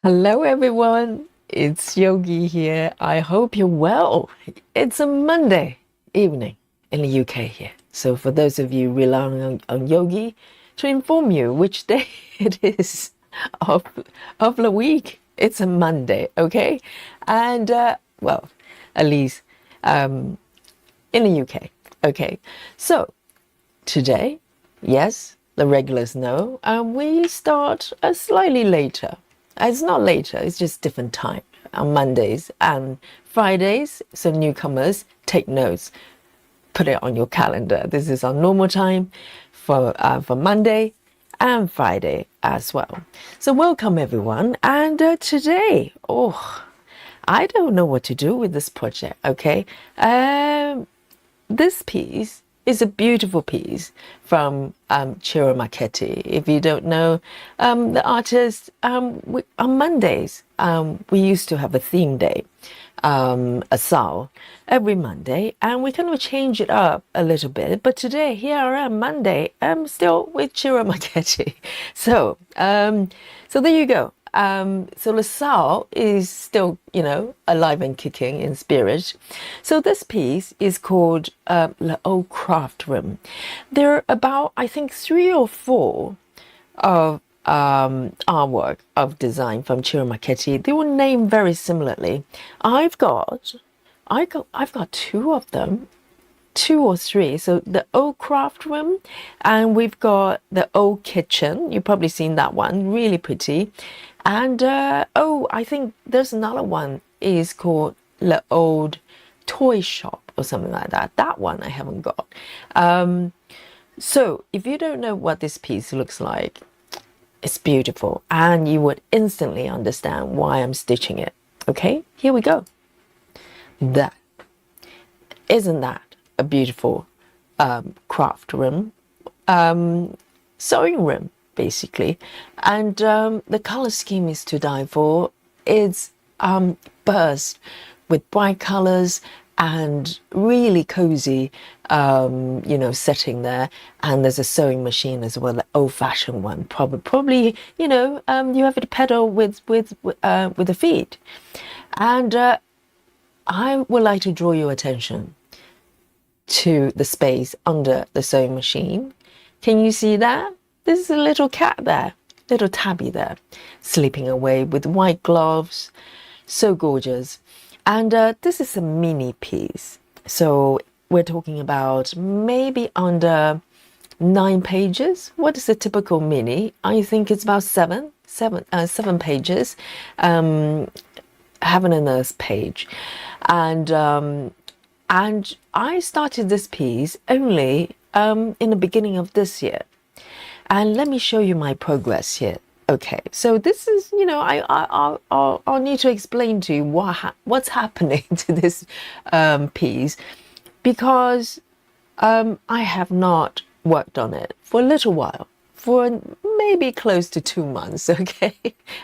Hello everyone, it's Yogi here. I hope you're well. It's a Monday evening in the UK here. So for those of you relying on Yogi to inform you which day it is of, of the week, it's a Monday, okay? And well, at least in the UK, okay? So today, yes, the regulars know, we start slightly later. It's not later, it's just different time on Mondays and Fridays. So newcomers, take notes, put it on your calendar. This is our normal time for Monday and Friday as well. So welcome everyone. And today, I don't know what to do with this project. Okay, this piece is a beautiful piece from Ciro Marchetti. If you don't know the artist, on Mondays, we used to have a theme day, a Sal, every Monday, and we kind of change it up a little bit. But today, here I am, Monday, I'm still with Ciro Marchetti. So, so there you go. So LaSalle is still, alive and kicking in spirit. So this piece is called Le Old Craft Room. There are about, I think, 3 or 4 of artwork of design from Ciro Marchetti. They were named very similarly. I've got 2 of them. 2 or 3. So the old craft room, and we've got the old kitchen. You've probably seen that one, really pretty. And I think there's another one is called the old toy shop or something like that. That one I haven't got. So if you don't know what this piece looks like, it's beautiful, and you would instantly understand why I'm stitching it. Okay, here we go. Isn't that a beautiful craft room, sewing room, basically? And the color scheme is to die for. It's burst with bright colors and really cozy, setting there. And there's a sewing machine as well, the old-fashioned one. Probably, you have to pedal with the feet. And I would like to draw your attention to the space under the sewing machine. Can you see that? This is a little cat there, little tabby there, sleeping away with white gloves. So gorgeous. And this is a mini piece. So we're talking about maybe under 9 pages. What is a typical mini? I think it's about 7 pages. Heaven and Earth page. And I started this piece only in the beginning of this year. And let me show you my progress here. Okay, so this is, I'll need to explain to you what's happening to this piece, because I have not worked on it for a little while, for maybe close to 2 months, okay?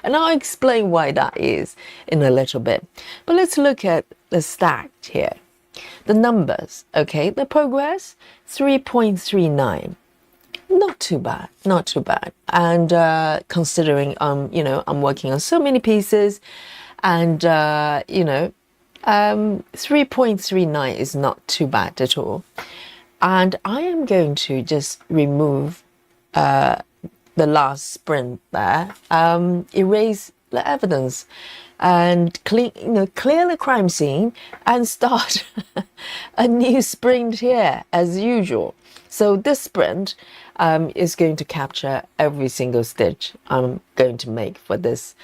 And I'll explain why that is in a little bit. But let's look at the stacked here. The numbers, okay? The progress, 3.39. Not too bad, not too bad. And considering, I'm working on so many pieces, and, 3.39 is not too bad at all. And I am going to just remove the last sprint there, erase the evidence, and clear the crime scene and start a new sprint here as usual. So this sprint is going to capture every single stitch I'm going to make for this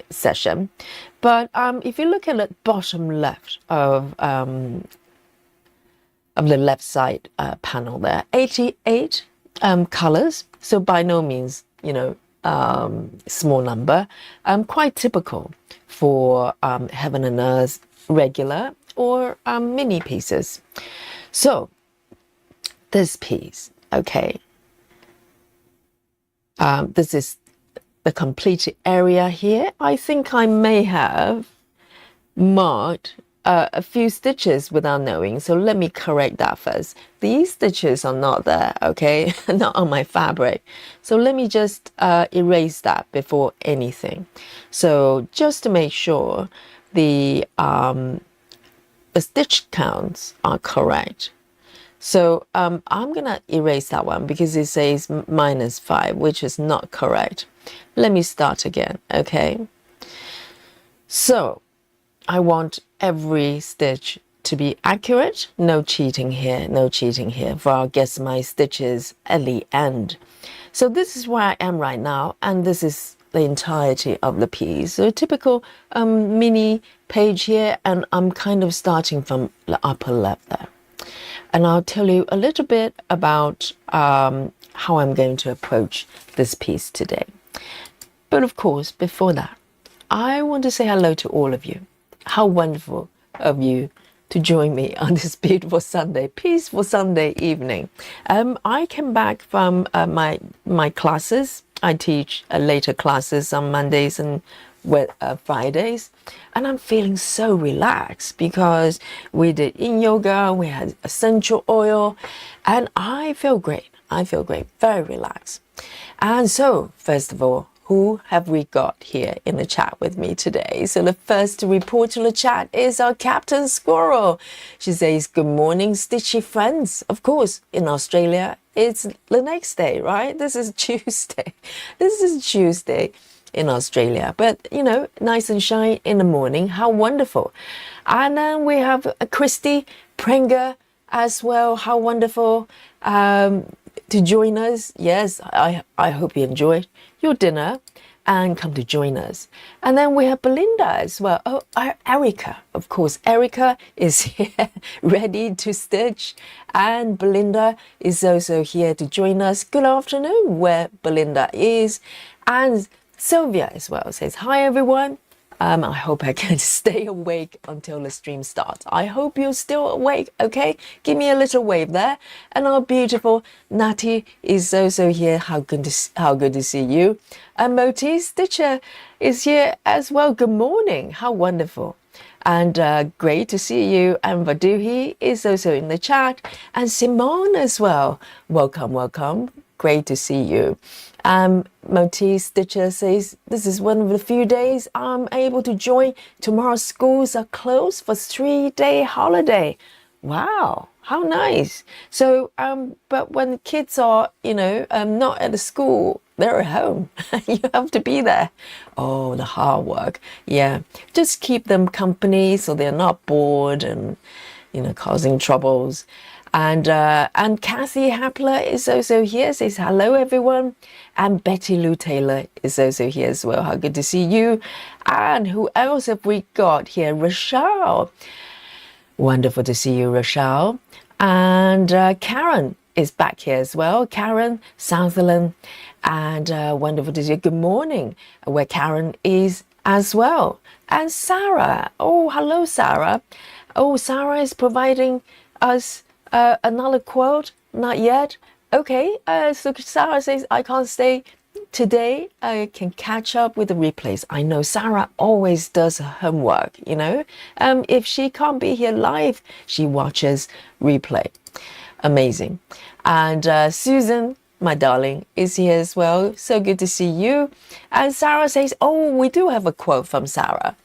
session. But if you look at the bottom left of the left side panel there, 88 colors. So by no means, small number, quite typical for Heaven and Earth regular or mini pieces. So this piece, okay, this is the complete area here. I think I may have marked a few stitches without knowing. So let me correct that first. These stitches are not there, okay? Not on my fabric. So let me just erase that before anything. So just to make sure the stitch counts are correct. So I'm gonna erase that one because it says -5, which is not correct. Let me start again, okay? So I want every stitch to be accurate. No cheating here, no cheating here, for I'll guess my stitches at the end. So this is where I am right now, and this is the entirety of the piece. So a typical mini page here, and I'm kind of starting from the upper left there. And I'll tell you a little bit about how I'm going to approach this piece today. But of course, before that, I want to say hello to all of you. How wonderful of you to join me on this beautiful Sunday, peaceful Sunday evening. I came back from my classes. I teach later classes on Mondays and Fridays, and I'm feeling so relaxed because we did yin yoga, we had essential oil, and I feel great. I feel great, very relaxed. And so, first of all, who have we got here in the chat with me today? So the first to report to the chat is our Captain Squirrel. She says, good morning, stitchy friends. Of course, in Australia, it's the next day, right? This is Tuesday. This is Tuesday in Australia. But, you know, nice and shiny in the morning. How wonderful. And then we have Christy Prenger as well. How wonderful to join us. Yes, I hope you enjoyed your dinner and come to join us. And then we have Belinda as well. Oh, Erica, of course. Erica is here ready to stitch, and Belinda is also here to join us. Good afternoon, where Belinda is. And Sylvia as well says, hi everyone. I hope I can stay awake until the stream starts. I hope you're still awake, okay? Give me a little wave there. And our beautiful Natty is also here. How good to see you. And Moti Stitcher is here as well. Good morning. How wonderful. And great to see you. And Vaduhi is also in the chat. And Simone as well. Welcome, welcome. Great to see you. Moti Stitcher says, this is one of the few days I'm able to join. Tomorrow schools are closed for 3-day holiday. Wow, how nice. So, but when kids are, you know, not at the school, they're at home. You have to be there. Oh, the hard work. Yeah, just keep them company so they're not bored and, you know, causing troubles. And Kathy Hapler is also here, says hello everyone. And Betty Lou Taylor is also here as well. How good to see you. And who else have we got here? Rochelle. Wonderful to see you, Rochelle. And Karen is back here as well. Karen Sutherland. And wonderful to see you. Good morning, where Karen is as well. And Sarah. Oh, hello, Sarah. Oh, Sarah is providing us another quote. Not yet. Okay, so Sarah says, I can't stay today. I can catch up with the replays. I know Sarah always does her homework, you know. If she can't be here live, she watches replay. Amazing. And Susan, my darling, is here as well. So good to see you. And Sarah says, oh, we do have a quote from Sarah.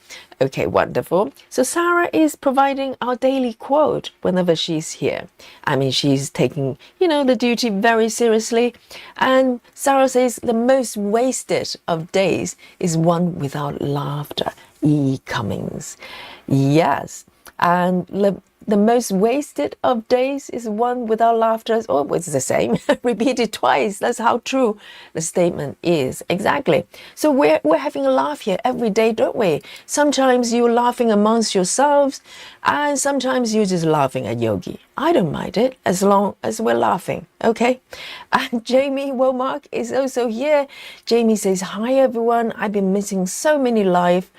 Okay, wonderful. So Sarah is providing our daily quote whenever she's here. I mean, she's taking, you know, the duty very seriously. And Sarah says the most wasted of days is one without laughter. E. Cummings. Yes. And the most wasted of days is one without laughter. Oh, it's the same. Repeat it twice. That's how true the statement is. Exactly. So we're having a laugh here every day, don't we? Sometimes you're laughing amongst yourselves, and sometimes you're just laughing at Yogi. I don't mind it as long as we're laughing. Okay. And Jamie Womack is also here. Jamie says, hi everyone. I've been missing so many lives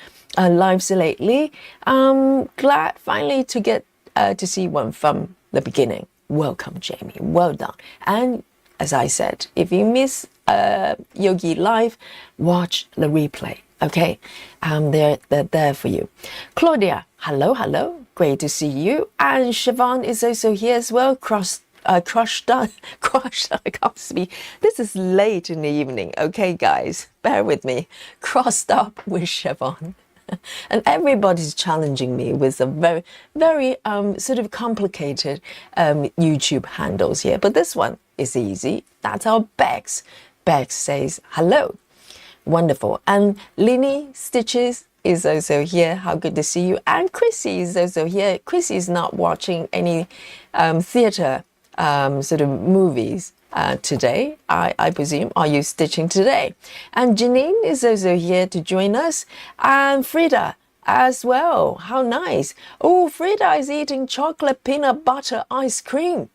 lately. Glad finally to get to see one from the beginning. Welcome, Jamie. Well done. And as I said, if you miss Yogi live, watch the replay. Okay, they're there for you. Claudia, hello, hello. Great to see you. And Siobhan is also here as well. Crushed, crushed, I can't speak. This is late in the evening. Okay, guys, bear with me. Crossed up with Siobhan. And everybody's challenging me with a very, very sort of complicated YouTube handles here. But this one is easy. That's our Bex. Bex says hello. Wonderful. And Linny Stitches is also here. How good to see you. And Chrissy is also here. Chrissy is not watching any theatre sort of movies today, I presume. Are you stitching today? And Janine is also here to join us. And Frida as well. How nice. Oh, Frida is eating chocolate peanut butter ice cream.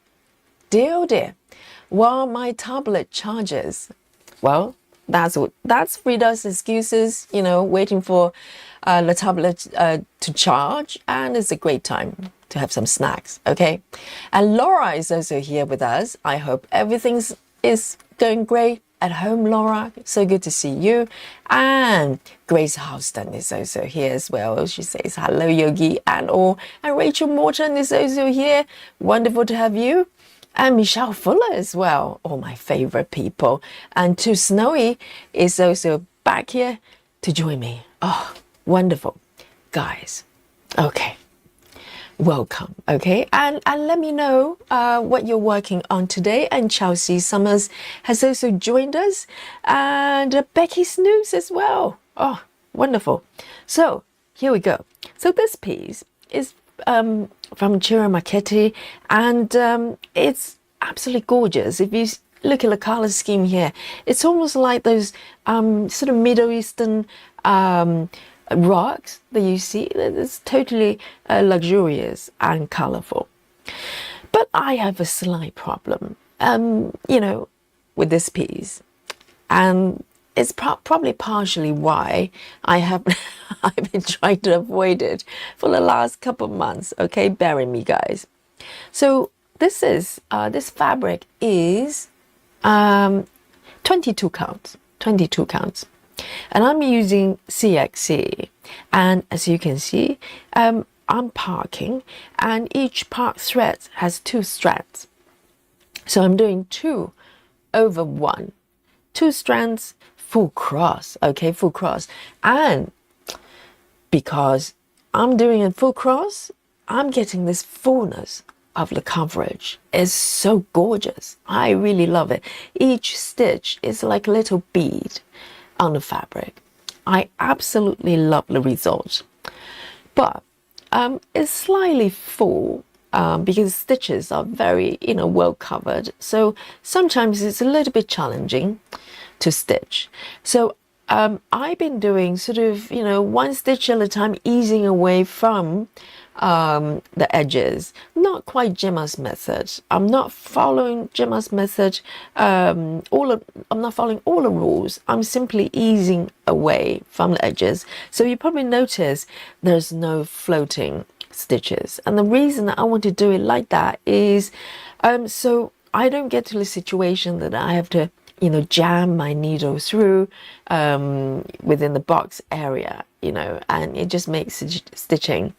Dear, oh dear. While my tablet charges. Well, that's Frida's excuses, you know, waiting for the tablet to charge, and it's a great time to have some snacks, okay? And Laura is also here with us. I hope everything is going great at home, Laura. So good to see you. And Grace Houston is also here as well. She says hello, Yogi and all. And Rachel Morton is also here. Wonderful to have you. And Michelle Fuller as well, all my favorite people. And Too Snowy is also back here to join me. Oh, wonderful. Guys, okay. Welcome, okay? And let me know what you're working on today. And Chelsea Summers has also joined us. And Becky Snooze as well. Oh, wonderful. So, here we go. So this piece is from Ciro Marchetti, and it's absolutely gorgeous. If you look at the color scheme here, it's almost like those sort of Middle Eastern rocks that you see. It's totally luxurious and colorful. But I have a slight problem, you know, with this piece, and it's probably partially why I've been trying to avoid it for the last couple of months. Okay, bear with me, guys. So this fabric is 22 counts, and I'm using CXC. And as you can see, I'm parking, and each part thread has 2 strands. So I'm doing 2 over 1, 2 strands. Full cross, okay, full cross. And because I'm doing a full cross, I'm getting this fullness of the coverage. It's so gorgeous. I really love it. Each stitch is like a little bead on the fabric. I absolutely love the result. But it's slightly full because stitches are very, you know, well covered. So sometimes it's a little bit challenging to stitch. So I've been doing sort of, you know, 1 stitch at a time, easing away from the edges. Not quite Gemma's method. I'm not following Gemma's method. I'm not following all the rules. I'm simply easing away from the edges. So you probably notice there's no floating stitches. And the reason that I want to do it like that is so I don't get to the situation that I have to, you know, jam my needle through within the box area, you know, and it just makes stitching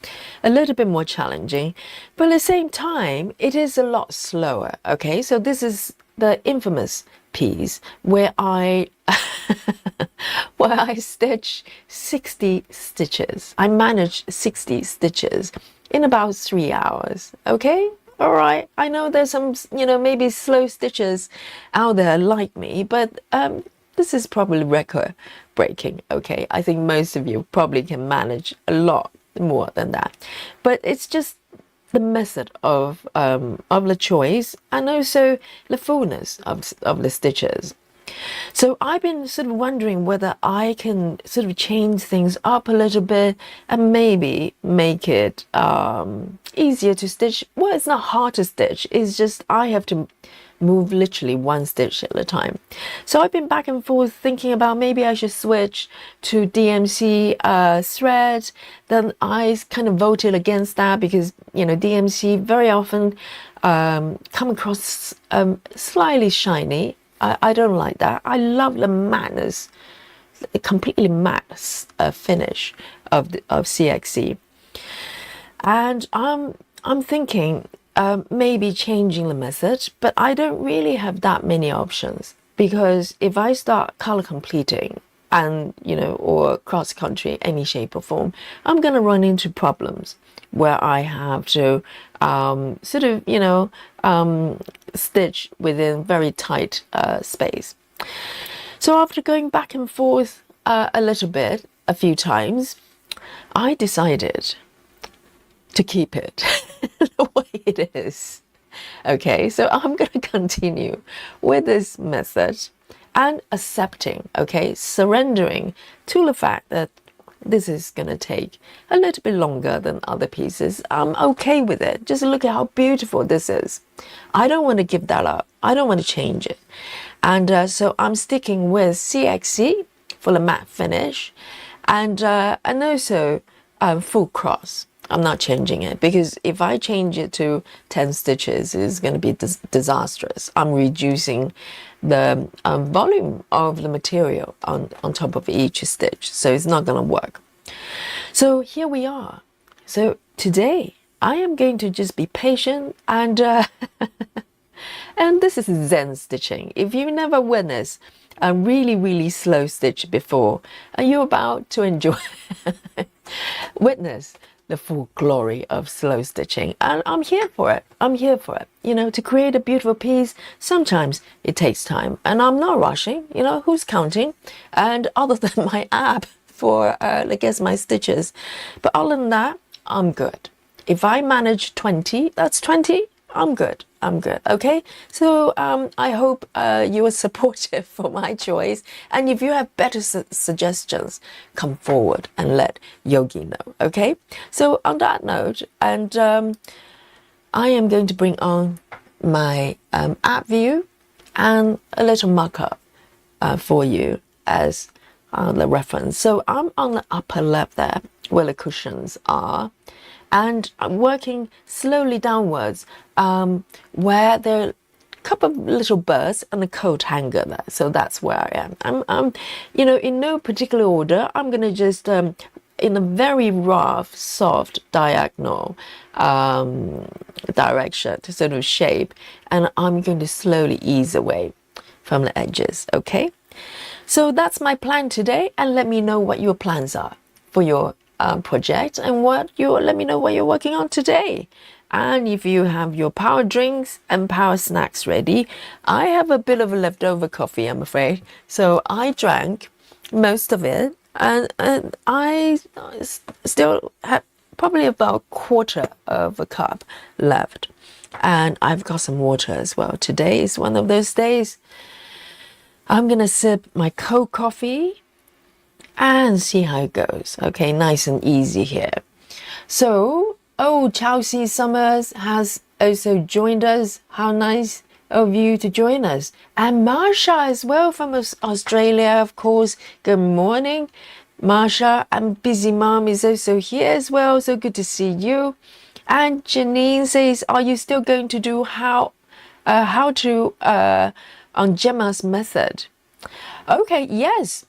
a little bit more challenging. But at the same time, it is a lot slower, okay? So this is the infamous piece where I where I stitch 60 stitches. I manage 60 stitches in about 3 hours, okay? All right, I know there's some, you know, maybe slow stitches out there like me, but this is probably record breaking, okay? I think most of you probably can manage a lot more than that. But it's just the method of the choice, and also the fullness of the stitches. So I've been sort of wondering whether I can sort of change things up a little bit and maybe make it easier to stitch. Well, it's not hard to stitch. It's just I have to move literally 1 stitch at a time. So I've been back and forth thinking about maybe I should switch to DMC thread. Then I kind of voted against that because, you know, DMC very often come across slightly shiny. I don't like that. I love the mattness a completely matte finish of CXC. And I'm thinking maybe changing the method, but I don't really have that many options, because if I start color completing and, or cross country, any shape or form, I'm going to run into problems where I have to sort of, stitch within very tight space. So after going back and forth a little bit, a few times, I decided to keep it the way it is. Okay, so I'm going to continue with this method and accepting, okay, surrendering to the fact that this is going to take a little bit longer than other pieces. I'm okay with it. Just look at how beautiful this is. I don't want to give that up. I don't want to change it. And so I'm sticking with CXC for the matte finish, and also full cross. I'm not changing it, because if I change it to 10 stitches, it's going to be disastrous. I'm reducing the volume of the material on top of each stitch, so it's not going to work. So here we are. So today I am going to just be patient, and and this is Zen stitching. If you've never witnessed a really, really slow stitch before, and you're about to enjoy witness the full glory of slow stitching, and I'm here for it. I'm here for it. To create a beautiful piece, sometimes it takes time, and I'm not rushing. Who's counting? And other than my app for I guess my stitches, but other than that, I'm good. If I manage 20, that's 20. I'm good. Okay, so I hope you are supportive for my choice, and if you have better suggestions, come forward and let Yogi know. Okay, so on that note, and I am going to bring on my app view and a little markup for you as the reference. So I'm on the upper left there where the cushions are, and I'm working slowly downwards where there are a couple of little birds and a coat hanger there. So that's where I am. I'm in no particular order. I'm going to just, in a very rough, soft, diagonal direction to sort of shape, and I'm going to slowly ease away from the edges, okay? So that's my plan today, and let me know what your plans are for your project, and let me know what you're working on today. And if you have your power drinks and power snacks ready, I have a bit of a leftover coffee, I'm afraid. So I drank most of it, and I still have probably about a quarter of a cup left. And I've got some water as well. Today is one of those days. I'm gonna sip my cold coffee and see how it goes. Okay, nice and easy here. So, Chelsea Summers has also joined us. How nice of you to join us. And Marsha as well from Australia, of course. Good morning, Marsha. And Busy Mom is also here as well. So good to see you. And Janine says, are you still going to do how to on Gemma's method? Okay, yes.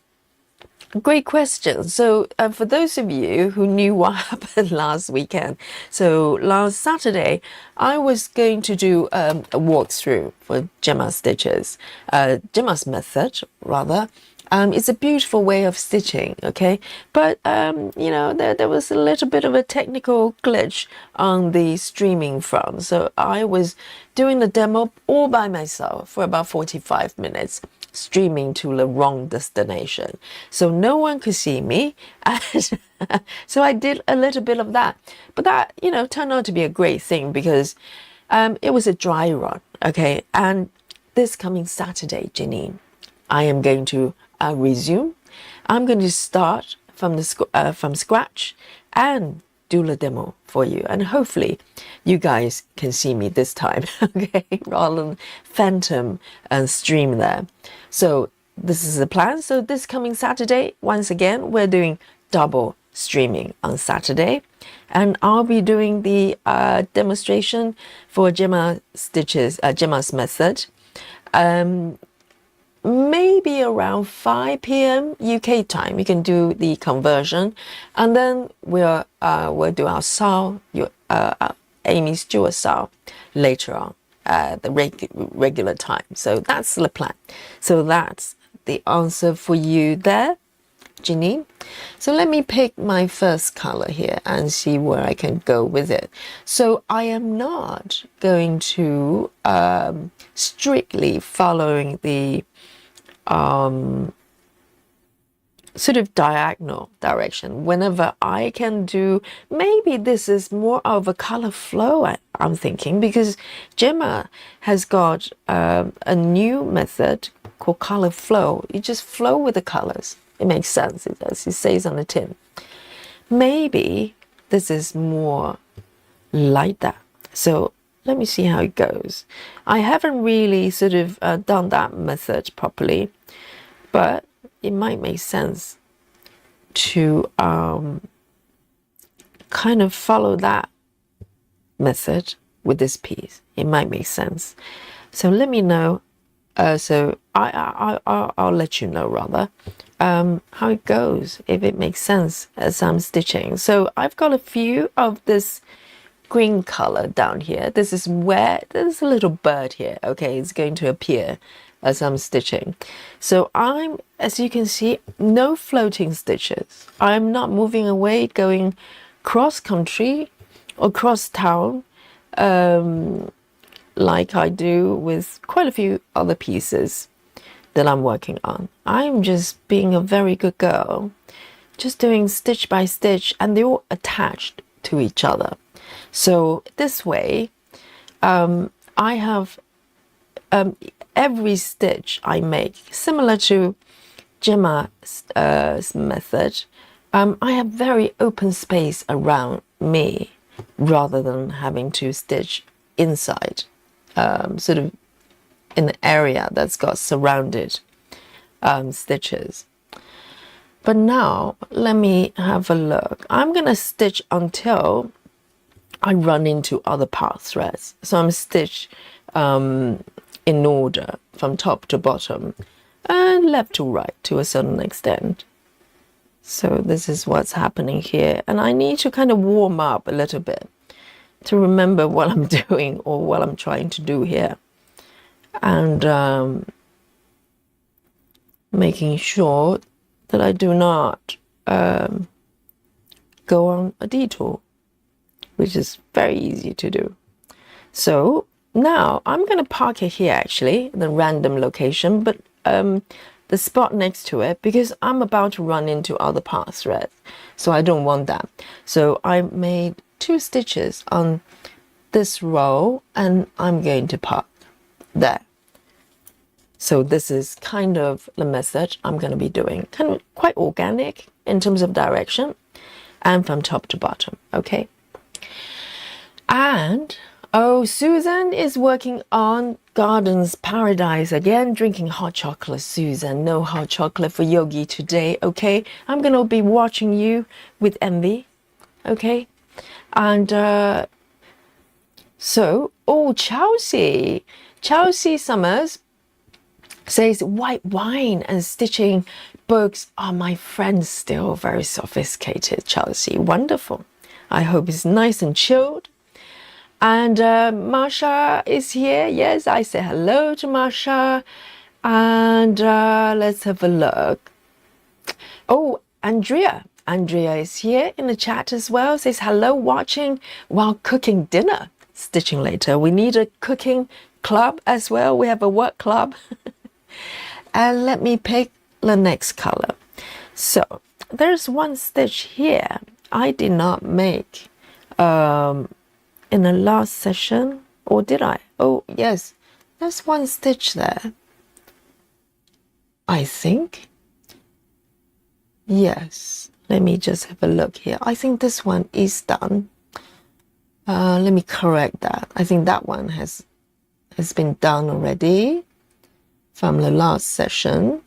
Great question. So for those of you who knew what happened last weekend, so last Saturday, I was going to do a walkthrough for Gemma's stitches, Gemma's method rather. It's a beautiful way of stitching, okay? But, there was a little bit of a technical glitch on the streaming front. So I was doing the demo all by myself for about 45 minutes. Streaming to the wrong destination, so no one could see me, and so I did a little bit of that, but that turned out to be a great thing, because it was a dry run, okay? And this coming Saturday, Janine, I am going to resume. I'm going to start from scratch and do the demo for you, and hopefully you guys can see me this time, okay, rather than phantom and stream there. So this is the plan. So this coming Saturday, once again, we're doing double streaming on Saturday, and I'll be doing the demonstration for Gemma's stitches, Gemma's method. maybe around 5 p.m. UK time, you can do the conversion, and then we'll do our sao, Amy's do a sao later on at the regular time. So that's the plan. So that's the answer for you there, Janine. So let me pick my first color here and see where I can go with it. So I am not going to strictly following the sort of diagonal direction. Whenever I can do, maybe this is more of a color flow, I'm thinking, because Gemma has got a new method called color flow. You just flow with the colors. It makes sense, it does. It says on the tin. Maybe this is more like that. So let me see how it goes. I haven't really sort of done that method properly, but it might make sense to kind of follow that method with this piece. It might make sense. So let me know. So I'll let you know rather how it goes, if it makes sense as I'm stitching. So I've got a few of this green color down here. This is where there's a little bird here. Okay, it's going to appear as I'm stitching. So as you can see, no floating stitches. I'm not moving away, going cross country or cross town like I do with quite a few other pieces that I'm working on. I'm just being a very good girl, just doing stitch by stitch, and they're all attached to each other. So this way, I have every stitch I make, similar to Gemma's method, I have very open space around me rather than having to stitch inside, sort of in the area that's got surrounded stitches. But now let me have a look. I'm going to stitch until I run into other path threads. So I'm stitch in order from top to bottom and left to right to a certain extent. So this is what's happening here, and I need to kind of warm up a little bit to remember what I'm doing or what I'm trying to do here, and making sure that I do not go on a detour, which is very easy to do. So now I'm going to park it here, actually, the random location, but the spot next to it, because I'm about to run into other path threads, so I don't want that. So I made 2 stitches on this row, and I'm going to park there. So this is kind of the method I'm going to be doing, kind of quite organic in terms of direction and from top to bottom. Okay. And oh, Susan is working on Gardens Paradise again, drinking hot chocolate. Susan, no hot chocolate for Yogi today. Okay, I'm going to be watching you with envy. Okay. And so, oh, Chelsea Summers says white wine and stitching books are my friends still. Very sophisticated, Chelsea. Wonderful. I hope it's nice and chilled. And Marsha is here. Yes, I say hello to Marsha. And let's have a look. Oh, Andrea is here in the chat as well. Says hello, watching while cooking dinner. Stitching later. We need a cooking club as well. We have a work club. And let me pick the next color. So there's one stitch here I did not make in the last session, or did I? Oh yes, there's one stitch there, I think. Yes, let me just have a look here. I think this one is done. Let me correct that. I think that one has been done already from the last session.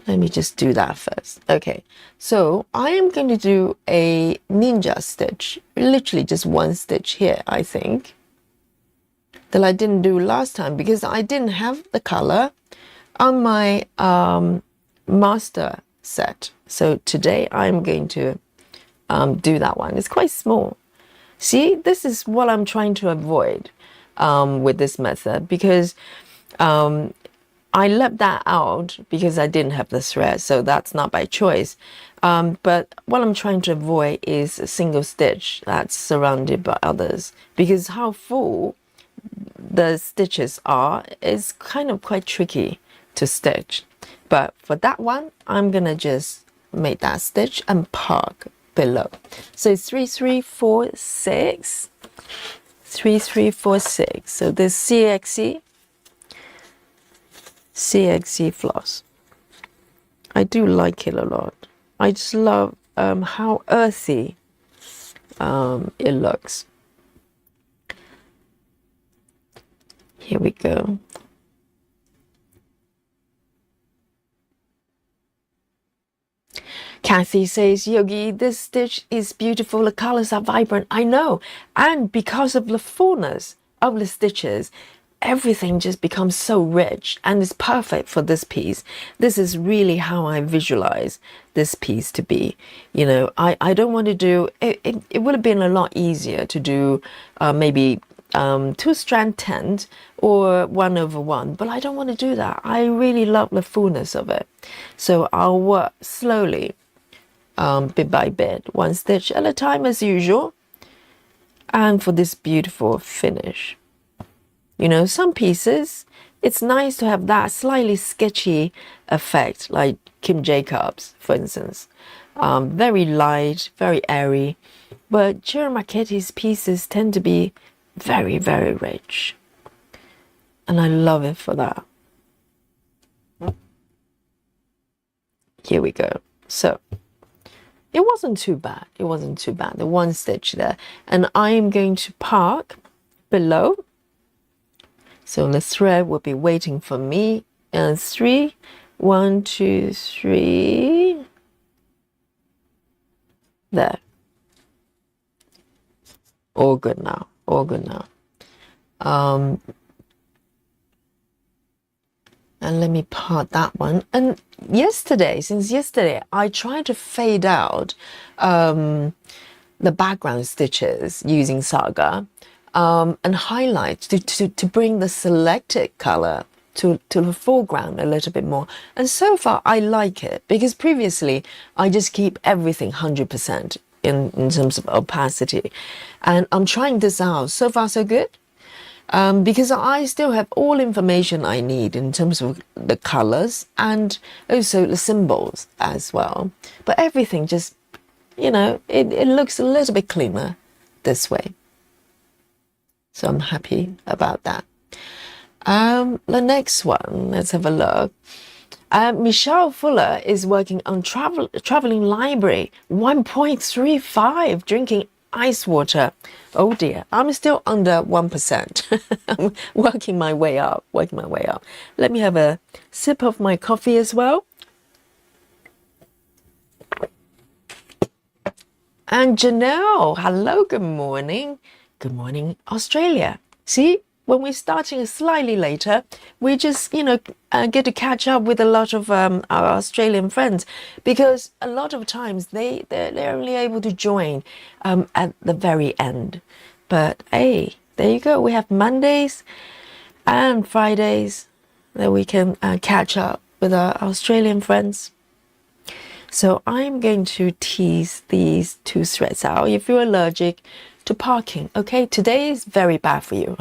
Let me just do that first. Okay, so I am going to do a ninja stitch, literally just one stitch here, I think. that I didn't do last time because I didn't have the color on my master set. So today I'm going to do that one. It's quite small. See, this is what I'm trying to avoid with this method, because I left that out because I didn't have the thread, so that's not by choice. But what I'm trying to avoid is a single stitch that's surrounded by others, because how full the stitches are is kind of quite tricky to stitch. But for that one, I'm gonna just make that stitch and park below. So it's 3 3 4 6 3 3 4 6. So this CXC floss, I do like it a lot. I just love how earthy it looks. Here we go. Kathy says, Yogi, this stitch is beautiful. The colors are vibrant. I know. And because of the fullness of the stitches, everything just becomes so rich and it's perfect for this piece. This is really how I visualize this piece to be. You know, I don't want to do it. It would have been a lot easier to do maybe 2-strand tent or 1/1, but I don't want to do that. I really love the fullness of it. So I'll work slowly, bit by bit, one stitch at a time as usual, and for this beautiful finish. You know, some pieces, it's nice to have that slightly sketchy effect, like Kim Jacobs, for instance. Very light, very airy. But Ciro Marchetti's pieces tend to be very, very rich. And I love it for that. Here we go. So, it wasn't too bad. It wasn't too bad. The one stitch there. And I'm going to park below. So the thread will be waiting for me. And 3, 1, 2, 3. There. All good now. All good now. And let me part that one. And since yesterday, I tried to fade out the background stitches using Saga. And highlight to bring the selected color to the foreground a little bit more. And so far, I like it, because previously, I just keep everything 100% in terms of opacity. And I'm trying this out. So far, so good. Because I still have all information I need in terms of the colors and also the symbols as well. But everything just, you know, it looks a little bit cleaner this way. So I'm happy about that. The next one, let's have a look. Michelle Fuller is working on traveling library 1.35, drinking ice water. Oh dear, I'm still under 1%. I'm working my way up. Let me have a sip of my coffee as well. And Janelle, hello, good morning. Good morning, Australia. See, when we're starting slightly later, we just, you know, get to catch up with a lot of our Australian friends, because a lot of times they're only able to join at the very end. But hey, there you go. We have Mondays and Fridays that we can catch up with our Australian friends. So I'm going to tease these 2 threads out. If you're allergic to parking, okay, today is very bad for you.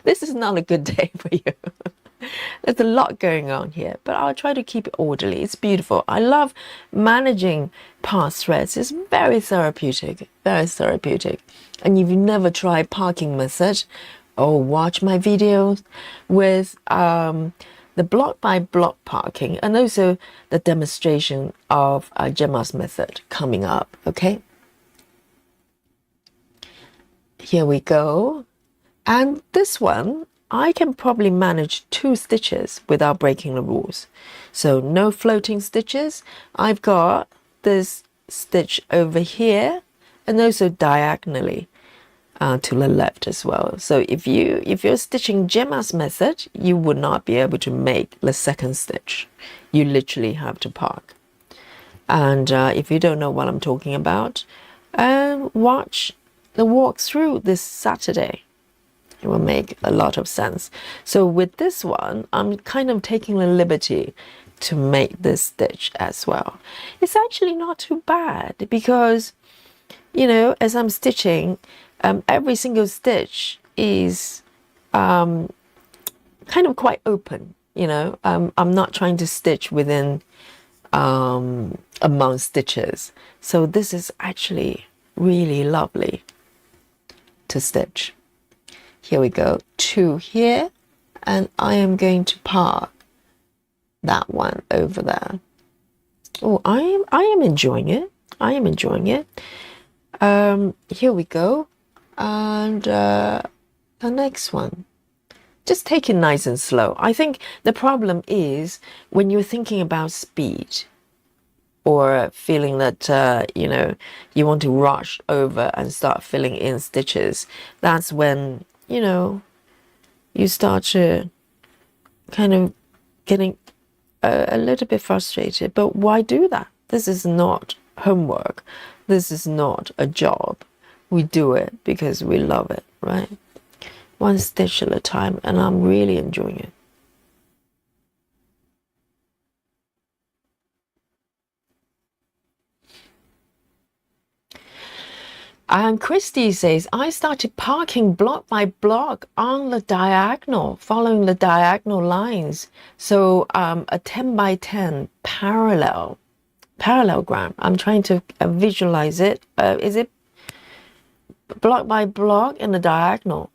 This is not a good day for you. There's a lot going on here, but I'll try to keep it orderly. It's beautiful. I love managing pass threads. It's very therapeutic, very therapeutic. And if you've never tried parking method, watch my videos with the block by block parking, and also the demonstration of Gemma's method coming up, okay? Here we go. And this one, I can probably manage 2 stitches without breaking the rules. So no floating stitches. I've got this stitch over here and also diagonally. to the left as well. So if you're stitching Gemma's method, you would not be able to make the second stitch. You literally have to park. And if you don't know what I'm talking about, watch the walkthrough this Saturday. It will make a lot of sense. So with this one, I'm kind of taking the liberty to make this stitch as well. It's actually not too bad because, you know, as I'm stitching, every single stitch is kind of quite open, you know. I'm not trying to stitch within among stitches. So this is actually really lovely to stitch. Here we go, 2 here, and I am going to park that one over there. Oh, I am enjoying it. I am enjoying it. Here we go, and the next one. Just take it nice and slow. I think the problem is when you're thinking about speed or feeling that, you know, you want to rush over and start filling in stitches. That's when, you know, you start to kind of getting a little bit frustrated. But why do that? This is not homework. This is not a job. We do it because we love it, right? One stitch at a time, and I'm really enjoying it. And Christy says, I started parking block by block on the diagonal, following the diagonal lines. So a 10 by 10 parallelogram. I'm trying to visualize it. Is it block by block in the diagonal?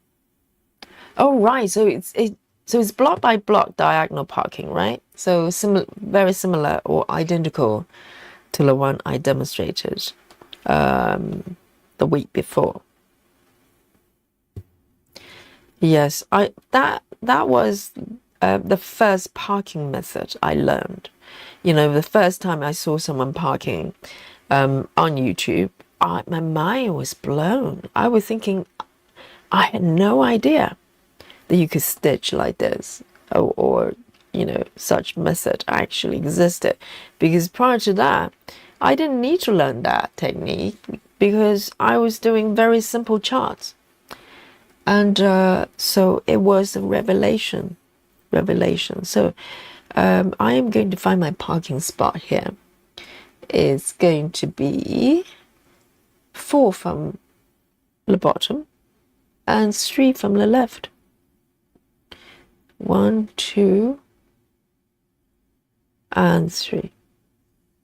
Oh, right. So it's block by block diagonal parking, right? So very similar or identical to the one I demonstrated the week before. Yes, that was the first parking method I learned. You know, the first time I saw someone parking on YouTube, my mind was blown. I was thinking, I had no idea that you could stitch like this, or you know, such method actually existed. Because prior to that, I didn't need to learn that technique because I was doing very simple charts. And so it was a revelation. So I am going to find my parking spot here. It's going to be 4 from the bottom and 3 from the left. 1, 2, and 3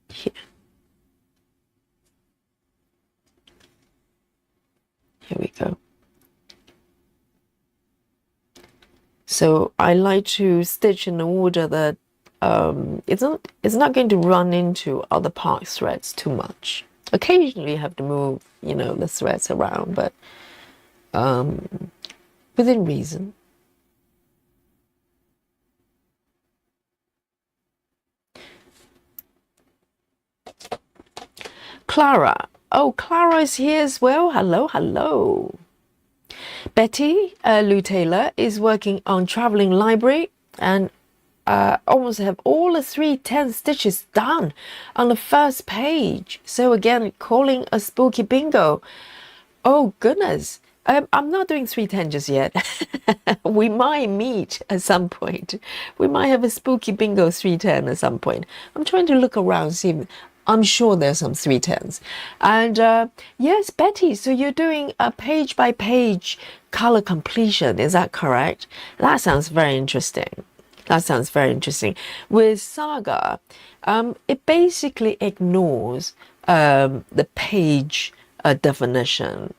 here. Here we go. So I like to stitch in an order that it's not going to run into other park threads too much. Occasionally you have to move, you know, the threads around, but within reason. Clara. Oh, Clara is here as well. Hello, hello. Betty Lou Taylor is working on Traveling Library and almost have all the 310 stitches done on the first page. So again, calling a spooky bingo. Oh goodness. I'm not doing 310 just yet. We might meet at some point. We might have a spooky bingo 310 at some point. I'm trying to look around, see if I'm sure there's some 310s. And yes, Betty, so you're doing a page by page color completion, is that correct? That sounds very interesting. That sounds very interesting. With Saga, it basically ignores the page definition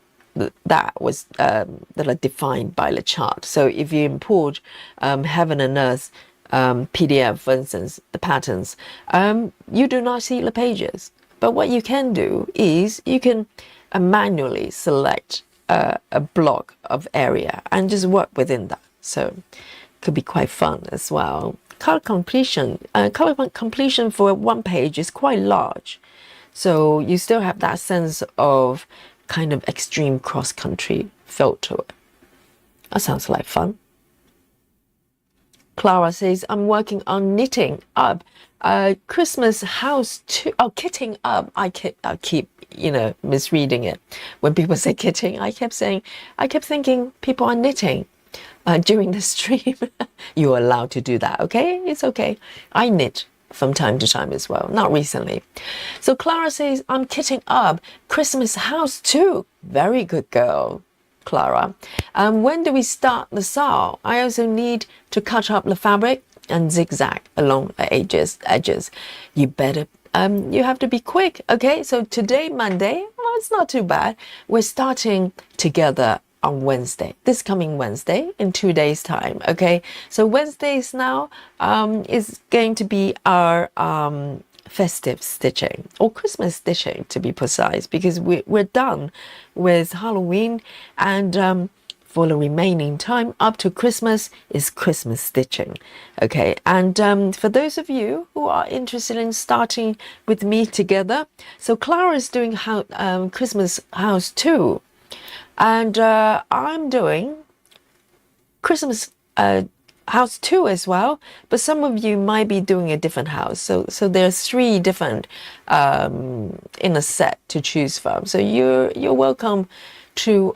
that was that are defined by the chart. So if you import Heaven and Earth PDF, for instance, the patterns, you do not see the pages. But what you can do is you can manually select a block of area and just work within that. So it could be quite fun as well. Color completion for one page is quite large. So you still have that sense of kind of extreme cross-country felt to it. That sounds like fun. Clara says, I'm working on knitting up Christmas house too. Oh, kitting up. I keep, misreading it. When people say kitting, I kept thinking people are knitting during the stream. You're allowed to do that, okay? It's okay. I knit from time to time as well, not recently. So Clara says, I'm kitting up Christmas house too. Very good girl, Clara. When do we start the saw? I also need to cut up the fabric and zigzag along the edges. You better, you have to be quick, okay? So today, Monday, well, it's not too bad. We're starting together on Wednesday, this coming Wednesday, in 2 days' time, okay? So Wednesdays now is going to be our festive stitching, or Christmas stitching to be precise, because we're done with Halloween, and for the remaining time up to Christmas is Christmas stitching, okay? And for those of you who are interested in starting with me together, so Clara is doing Christmas house too, and I'm doing Christmas house too as well, but some of you might be doing a different house. So there's 3 different in a set to choose from. So you're welcome to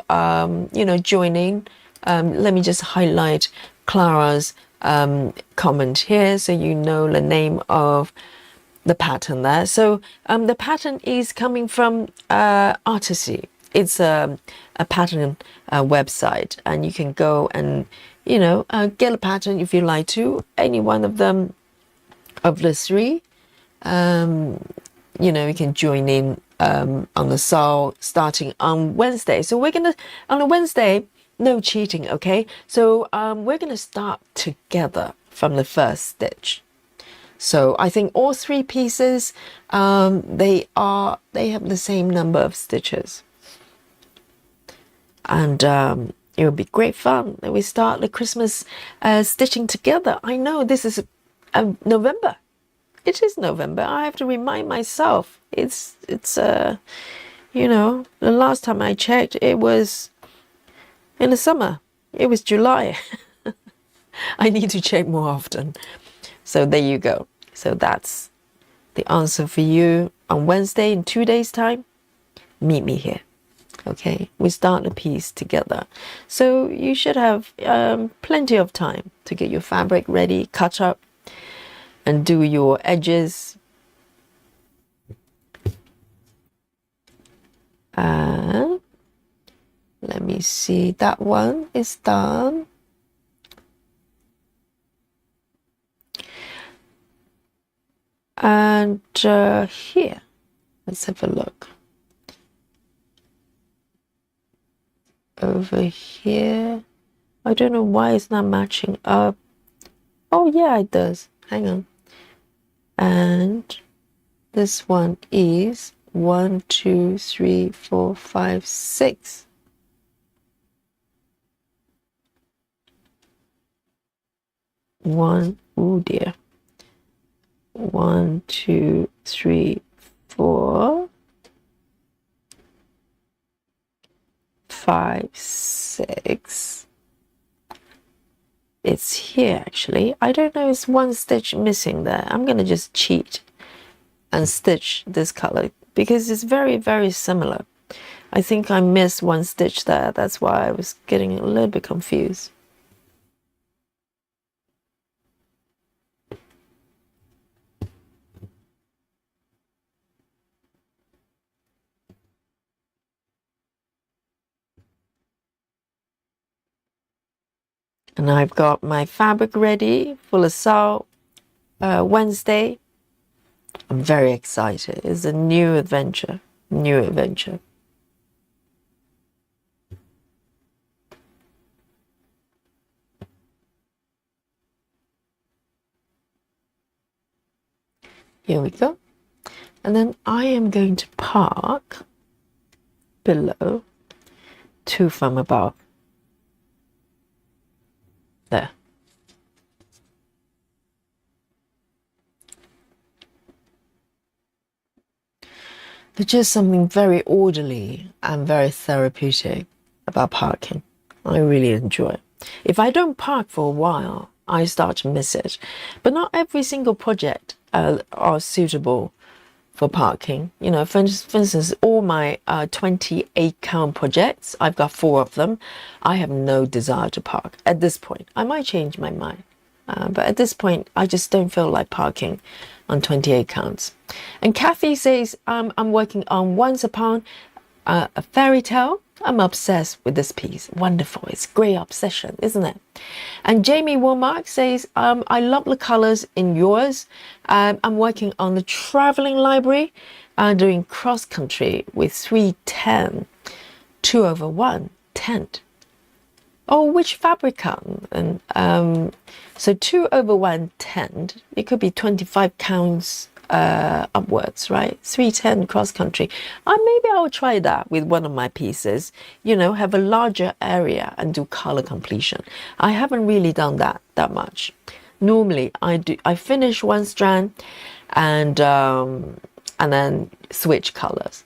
join in. Let me just highlight Clara's comment here so you know the name of the pattern there. So the pattern is coming from Artisy. It's a pattern website, and you can go and get a pattern if you like to. Any one of them, of the 3, you can join in on the saw starting on Wednesday. So we're gonna, on a Wednesday, no cheating, okay? So we're gonna start together from the first stitch. So I think all 3 pieces, they have the same number of stitches. And it will be great fun that we start the Christmas stitching together. I know this is November. It is November. I have to remind myself. It's the last time I checked, it was in the summer. It was July. I need to check more often. So there you go. So that's the answer for you. On Wednesday, in 2 days' time, meet me here. Okay, we start the piece together. So you should have plenty of time to get your fabric ready, cut up, and do your edges. And let me see, that one is done. And here, let's have a look. Over here, I don't know why it's not matching up. Oh yeah, it does. Hang on. And this one is 1, 2, 3, 4, 5, 6. Oh dear. 1, 2, 3, 4, 5, 6. It's here actually. I don't know, it's 1 stitch missing there. I'm gonna just cheat and stitch this color because it's very, very similar. I think I missed 1 stitch there. That's why I was getting a little bit confused. And I've got my fabric ready for the saw Wednesday. I'm very excited. It's a new adventure. Here we go. And then I am going to park below 2 from above. There. It's just something very orderly and very therapeutic about parking. I really enjoy it. If I don't park for a while, I start to miss it. But not every single project are suitable for parking. You know, for instance, all my 28 count projects, I've got 4 of them. I have no desire to park at this point. I might change my mind. But at this point, I just don't feel like parking on 28 counts. And Kathy says, I'm working on Once Upon a Fairy Tale. I'm obsessed with this piece. Wonderful. It's great obsession, isn't it? And Jamie Womack says, I love the colors in yours. I'm working on the traveling library, doing cross country with 310, 2/1 tent. Oh, which fabric cotton? And so 2/1 tent, it could be 25 counts upwards, right? 310 cross country. Maybe I'll try that with one of my pieces, you know, have a larger area and do color completion. I haven't really done that much. Normally I finish one strand and then switch colors.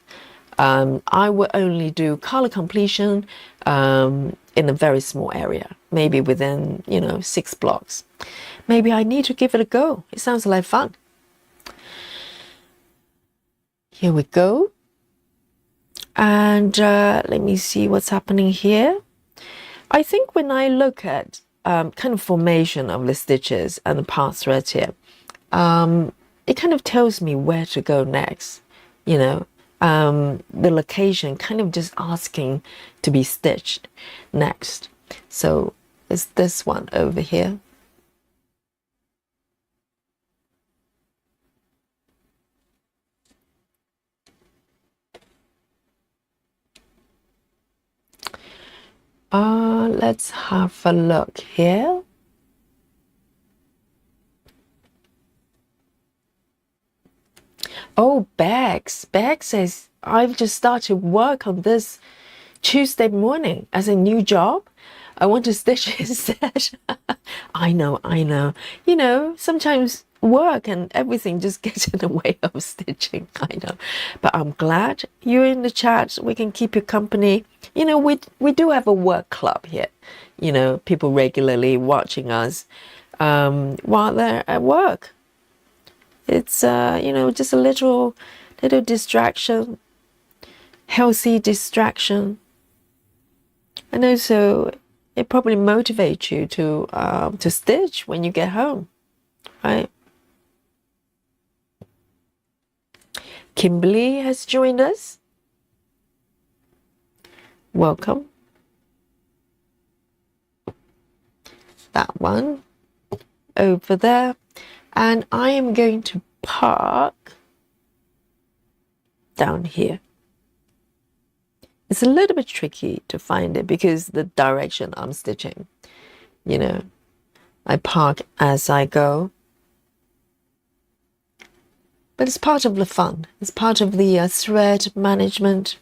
I will only do color completion in a very small area, maybe within, 6 blocks. Maybe I need to give it a go. It sounds like fun. Here we go. And let me see what's happening here. I think when I look at kind of formation of the stitches and the part threads here, it kind of tells me where to go next, you know. The location kind of just asking to be stitched next. So it's this one over here. Let's have a look here. Oh, Bex says, I've just started work on this Tuesday morning as a new job. I want to stitch instead. I know. You know, sometimes work and everything just gets in the way of stitching. I know. But I'm glad you're in the chat. We can keep you company. You know, we do have a work club here. You know, people regularly watching us while they're at work. It's, you know, just a little distraction, healthy distraction. And also, it probably motivates you to stitch when you get home, right? Kimberly has joined us. Welcome. That one over there. And I am going to park down here. It's a little bit tricky to find it because the direction I'm stitching, you know, I park as I go. But it's part of the fun. It's part of the thread management.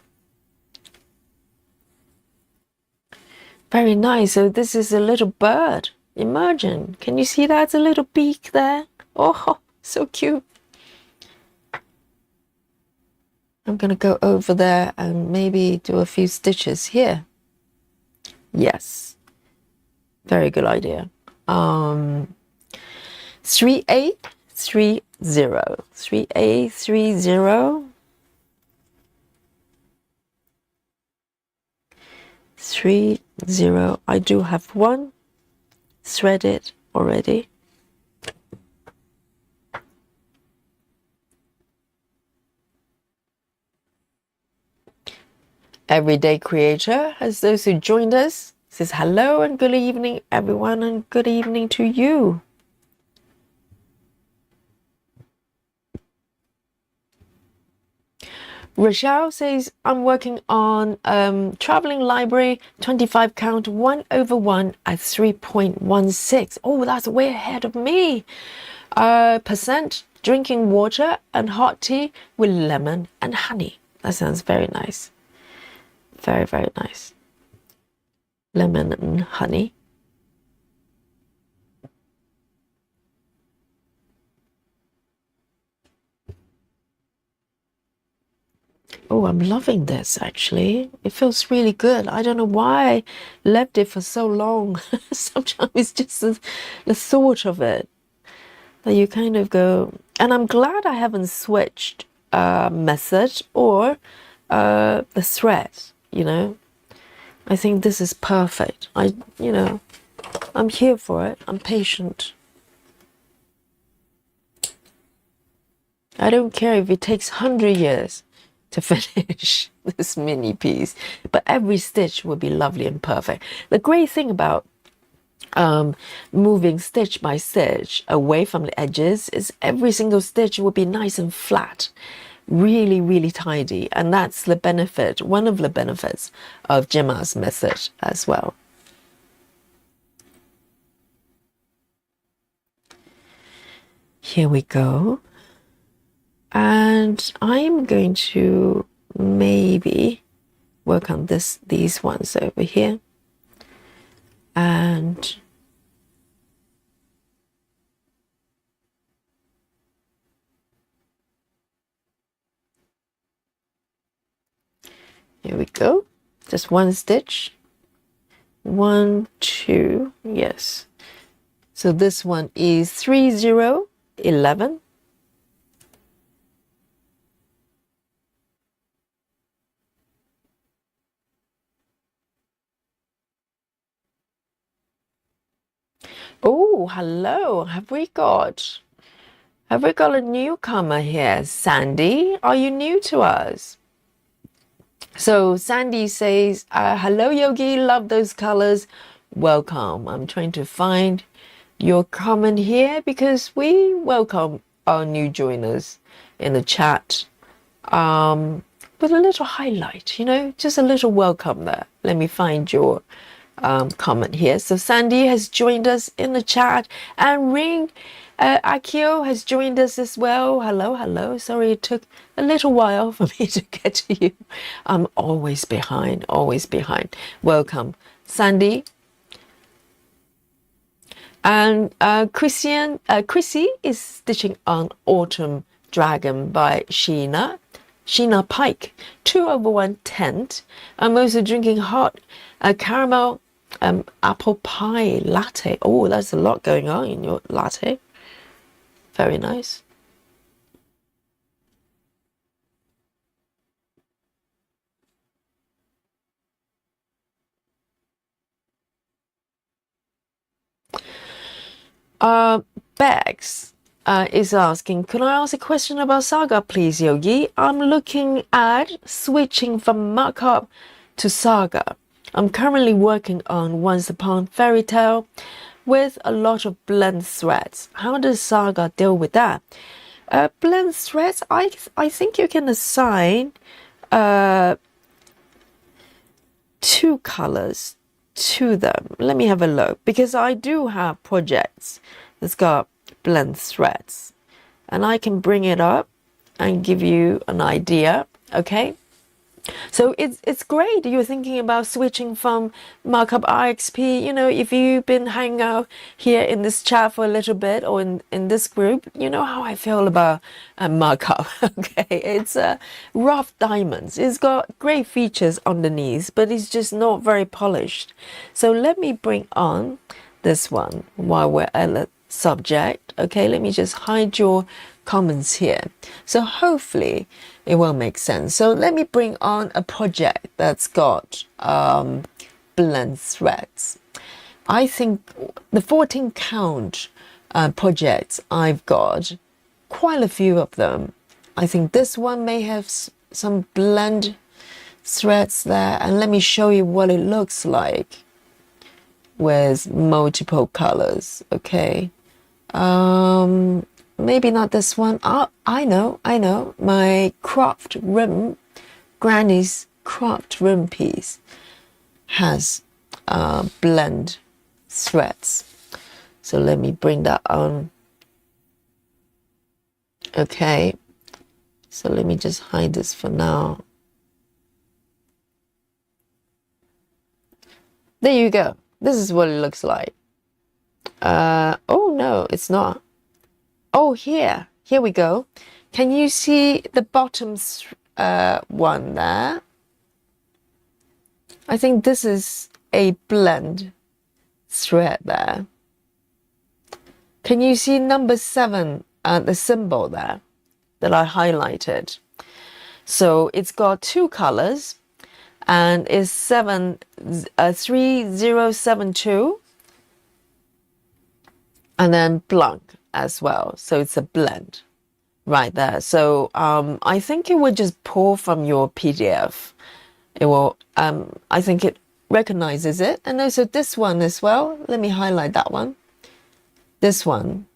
Very nice. So this is a little bird emerging. Can you see that? It's a little beak there. Oh, so cute. I'm going to go over there and maybe do a few stitches here. Yes. Very good idea. 3A30. 3A30. 30. I do have one threaded already. Everyday Creator has those who joined us. Says hello and good evening, everyone, and good evening to you. Rochelle says, I'm working on traveling library, 25 count, 1/1 at 3.16. Oh, that's way ahead of me. Percent drinking water and hot tea with lemon and honey. That sounds very nice. Very, very nice. Lemon and honey. Oh, I'm loving this actually. It feels really good. I don't know why I left it for so long. Sometimes it's just the thought of it that you kind of go, and I'm glad I haven't switched method or the thread, you know. I think this is perfect. I'm here for it. I'm patient. I don't care if it takes 100 years to finish this mini piece, but every stitch will be lovely and perfect. The great thing about moving stitch by stitch away from the edges is every single stitch will be nice and flat, really, really tidy. And that's the benefit, one of the benefits of Gemma's method as well. Here we go. And I'm going to maybe work on these ones over here. And here we go. Just one stitch. 1, 2, yes. So this one is 3, 0, 11. Oh, hello. Have we got a newcomer here? Sandy, are you new to us? So Sandy says, hello Yogi, love those colors. Welcome. I'm trying to find your comment here because we welcome our new joiners in the chat with a little highlight, just a little welcome there. Let me find your comment here. So Sandy has joined us in the chat, and Ring Akio has joined us as well. Hello. Sorry it took a little while for me to get to you. I'm always behind. Welcome, Sandy. And Chrissy is stitching on Autumn Dragon by Sheena Pike, 2/1 tent. I'm also drinking hot caramel apple pie latte. Oh, there's a lot going on in your latte. Very nice. Bags is asking, can I ask a question about Saga, please, Yogi? I'm looking at switching from markup to Saga. I'm currently working on Once Upon Fairy Tale with a lot of blend threads. How does Saga deal with that? Blend threads, I think you can assign 2 colors to them. Let me have a look, because I do have projects that's got blend threads, and I can bring it up and give you an idea. Okay, so it's great you're thinking about switching from markup RXP. If you've been hanging out here in this chat for a little bit, or in this group, you know how I feel about markup. Okay, it's rough diamonds. It's got great features underneath, but it's just not very polished. So let me bring on this one while we're at the subject. Okay, let me just hide your comments here, so hopefully it will make sense. So let me bring on a project that's got blend threads. I think the 14 count projects, I've got quite a few of them. I think this one may have some blend threads there, and let me show you what it looks like with multiple colors. Okay, maybe not this one. Oh, I know. My cropped rim, Granny's cropped rim piece has blend threads. So let me bring that on. Okay, so let me just hide this for now. There you go. This is what it looks like. Oh no, it's not. Oh, here we go. Can you see the bottom one there. I think this is a blend thread there. Can you see number 7, the symbol there that I highlighted? So it's got 2 colors, and it's 3072, and then blanc as well. So it's a blend right there. So I think it would just pull from your PDF. It will, I think it recognizes it. And also this one as well. Let me highlight that one. This one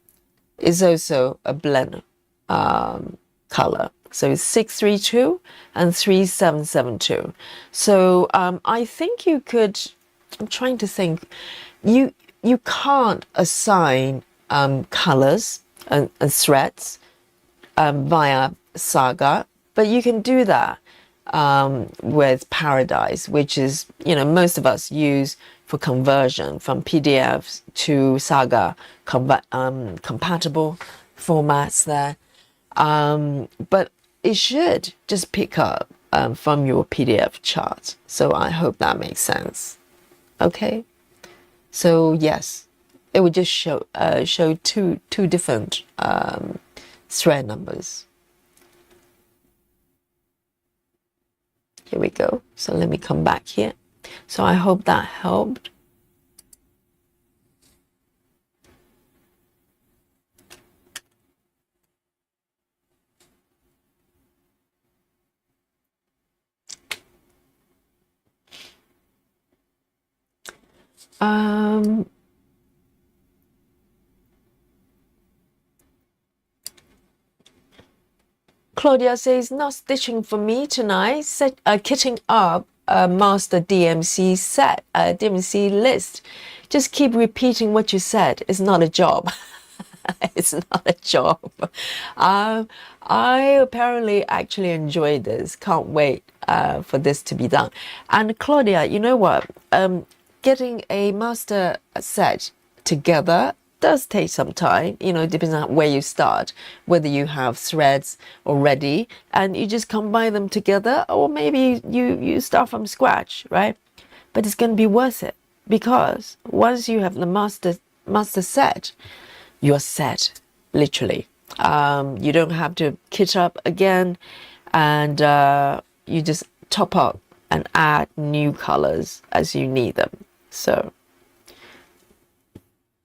is also a blend color. So it's 632 and 3772. So I think you could, I'm trying to think, you can't assign colors and threads via Saga, but you can do that with Paradise, which is, most of us use for conversion from PDFs to Saga compatible formats there. But it should just pick up from your PDF chart. So I hope that makes sense. Okay. So yes, it would just show two different thread numbers. Here we go. So let me come back here. So I hope that helped. Claudia says, not stitching for me tonight, kitting up a master DMC set, DMC list. Just keep repeating what you said. It's not a job. It's not a job. I apparently actually enjoy this. Can't wait for this to be done. And Claudia, you know what? Getting a master set together does take some time, depends on where you start, whether you have threads already and you just combine them together, or maybe you start from scratch, right? But it's going to be worth it, because once you have the master set, you're set, literally. You don't have to kit up again, and you just top up and add new colors as you need them. So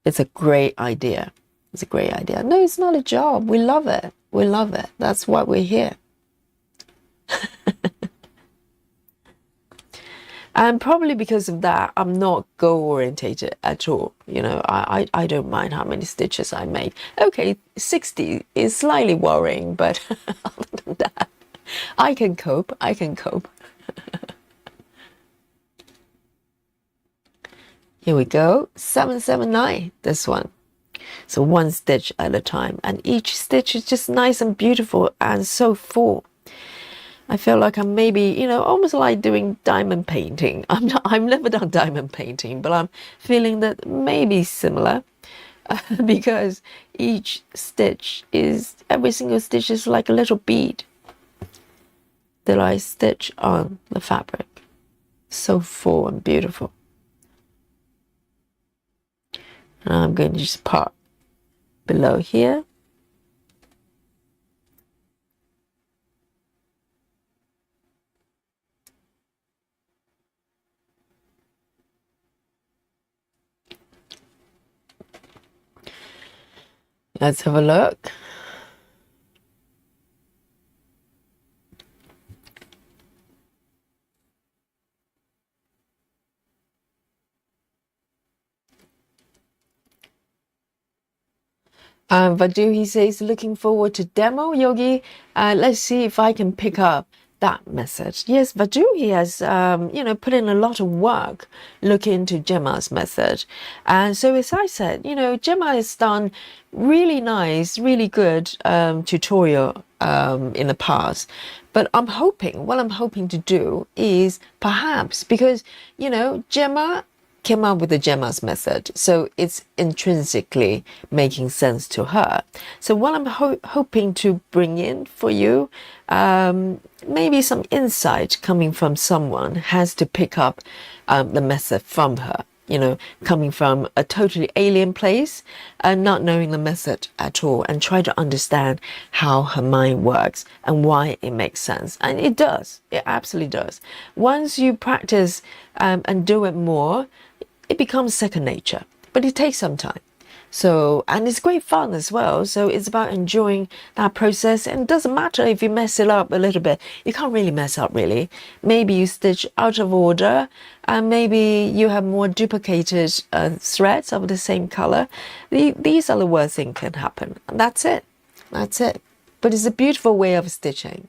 it's a great idea. It's a great idea. No, it's not a job. We love it. We love it. That's why we're here. And probably because of that, I'm not goal-orientated at all. I don't mind how many stitches I make. Okay, 60 is slightly worrying, but other than that, I can cope. I can cope. Here we go, 779, this one. So 1 stitch at a time, and each stitch is just nice and beautiful and so full. I feel like I'm maybe, almost like doing diamond painting. I've never done diamond painting, but I'm feeling that maybe similar because every single stitch is like a little bead that I stitch on the fabric. So full and beautiful. And I'm going to just pop below here. Let's have a look. Vadu, he says, looking forward to demo, Yogi. Let's see if I can pick up that method. Yes, Vadu, he has, put in a lot of work looking into Gemma's method. And so, as I said, Gemma has done really nice, really good tutorial in the past. But what I'm hoping to do is perhaps, because, Gemma came up with the Gemma's method, so it's intrinsically making sense to her. So what I'm hoping to bring in for you, maybe some insight coming from someone has to pick up the method from her. You know, coming from a totally alien place and not knowing the method at all, and try to understand how her mind works and why it makes sense. And it does. It absolutely does. Once you practice and do it more, it becomes second nature. But it takes some time. So, and it's great fun as well. So it's about enjoying that process. And it doesn't matter if you mess it up a little bit. You can't really mess up, really. Maybe you stitch out of order, and maybe you have more duplicated threads of the same color. These are the worst things can happen. And that's it. That's it. But it's a beautiful way of stitching.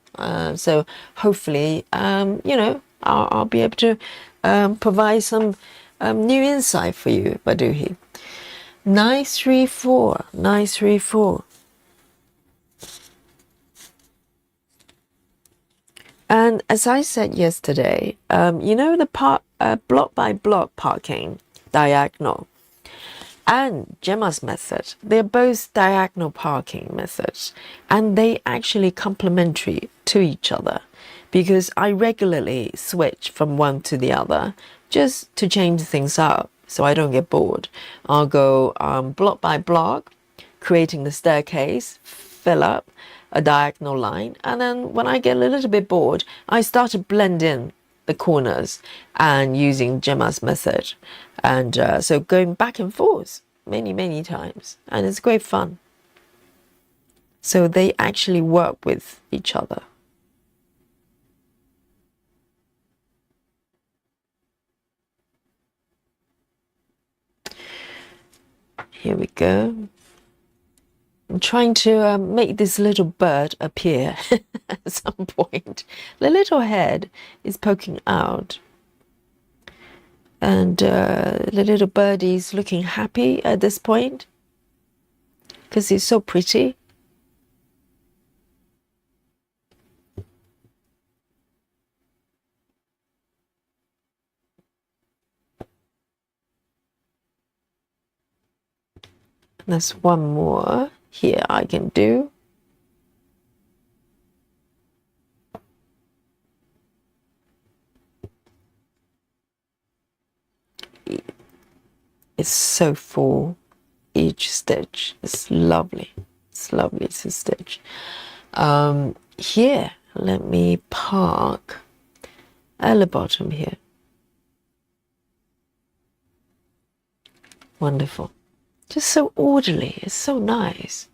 So hopefully, you know, I'll be able to provide some new insight for you, Baduhi. 934, 934. And as I said yesterday, you know, the block by block parking diagonal and Gemma's method, they're both diagonal parking methods, and they actually complementary to each other, because I regularly switch from one to the other just to change things up. So I don't get bored. I'll go block by block, creating the staircase, fill up a diagonal line. And then when I get a little bit bored, I start to blend in the corners and using Gemma's method. And so going back and forth many times. And it's great fun. So they actually work with each other. Here we go. I'm trying to make this little bird appear at some point. The little head is poking out. And the little birdie is looking happy at this point because it's so pretty. There's one more here I can do. It's so full, each stitch. It's lovely. It's lovely to stitch. Here, let me park at the bottom here. Wonderful. Just so orderly. It's so nice.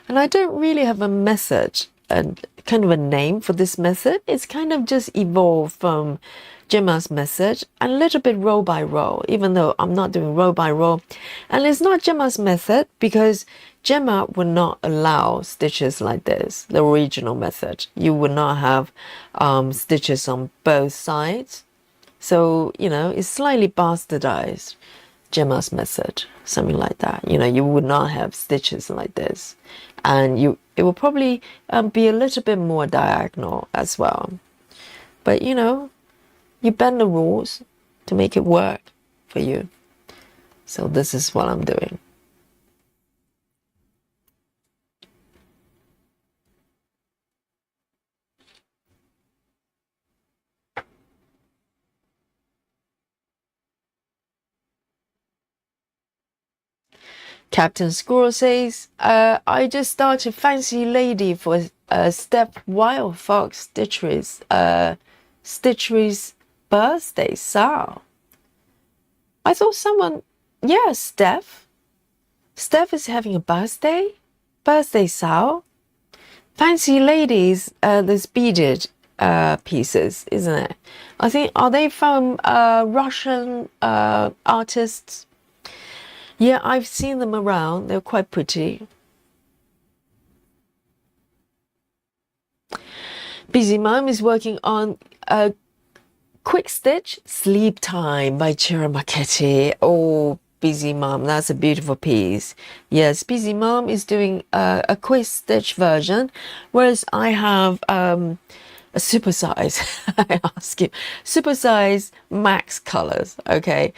And I don't really have a method and kind of a name for this method. It's kind of just evolved from Gemma's method and a little bit row by row, even though I'm not doing row by row. And it's not Gemma's method because Gemma would not allow stitches like this, the original method. You would not have stitches on both sides. So, you know, it's slightly bastardized, Gemma's method, something like that. You know, you would not have stitches like this. And it will probably be a little bit more diagonal as well. But, you know, you bend the rules to make it work for you. So this is what I'm doing. Captain Squirrel says, I just started Fancy Lady for Step Wild Fox Stitchery's birthday, Sal. I thought someone, yeah, Steph. Steph is having a birthday? Birthday, Sal. Fancy Ladies, those beaded pieces, isn't it? I think, are they from Russian artists? Yeah, I've seen them around. They're quite pretty. Busy Mom is working on a quick stitch Sleep Time by Ciro Marchetti. Oh, Busy Mom, that's a beautiful piece. Yes, Busy Mom is doing a quick stitch version, whereas I have a a supersize. I ask you, supersize max colors, okay,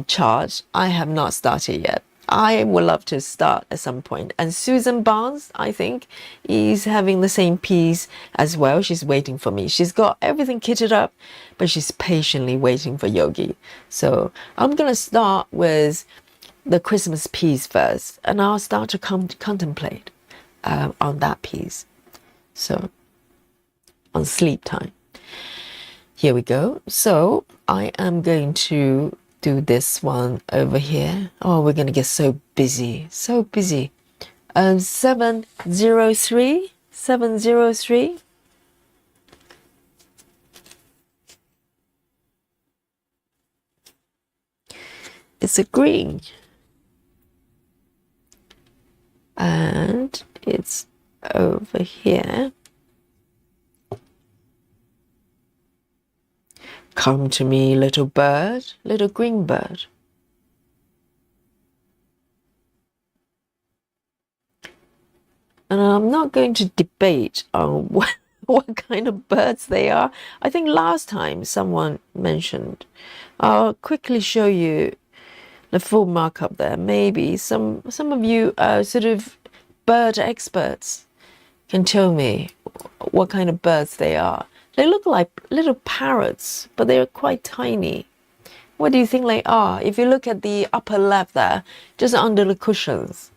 charge. I have not started yet. I would love to start at some point. And Susan Barnes, I think, is having the same piece as well. She's waiting for me. She's got everything kitted up, but she's patiently waiting for Yogi. So I'm going to start with the Christmas piece first, and I'll start to contemplate on that piece. So on sleep time. Here we go. So I am going to do this one over here. Oh, we're going to get so busy. 703. It's a green. And it's over here. Come to me, little bird, little green bird. And I'm not going to debate on what kind of birds they are. I think last time someone mentioned. I'll quickly show you the full markup there. Maybe some of you sort of bird experts can tell me what kind of birds they are. They look like little parrots, but they're quite tiny. What do you think they are? If you look at the upper left there, just under the cushions,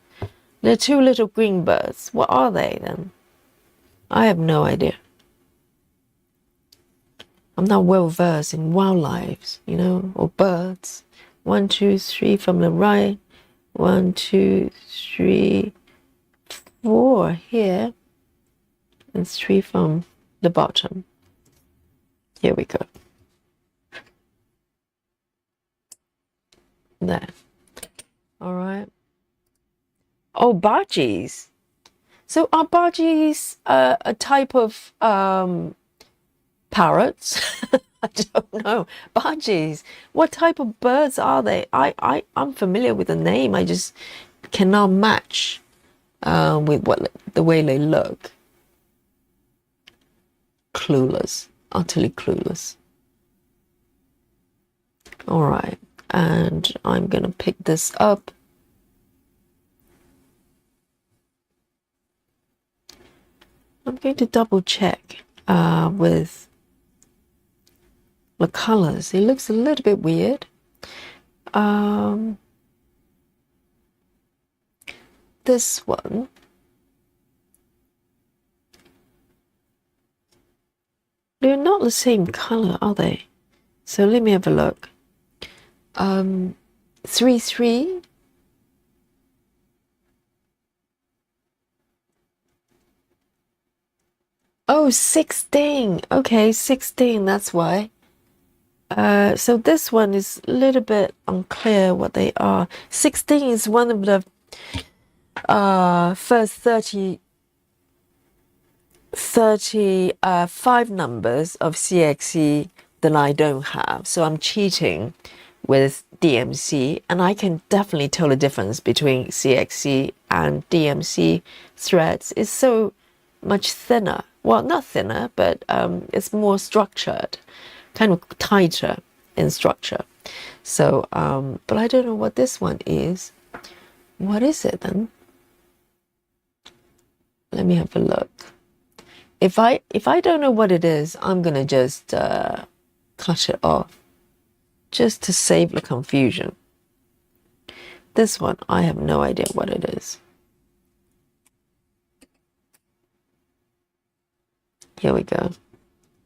they're two little green birds. What are they then? I have no idea. I'm not well versed in wildlife, you know, or birds. 1, 2, 3 from the right. 1, 2, 3, 4 here. And 3 from the bottom. Here we go. There. All right. Oh, budgies. So are budgies a type of parrots? I don't know. Budgies. What type of birds are they? I'm familiar with the name. I just cannot match with the way they look. Clueless. Utterly clueless. All right. And I'm going to pick this up. I'm going to double check with the colors. It looks a little bit weird. This one. They're not the same color, are they? So let me have a look. 3, 3. Oh, 16. Okay, 16, that's why. So this one is a little bit unclear what they are. 16 is one of the first 35 numbers of CXC that I don't have. So I'm cheating with DMC, and I can definitely tell the difference between CXC and DMC threads. It's so much thinner. Well, not thinner, but it's more structured, kind of tighter in structure. So, but I don't know what this one is. What is it then? Let me have a look. If I don't know what it is, I'm gonna just cut it off, just to save the confusion. This one, I have no idea what it is. Here we go.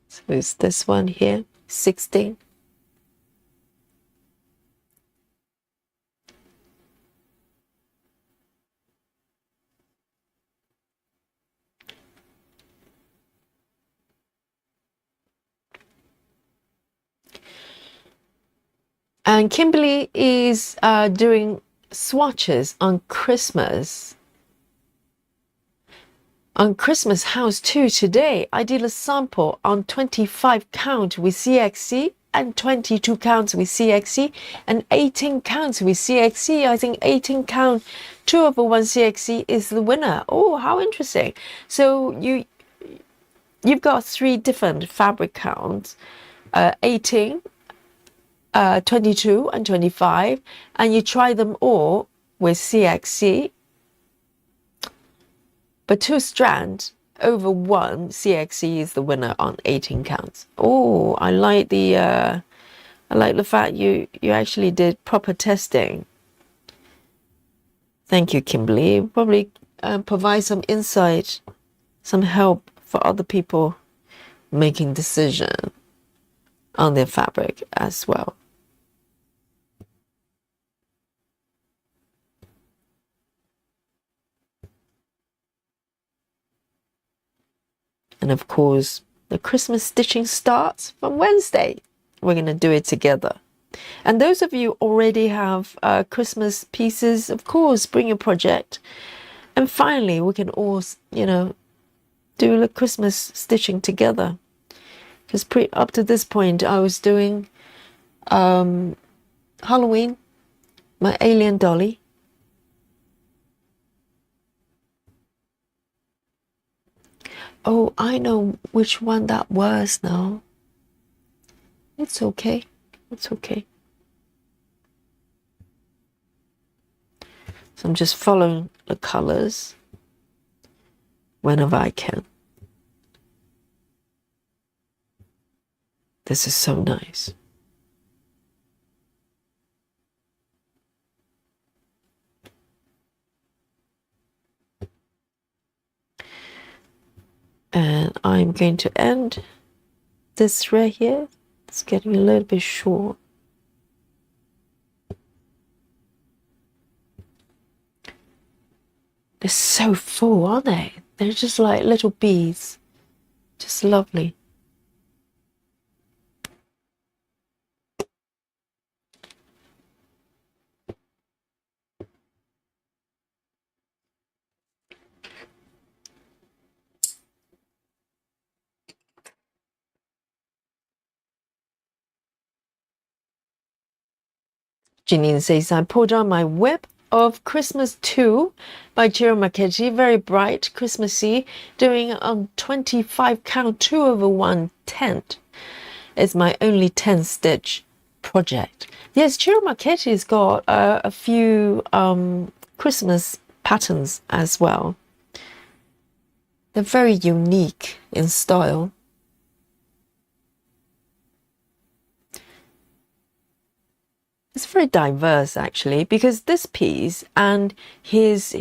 So it's this one here, 16. And Kimberly is doing swatches on Christmas. On Christmas House 2 today, I did a sample on 25 count with CXC and 22 counts with CXC and 18 counts with CXC. I think 18 count 2/1 CXC is the winner. Oh, how interesting. So you you've got 3 different fabric counts, 18, 22 and 25, and you try them all with CXC, but 2 strands over 1 CXC is the winner on 18 counts. Oh, I like the fact you actually did proper testing. Thank you, Kimberly. Probably provide some insight, some help for other people making decision on their fabric as well. And of course, the Christmas stitching starts from Wednesday. We're going to do it together. And those of you already have Christmas pieces, of course, bring your project. And finally, we can all, do the Christmas stitching together. Because up to this point, I was doing Halloween, my alien dolly. Oh, I know which one that was now. It's okay. It's okay. So I'm just following the colors whenever I can. This is so nice. And I'm going to end this thread here. It's getting a little bit short. They're so full, aren't they? They're just like little beads. Just lovely. Janine says, I pulled on my whip of Christmas 2 by Ciro Marchetti, very bright, Christmassy, doing on 25 count 2 over 1 tent. It's my only 10 stitch project. Yes, Ciro Marchetti's got a few Christmas patterns as well. They're very unique in style. It's very diverse actually, because this piece, and he's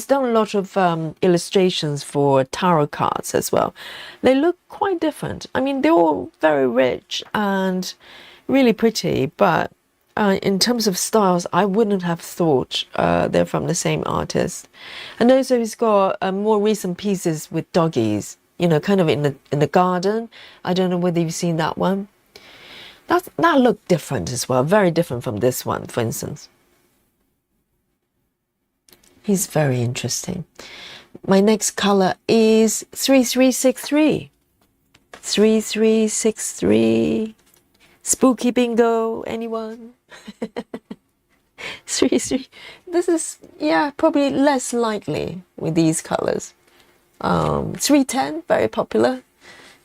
done a lot of illustrations for tarot cards as well. They look quite different. I mean, they're all very rich and really pretty, but in terms of styles, I wouldn't have thought they're from the same artist. And also he's got more recent pieces with doggies, kind of in the garden. I don't know whether you've seen that one. That looked different as well, very different from this one, for instance. He's very interesting. My next color is 3363. 3363. Spooky bingo, anyone? 33. This is, probably less likely with these colors. 310, very popular.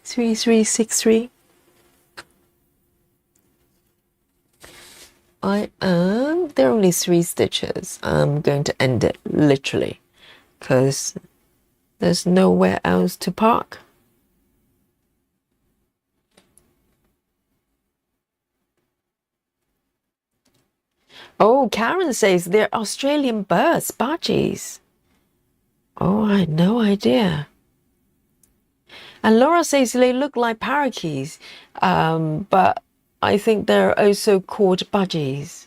3363. There are only 3 stitches. I'm going to end it literally because there's nowhere else to park. Oh, Karen says they're Australian birds, budgies. Oh, I had no idea. And Laura says they look like parakeets, but I think they're also called budgies.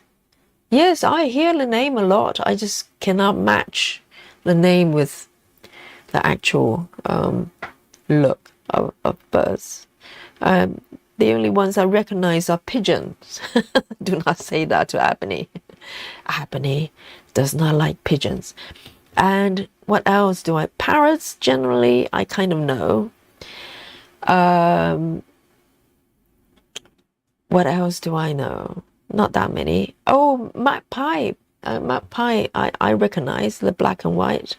Yes, I hear the name a lot. I just cannot match the name with the actual look of birds. The only ones I recognize are pigeons. Do not say that to Ebony. Ebony does not like pigeons. And what else do I? Parrots, generally, I kind of know. What else do I know? Not that many. Oh, magpie. Magpie, I recognize the black and white.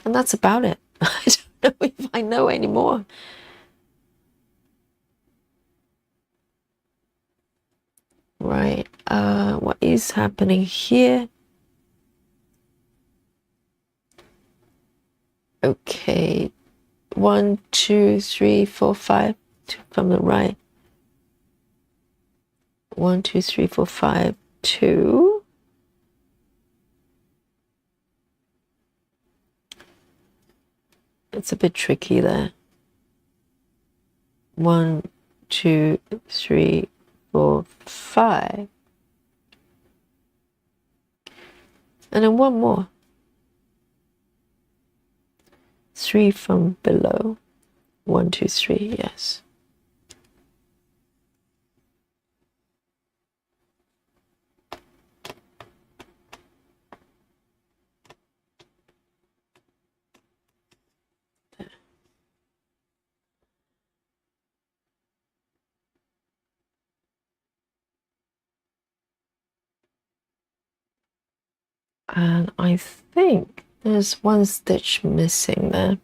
And that's about it. know if I know anymore. Right. What is happening here? Okay. 1, 2, 3, 4, 5 from the right. 1, 2, 3, 4, 5, 2. It's a bit tricky there. 1, 2, 3, 4, 5. And then one more. 3 from below. 1, 2, 3, yes. And I think there's one stitch missing there.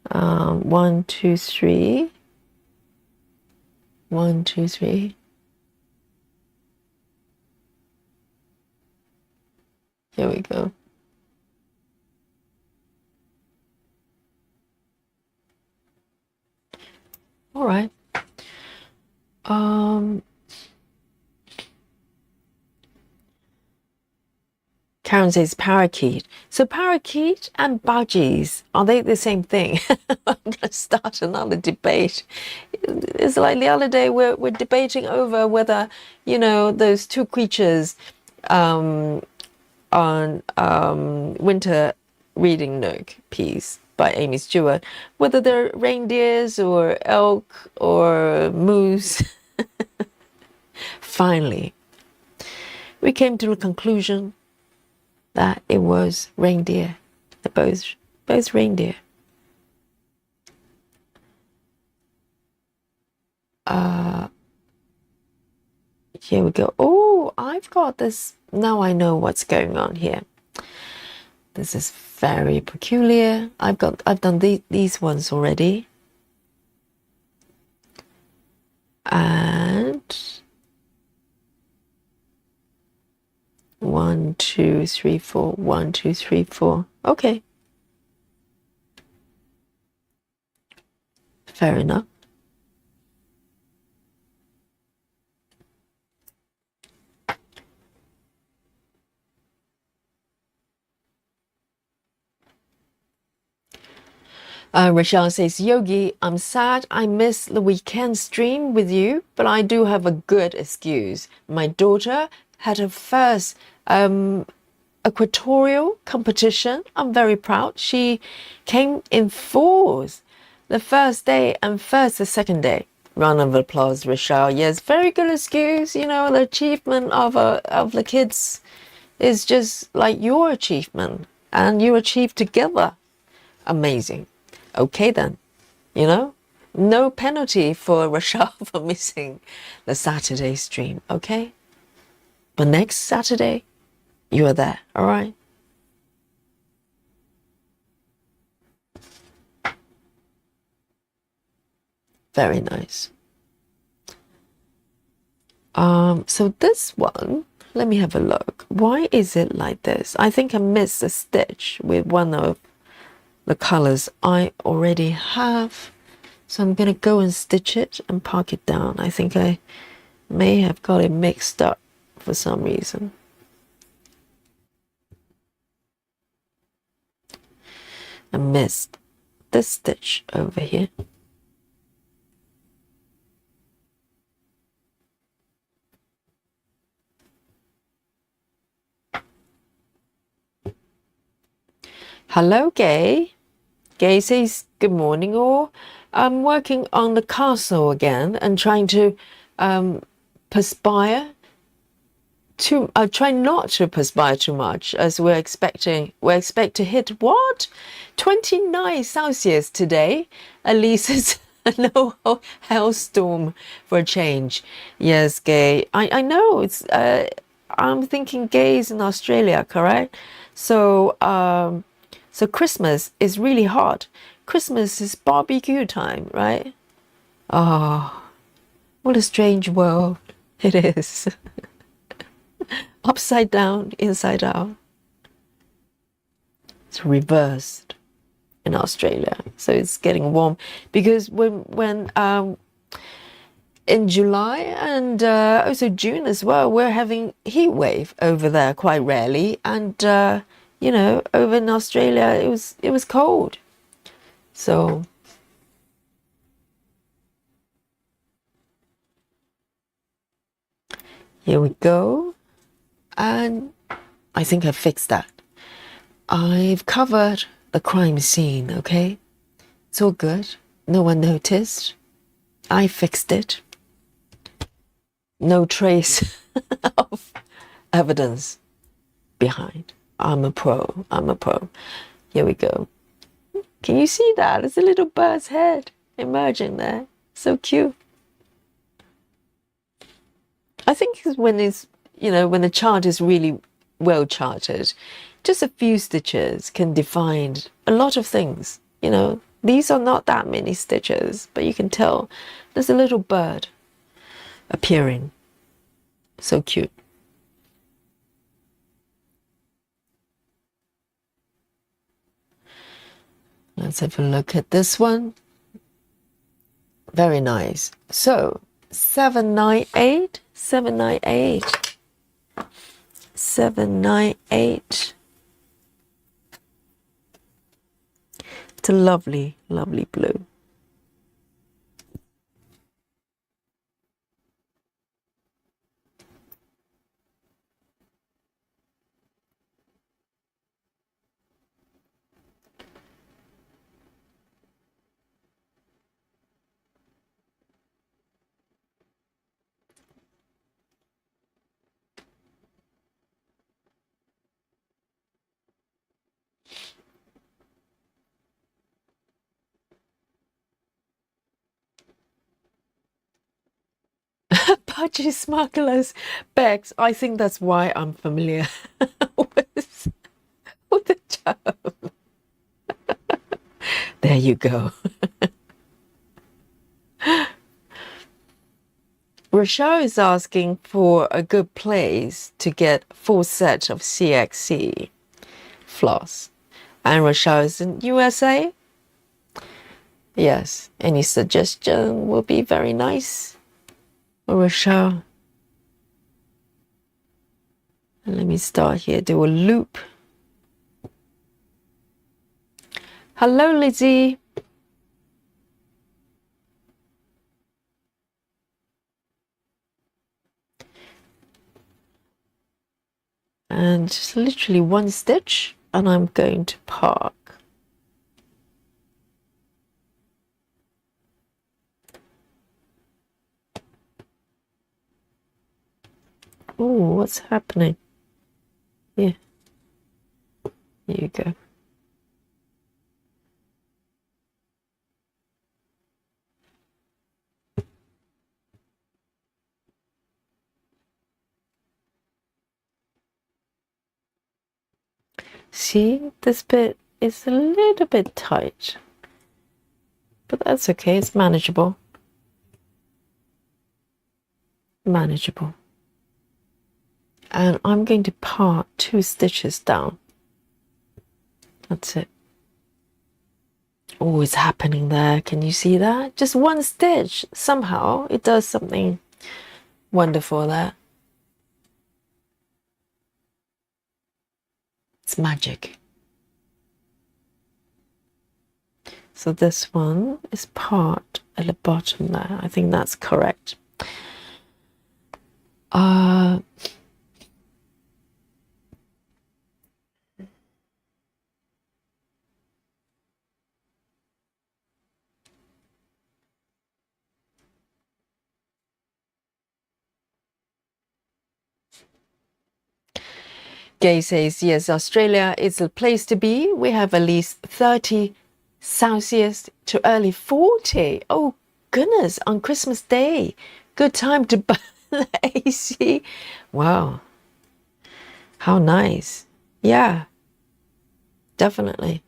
1, 2, 3. 1, 2, 3. Here we go. All right. Karen says parakeet. So parakeet and budgies, are they the same thing? I'm going to start another debate. It's like the other day we're debating over whether, you know, those two creatures on Winter Reading Nook piece by Amy Stewart, whether they're reindeers or elk or moose. Finally, we came to the conclusion that it was reindeer. They're both reindeer. Here we go. Oh, I've got this. Now I know what's going on here. This is very peculiar. I've done these ones already. And 1, 2, 3, 4. 1, 2, 3, 4. Okay. Fair enough. Rochelle says, Yogi, I'm sad I missed the weekend stream with you, but I do have a good excuse. My daughter had her first equatorial competition. I'm very proud. She came in fourth the first day and first the second day. Round of applause, Rochelle. Yes, very good excuse. You know, the achievement of the kids is just like your achievement, and you achieved together. Amazing. Okay then, you know, no penalty for Rochelle for missing the Saturday stream, okay? But next Saturday, you are there, all right? Very nice. So this one, let me have a look. Why is it like this? I think I missed a stitch with one of the colors I already have, so I'm gonna go and stitch it and park it down. I think I may have got it mixed up for some reason. I missed this stitch over here. Hello, Gay. Gay says, good morning, all. I'm working on the castle again and trying to perspire. Try not to perspire too much, as we expect to hit what? 29 Celsius today. At least it's no hailstorm for a change. Yes, Gay. I know it's. I'm thinking Gay's in Australia, correct? So so Christmas is really hot. Christmas is barbecue time, right? Oh, what a strange world it is. Upside down, inside out. It's reversed in Australia. So it's getting warm because when in July and also June as well, we're having heat wave over there quite rarely, and over in Australia it was cold. So here we go, and I think I fixed that. I've covered the crime scene, okay? It's all good. No one noticed. I fixed it. No trace of evidence behind. I'm a pro. I'm a pro. Here we go. Can you see that? It's a little bird's head emerging there. So cute. I think it's when when the chart is really well charted, just a few stitches can define a lot of things. These are not that many stitches, but you can tell there's a little bird appearing. So cute. Let's have a look at this one. Very nice. So 798, 798, 798. It's a lovely, lovely blue. Pudgy smugglers bags. I think that's why I'm familiar with the term. There you go. Rochelle is asking for a good place to get full set of CXC floss. And Rochelle is in USA. Yes, any suggestion will be very nice. Rochelle. And let me start here, do a loop. Hello, Lizzie. And just literally one stitch, and I'm going to park. Oh, what's happening? Yeah. Here you go. See, this bit is a little bit tight, but that's okay, it's manageable. Manageable. And I'm going to part 2 stitches down. That's it. Oh, it's happening there. Can you see that? Just one stitch. Somehow it does something wonderful there. It's magic. So this one is part at the bottom there. I think that's correct. Gay says, yes, Australia is a place to be. We have at least 30 Celsius to early 40. Oh, goodness, on Christmas Day. Good time to burn the AC. Wow. How nice. Yeah, definitely.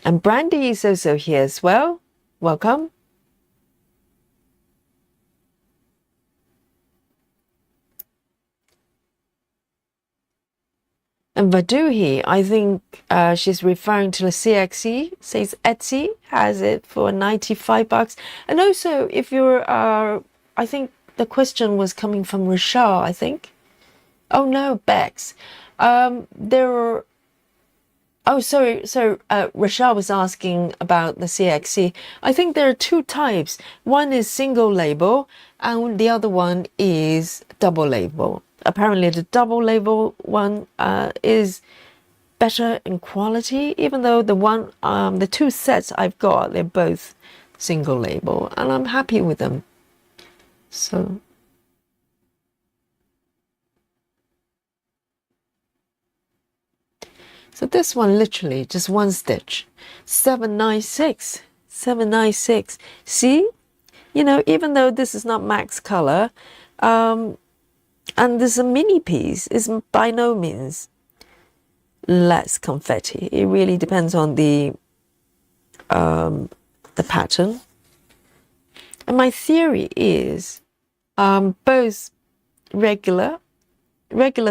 And Brandy is also here as well. Welcome. And Vaduhi, I think she's referring to the CXE, says Etsy has it for 95 bucks. And also, if you're, I think the question was coming from Rashad, I think. Oh no, Bex. There are, oh, sorry. So Rashad was asking about the CXE. I think there are two types. One is single label and the other one is double label. Apparently the double label one is better in quality, even though the two sets I've got, they're both single label and I'm happy with them. So this one literally just one stitch, 796, 796. See, you know, even though this is not max color, and this is a mini piece, is by no means less confetti. It really depends on the pattern. And my theory is both regular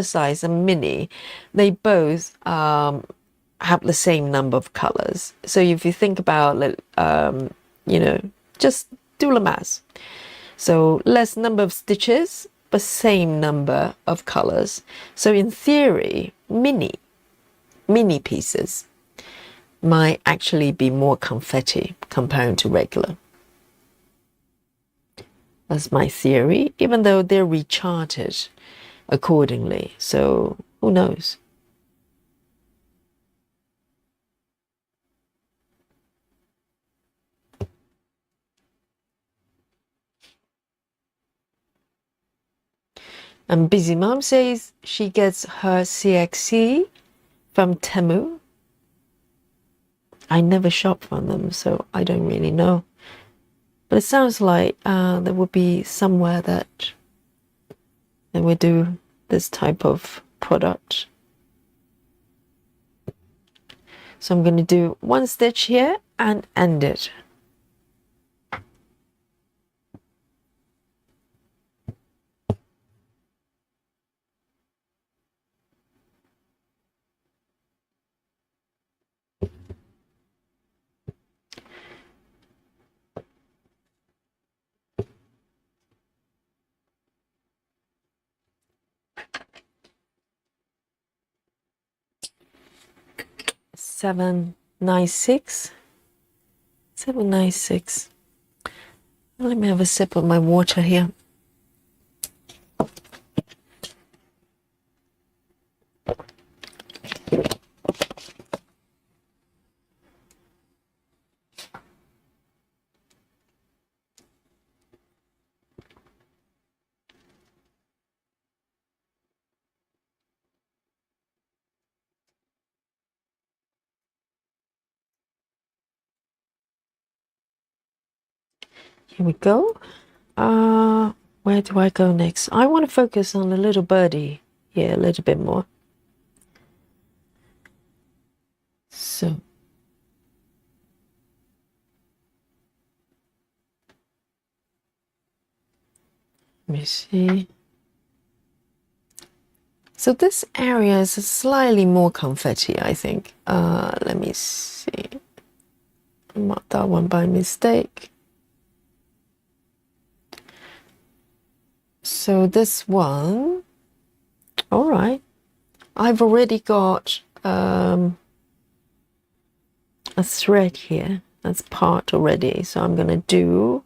size and mini, they both have the same number of colors. So if you think about you know, just do the math. So less number of stitches but same number of colors. So in theory, mini pieces might actually be more confetti compared to regular. That's my theory, even though they're recharted accordingly. So who knows? And Busy Mom says she gets her CXC from Temu. I never shop from them, so I don't really know. But it sounds like there would be somewhere that they would do this type of product. So I'm going to do one stitch here and end it. Seven, 796. Let me have a sip of my water here. Here we go. Where do I go next? I want to focus on the little birdie here a little bit more. So let me see. So this area is slightly more confetti, I think. Let me see. I marked that one by mistake. So this one, all right. I've already got a thread here. That's part already. So I'm going to do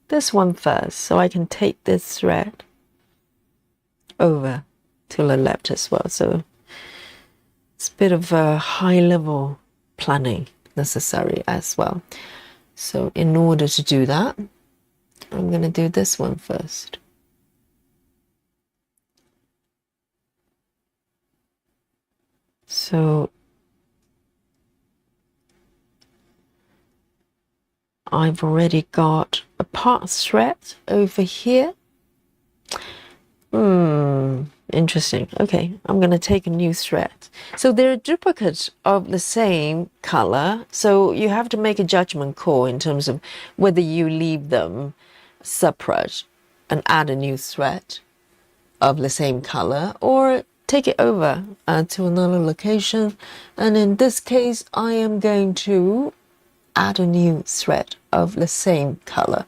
this one first. So I can take this thread over to the left as well. So it's a bit of a high level planning necessary as well. So in order to do that, I'm going to do this one first. So I've already got a part thread over here. Interesting. Okay, I'm gonna take a new thread. So they're duplicates of the same color. So you have to make a judgment call in terms of whether you leave them separate and add a new thread of the same color, or take it over to another location. And in this case, I am going to add a new thread of the same color.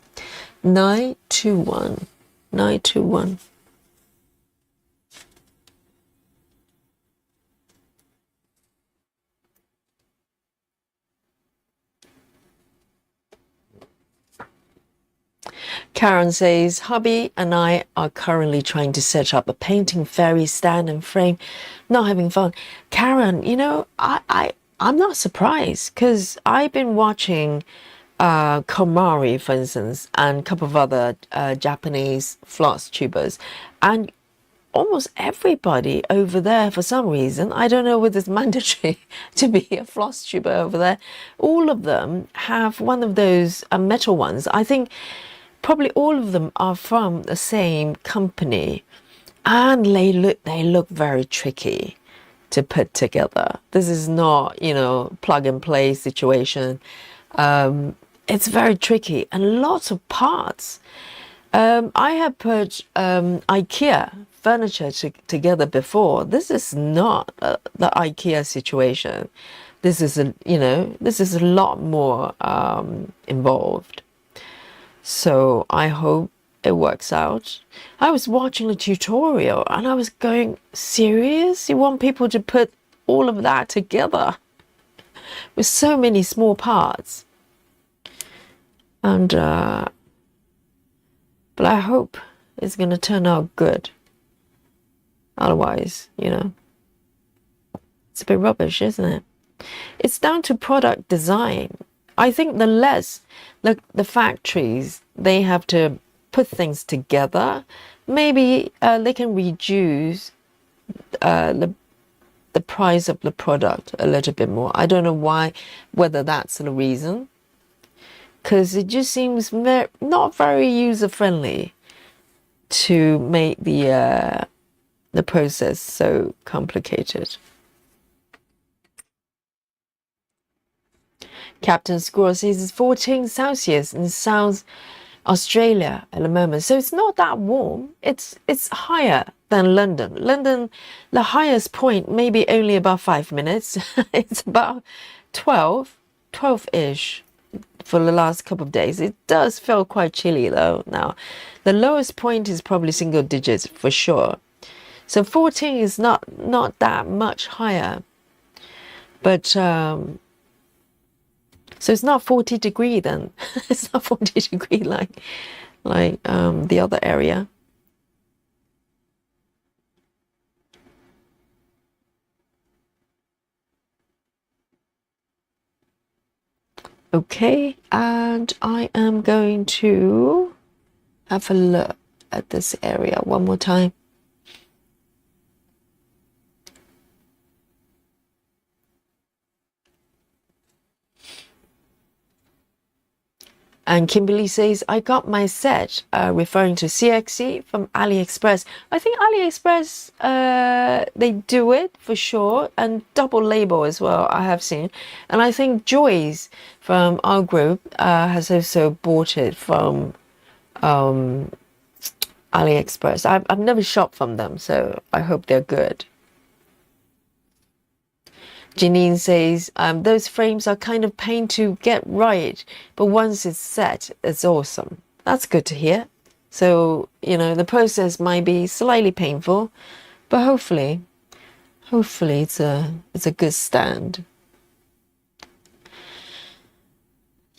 921, 921. Karen says, hubby and I are currently trying to set up a painting fairy stand and frame, not having fun. Karen, you know, I'm not surprised because I've been watching Komari, for instance, and a couple of other Japanese floss tubers, and almost everybody over there, for some reason, I don't know whether it's mandatory to be a floss tuber over there, all of them have one of those metal ones. I think probably all of them are from the same company, and they look very tricky to put together. This is not, you know, plug and play situation. It's very tricky and lots of parts. I have put IKEA furniture together before. This is not the IKEA situation. This is a lot more involved. So I hope it works out. I was watching a tutorial and I was going, serious? You want people to put all of that together with so many small parts? And but I hope it's going to turn out good. Otherwise, you know, it's a bit rubbish, isn't it? It's down to product design. I think the less the factories, they have to put things together, maybe they can reduce the price of the product a little bit more. I don't know whether that's the reason, because it just seems not very user friendly to make the process so complicated. Captain Squirrel says it's 14 Celsius in South Australia at the moment, so it's not that warm. It's higher than London. London, the highest point maybe only about 5 minutes. It's about 12-ish for the last couple of days. It does feel quite chilly though now. The lowest point is probably single digits for sure. So 14 is not that much higher, but so it's not 40 degree then. It's not 40 degree like the other area. Okay, and I am going to have a look at this area one more time. And Kimberly says, I got my set, referring to CXC from AliExpress. I think AliExpress, they do it for sure, and double label as well, I have seen. And I think Joyce from our group has also bought it from AliExpress. I've never shopped from them, so I hope they're good. Janine says, those frames are kind of pain to get right, but once it's set, it's awesome. That's good to hear. So, you know, the process might be slightly painful, but hopefully it's a good stand.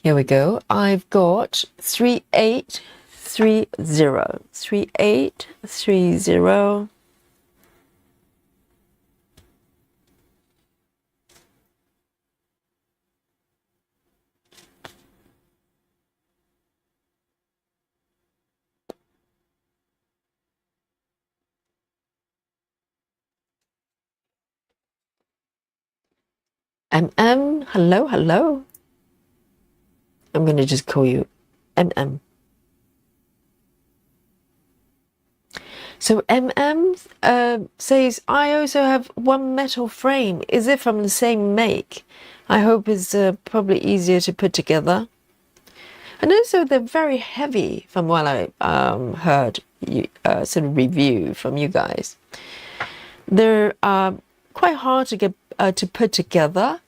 Here we go. I've got 3830. 3830. Hello, hello. I'm going to just call you MM. So MM says, I also have one metal frame. Is it from the same make? I hope it's probably easier to put together. And also they're very heavy from what I heard you, sort of review from you guys. They're quite hard to get to put together,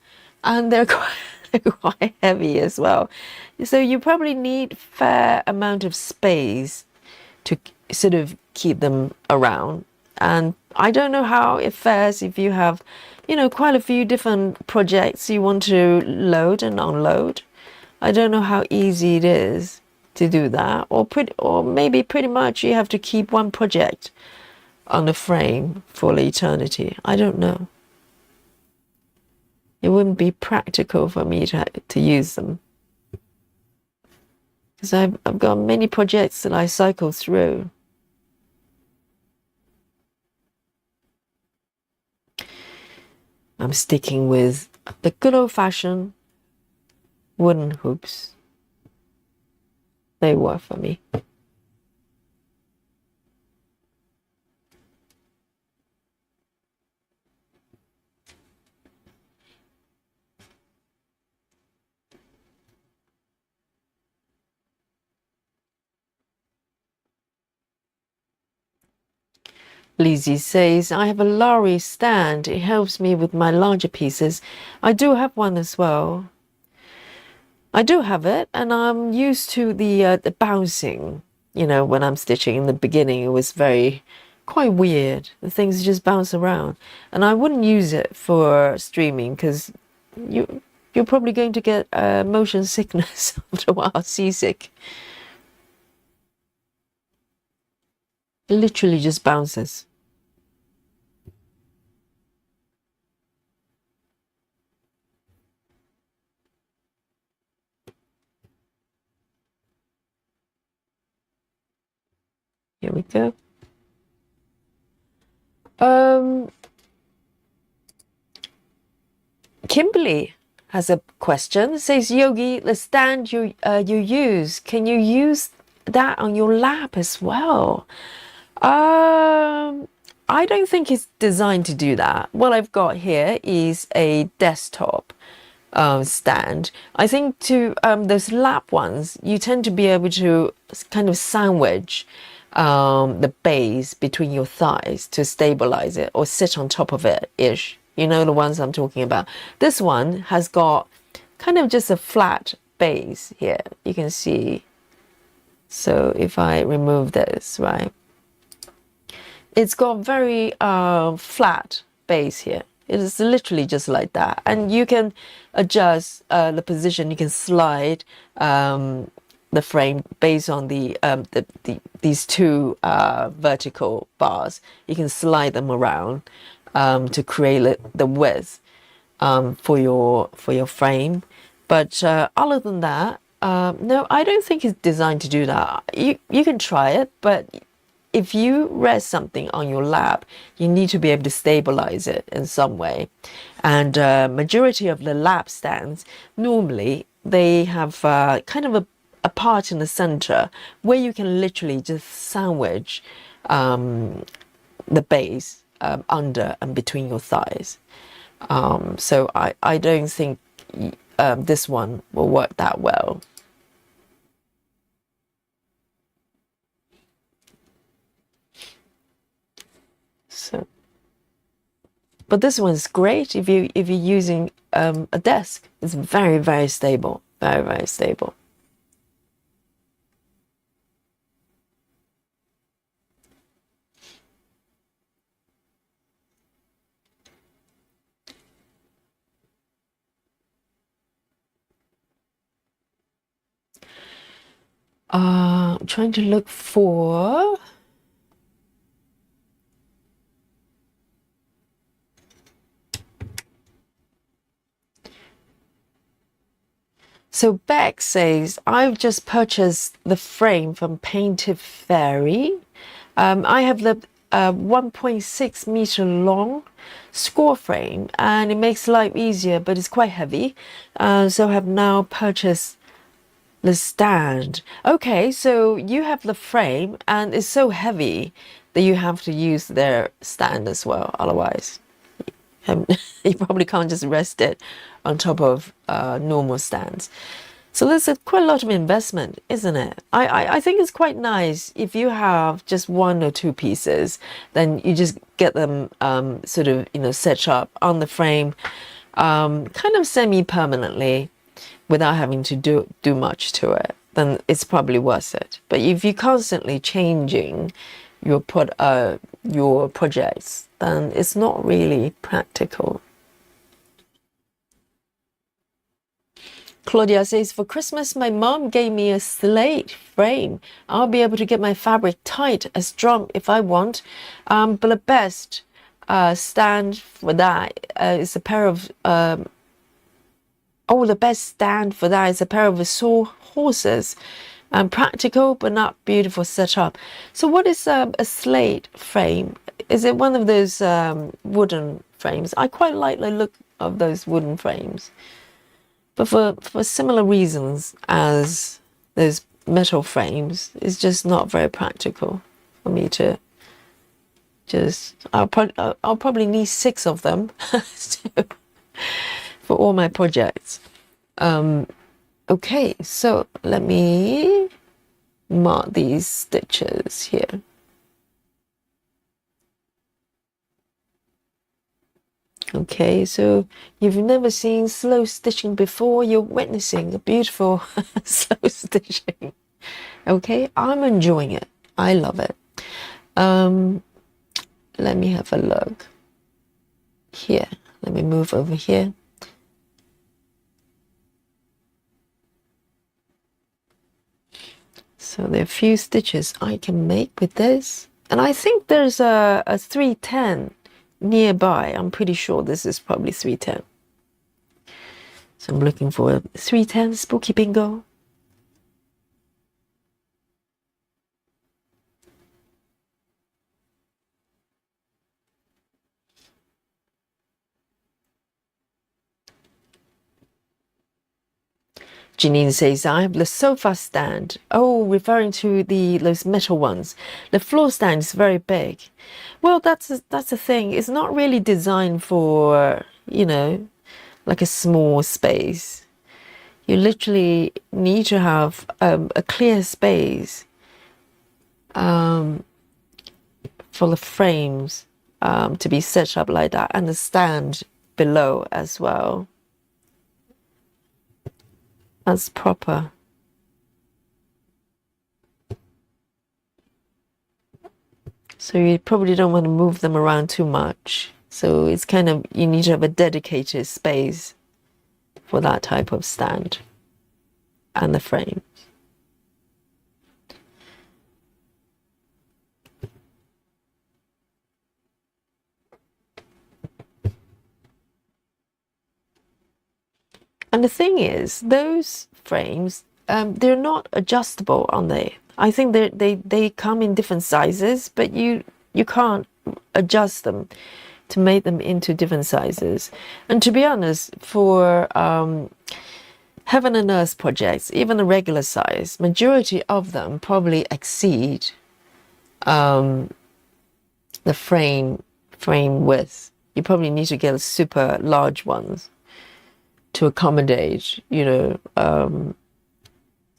and they're quite heavy as well. So you probably need fair amount of space to sort of keep them around. And I don't know how it fares if you have, quite a few different projects you want to load and unload. I don't know how easy it is to do that, or maybe pretty much you have to keep one project on the frame for eternity. I don't know. It wouldn't be practical for me to use them, because I've got many projects that I cycle through. I'm sticking with the good old-fashioned wooden hoops. They work for me. Lizzie says, I have a lorry stand. It helps me with my larger pieces. I do have one as well. I do have it, and I'm used to the bouncing. When I'm stitching in the beginning, it was quite weird. The things just bounce around, and I wouldn't use it for streaming because you're probably going to get motion sickness after a while, seasick. It literally just bounces. Here we go. Kimberly has a question. It says, Yogi, the stand you use, can you use that on your lap as well? I don't think it's designed to do that. What I've got here is a desktop stand. I think to those lap ones, you tend to be able to kind of sandwich the base between your thighs to stabilize it, or sit on top of it ish. You know the ones I'm talking about. This one has got kind of just a flat base here. You can see. So if I remove this, right, it's got very flat base here. It is literally just like that, and you can adjust the position. You can slide the frame based on these two vertical bars. You can slide them around to create the width for your frame. But other than that, no, I don't think it's designed to do that. You can try it, but if you rest something on your lap, you need to be able to stabilize it in some way. And majority of the lap stands, normally they have kind of a part in the center where you can literally just sandwich the base under and between your thighs. So I don't think this one will work that well. So, but this one's great if you're using a desk. It's very, very stable, very, very stable. I'm trying to look for. So Beck says, I've just purchased the frame from Painted Fairy. I have the 1.6 meter long score frame, and it makes life easier, but it's quite heavy. So I have now purchased the stand. Okay, so you have the frame and it's so heavy that you have to use their stand as well. Otherwise, you probably can't just rest it on top of normal stands. So there's quite a lot of investment, isn't it? I think it's quite nice if you have just one or two pieces, then you just get them sort of, set up on the frame, kind of semi-permanently without having to do much to it. Then it's probably worth it. But if you're constantly changing your projects, then it's not really practical. Claudia says, for Christmas, my mom gave me a slate frame. I'll be able to get my fabric tight as drum if I want. But the best stand for that is a pair of... the best stand for that is a pair of sawhorses. Practical, but not beautiful setup. So what is a slate frame? Is it one of those wooden frames? I quite like the look of those wooden frames. But for similar reasons as those metal frames, it's just not very practical for me to I'll probably need 6 of them for all my projects. Okay, so let me mark these stitches here. Okay, so you've never seen slow stitching before. You're witnessing a beautiful slow stitching. Okay, I'm enjoying it. I love it. Let me have a look here. Let me move over here. So there are a few stitches I can make with this. And I think there's a 310 nearby. I'm pretty sure this is probably 310. So I'm looking for a 310 spooky bingo. Janine says, I have the sofa stand. Oh, referring to those metal ones. The floor stand is very big. Well, that's the thing. It's not really designed for, like a small space. You literally need to have a clear space for the frames to be set up like that, and the stand below as well. That's proper. So you probably don't want to move them around too much. So it's kind of, you need to have a dedicated space for that type of stand and the frame. And the thing is, those frames, they're not adjustable, aren't they? I think they come in different sizes, but you can't adjust them to make them into different sizes. And to be honest, for heaven and earth projects, even a regular size, majority of them probably exceed the frame width. You probably need to get super large ones to accommodate, a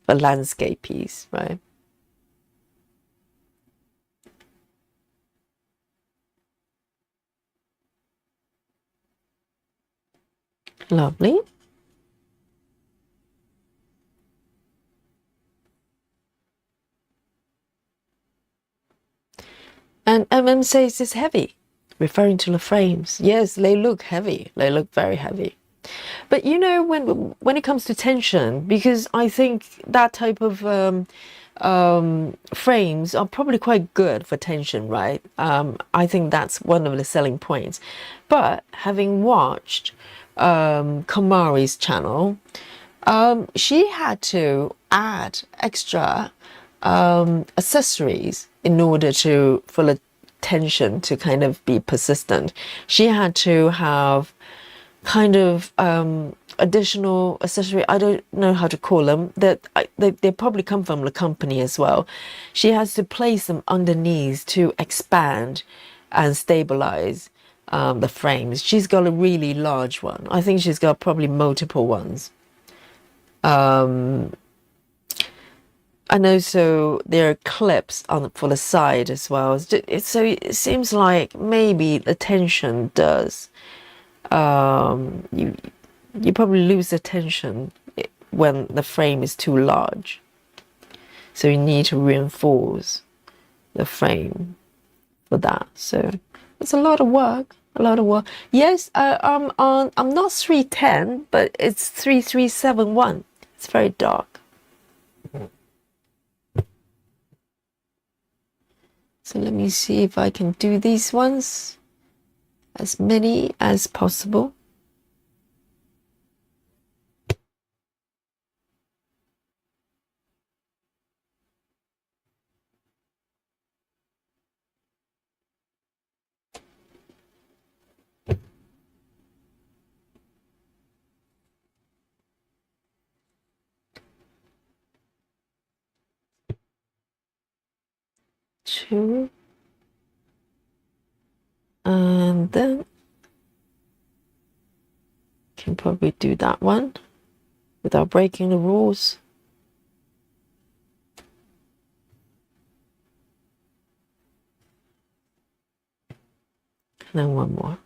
landscape piece, right? Lovely. And MM says it's heavy, referring to the frames. Yes, they look heavy. They look very heavy. But when it comes to tension, because I think that type of frames are probably quite good for tension, right? I think that's one of the selling points. But having watched Komari's channel, she had to add extra accessories in order for the tension to kind of be persistent. She had to have kind of additional accessory. I don't know how to call them. That they probably come from the company as well. She has to place them underneath to expand and stabilize the frames. She's got a really large one. I think she's got probably multiple ones. And also there are clips on for the side as well. So it seems like maybe the tension does. You probably lose the tension when the frame is too large. So you need to reinforce the frame for that. So it's a lot of work. A lot of work. Yes, I'm not 310, but it's 3371. It's very dark. So let me see if I can do these ones, as many as possible. Two. And then can probably do that one without breaking the rules. And then one more.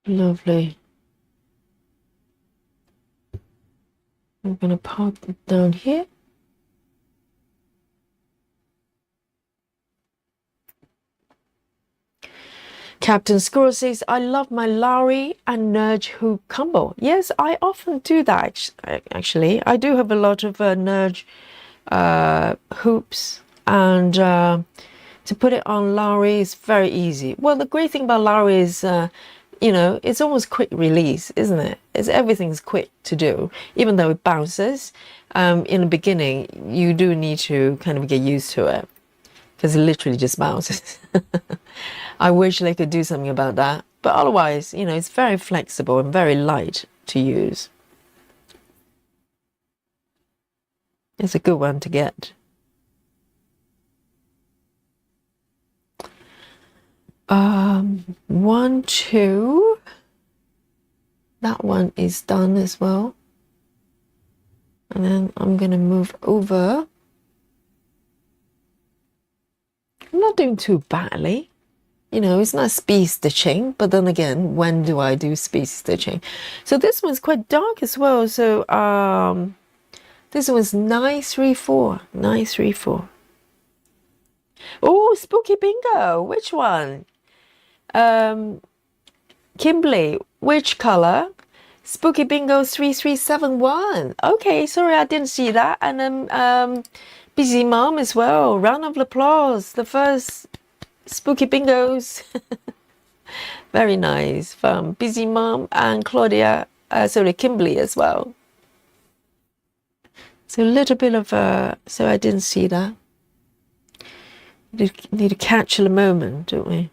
Lovely. I'm going to park it down here. Captain Squirrel says, I love my Lowry and Nerge hoop combo. Yes, I often do that, actually. I do have a lot of Nerge hoops, and to put it on Lowry is very easy. Well, the great thing about Lowry is, it's almost quick release, isn't it? Everything's quick to do, even though it bounces. In the beginning, you do need to kind of get used to it, because it literally just bounces. I wish they could do something about that. But otherwise, it's very flexible and very light to use. It's a good one to get. 1, 2. That one is done as well. And then I'm going to move over. I'm not doing too badly. It's not speed stitching, but then again, when do I do speed stitching? So this one's quite dark as well. So this one's 934. 934. Oh, spooky bingo. Which one? Kimberly, which color? Spooky bingo 3371. Okay, sorry, I didn't see that. And then Busy Mom as well. Round of applause. The first spooky bingos. Very nice. From Busy Mom and Claudia, Kimberly as well. So a little bit of so I didn't see that. Need to catch the moment, don't we?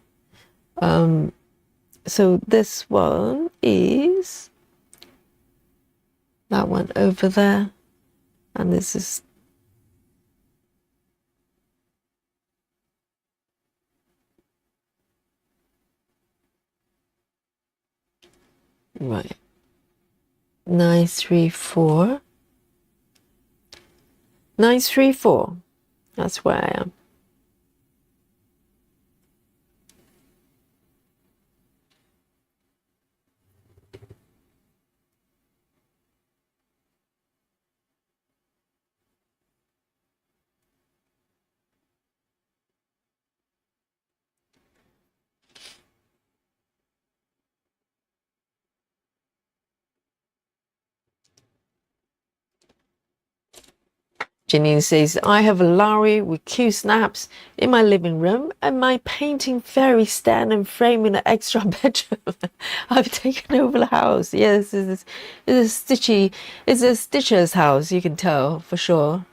So this one is that one over there, and this is right. 934. 934. That's where I am. Janine says, I have a lorry with Q snaps in my living room and my painting fairy stand and frame in an extra bedroom. I've taken over the house. Yes, it's a stitcher's house, you can tell for sure.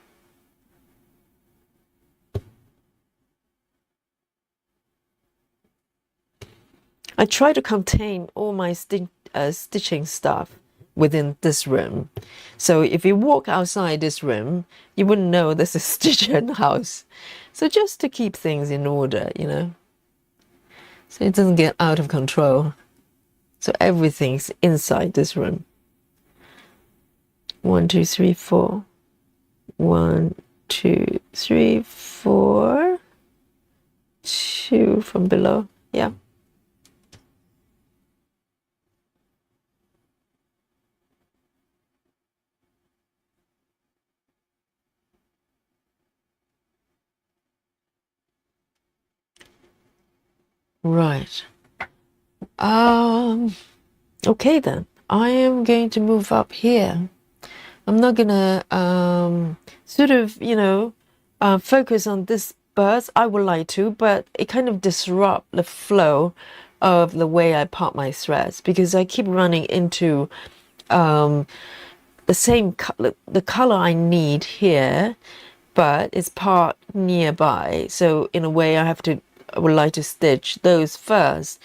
I try to contain all my stitching stuff within this room. So if you walk outside this room, you wouldn't know there's a stitcher in the house. So just to keep things in order, you know, so it doesn't get out of control. So everything's inside this room. 1, 2, 3, 4. 1, 2, 3, 4. 2 from below. Yeah. Right. Okay then. I am going to move up here. I'm not gonna sort of, you know, focus on this birds. I would like to, but it kind of disrupt the flow of the way I part my threads because I keep running into the same color, the color I need here, but it's part nearby. So in a way, I would like to stitch those first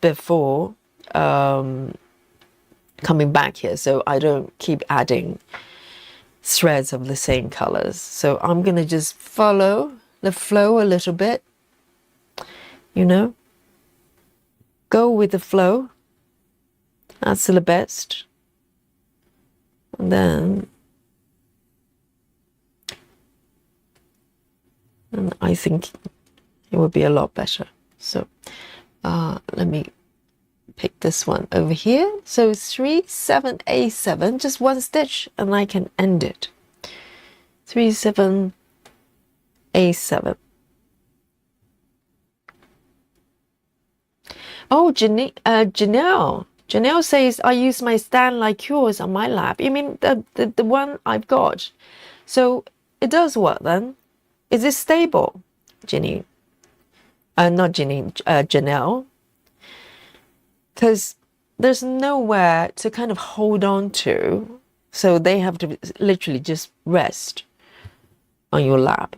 before coming back here, so I don't keep adding threads of the same colors. So I'm gonna just follow the flow a little bit, you know, go with the flow. That's the best. And then I think it would be a lot better. So let me pick this one over here. So 3, 7, A7, just one stitch and I can end it. 3, 7, A7. Oh, Janelle says, I use my stand like yours on my lap. You mean the one I've got? So it does work then. Is it stable, Ginny? Not Ginny, Janelle. Because there's nowhere to kind of hold on to. So they have to literally just rest on your lap.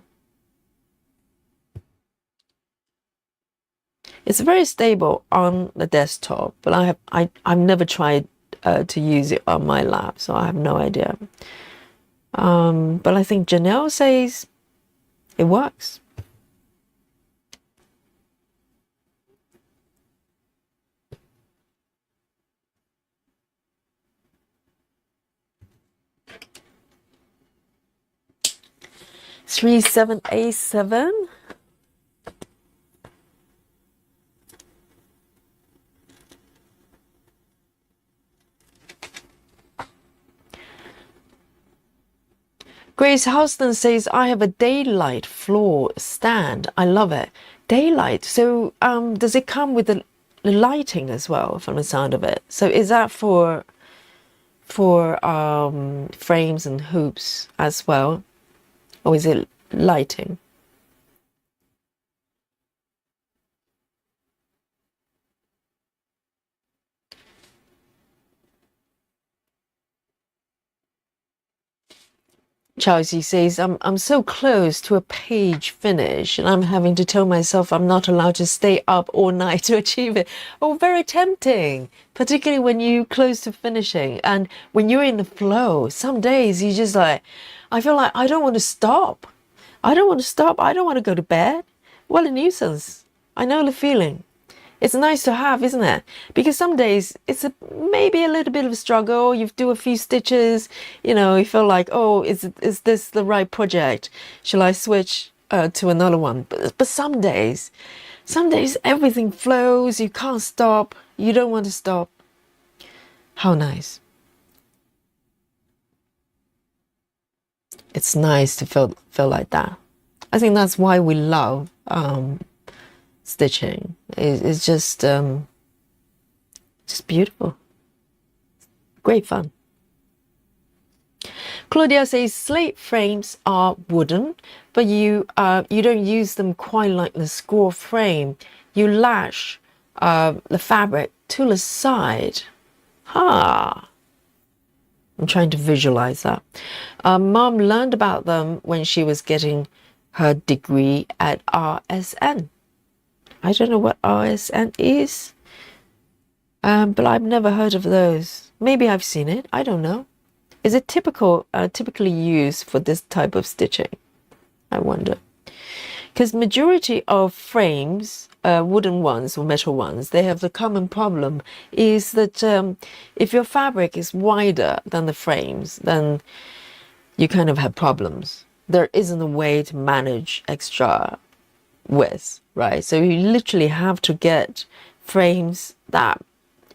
It's very stable on the desktop, but I've never tried to use it on my lap, so I have no idea. But I think Janelle says it works. Three, 7, A7. Grace Houston says, I have a daylight floor stand. I love it. Daylight. So does it come with the lighting as well from the sound of it? So is that for frames and hoops as well? Or is it lighting? Chelsea says, I'm so close to a page finish and I'm having to tell myself I'm not allowed to stay up all night to achieve it. Oh, very tempting, particularly when you're close to finishing and when you're in the flow. Some days you just like, I feel like I don't want to stop. I don't want to stop. I don't want to go to bed. What a nuisance. I know the feeling. It's nice to have, isn't it? Because some days it's maybe a little bit of a struggle. You do a few stitches, you know, you feel like, oh, is this the right project? Shall I switch to another one? But some days everything flows. You can't stop. You don't want to stop. How nice. It's nice to feel like that. I think that's why we love stitching. It's just beautiful. Great fun. Claudia says slate frames are wooden, but you don't use them quite like the score frame. You lash the fabric to the side. Ha! I'm trying to visualize that. Mom learned about them when she was getting her degree at RSN. I don't know what RSN is, but I've never heard of those. Maybe I've seen it. I don't know. Is it typically used for this type of stitching? I wonder. Because majority of frames, wooden ones or metal ones, they have the common problem is that if your fabric is wider than the frames, then you kind of have problems. There isn't a way to manage extra width, right? So you literally have to get frames that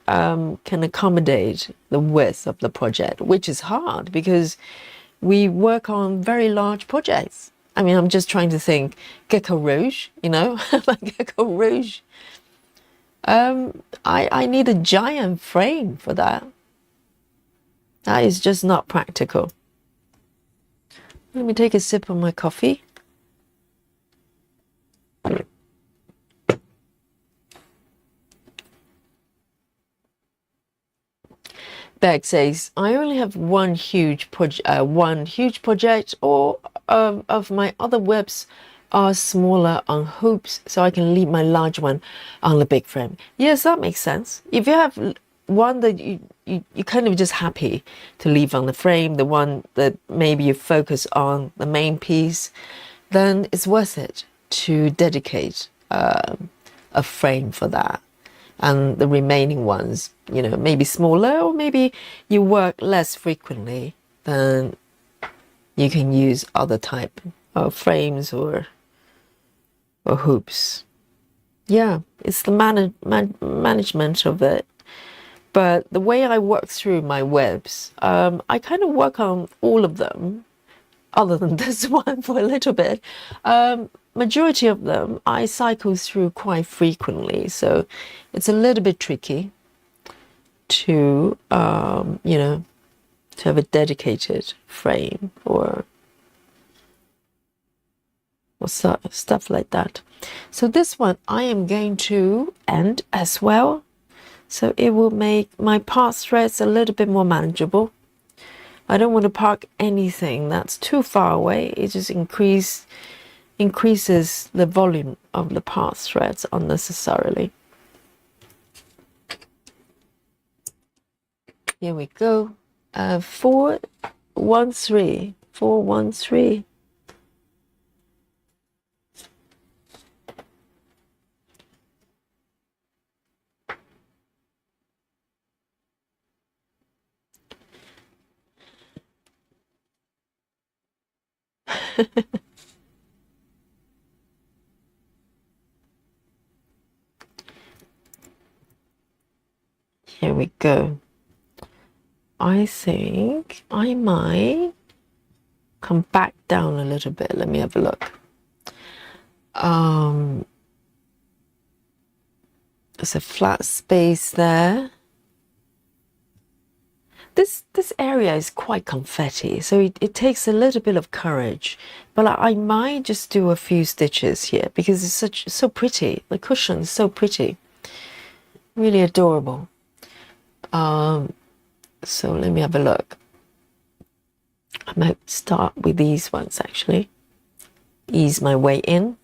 can accommodate the width of the project, which is hard because we work on very large projects. I mean, I'm just trying to think, Gecko Rouge, like Gecko Rouge. I need a giant frame for that. That is just not practical. Let me take a sip of my coffee. Beck says, I only have one huge project, or of my other webs are smaller on hoops, so I can leave my large one on the big frame. Yes, that makes sense. If you have one that you kind of just happy to leave on the frame, the one that maybe you focus on the main piece, then it's worth it to dedicate a frame for that. And the remaining ones, maybe smaller, or maybe you work less frequently, then you can use other type of frames or hoops. Yeah, it's the management of it. But the way I work through my webs, I kind of work on all of them, other than this one for a little bit. Majority of them I cycle through quite frequently, so it's a little bit tricky to to have a dedicated frame or stuff like that. So this one I am going to end as well, so it will make my part threads a little bit more manageable. I don't want to park anything that's too far away. It just increases the volume of the part threads unnecessarily. Here we go. 413. 413. Here we go. I think I might come back down a little bit. Let me have a look. There's a flat space there. This area is quite confetti, so it takes a little bit of courage. But I might just do a few stitches here because it's so pretty. The cushion is so pretty, really adorable. So let me have a look. I might start with these ones actually. Ease my way in.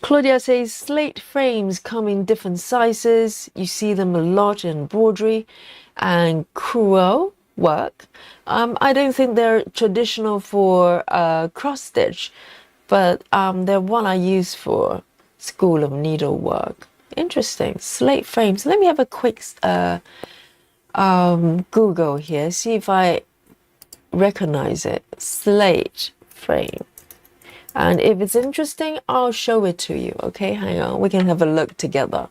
Claudia says slate frames come in different sizes. You see them a lot in embroidery and crewel work. I don't think they're traditional for cross stitch, but they're one I use for School of Needlework. Interesting. Slate frames. Let me have a quick Google here, see if I recognize it. Slate frame. And if it's interesting, I'll show it to you. Okay, hang on. We can have a look together.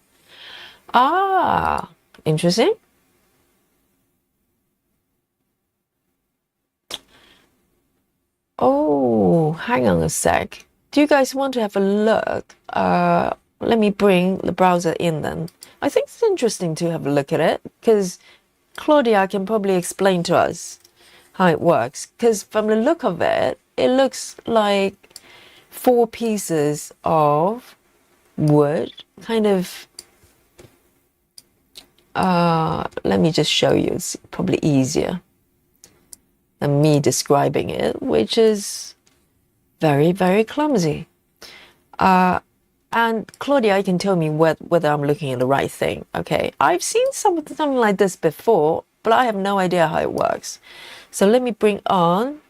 Ah, interesting. Oh, hang on a sec. Do you guys want to have a look let me bring the browser in then. I think it's interesting to have a look at it because Claudia can probably explain to us how it works. Because from the look of it, it looks like 4 pieces of wood, kind of. Let me just show you. It's probably easier than me describing it, which is very, very clumsy. And Claudia, you can tell me whether I'm looking at the right thing. Okay, I've seen something like this before, but I have no idea how it works. So let me bring on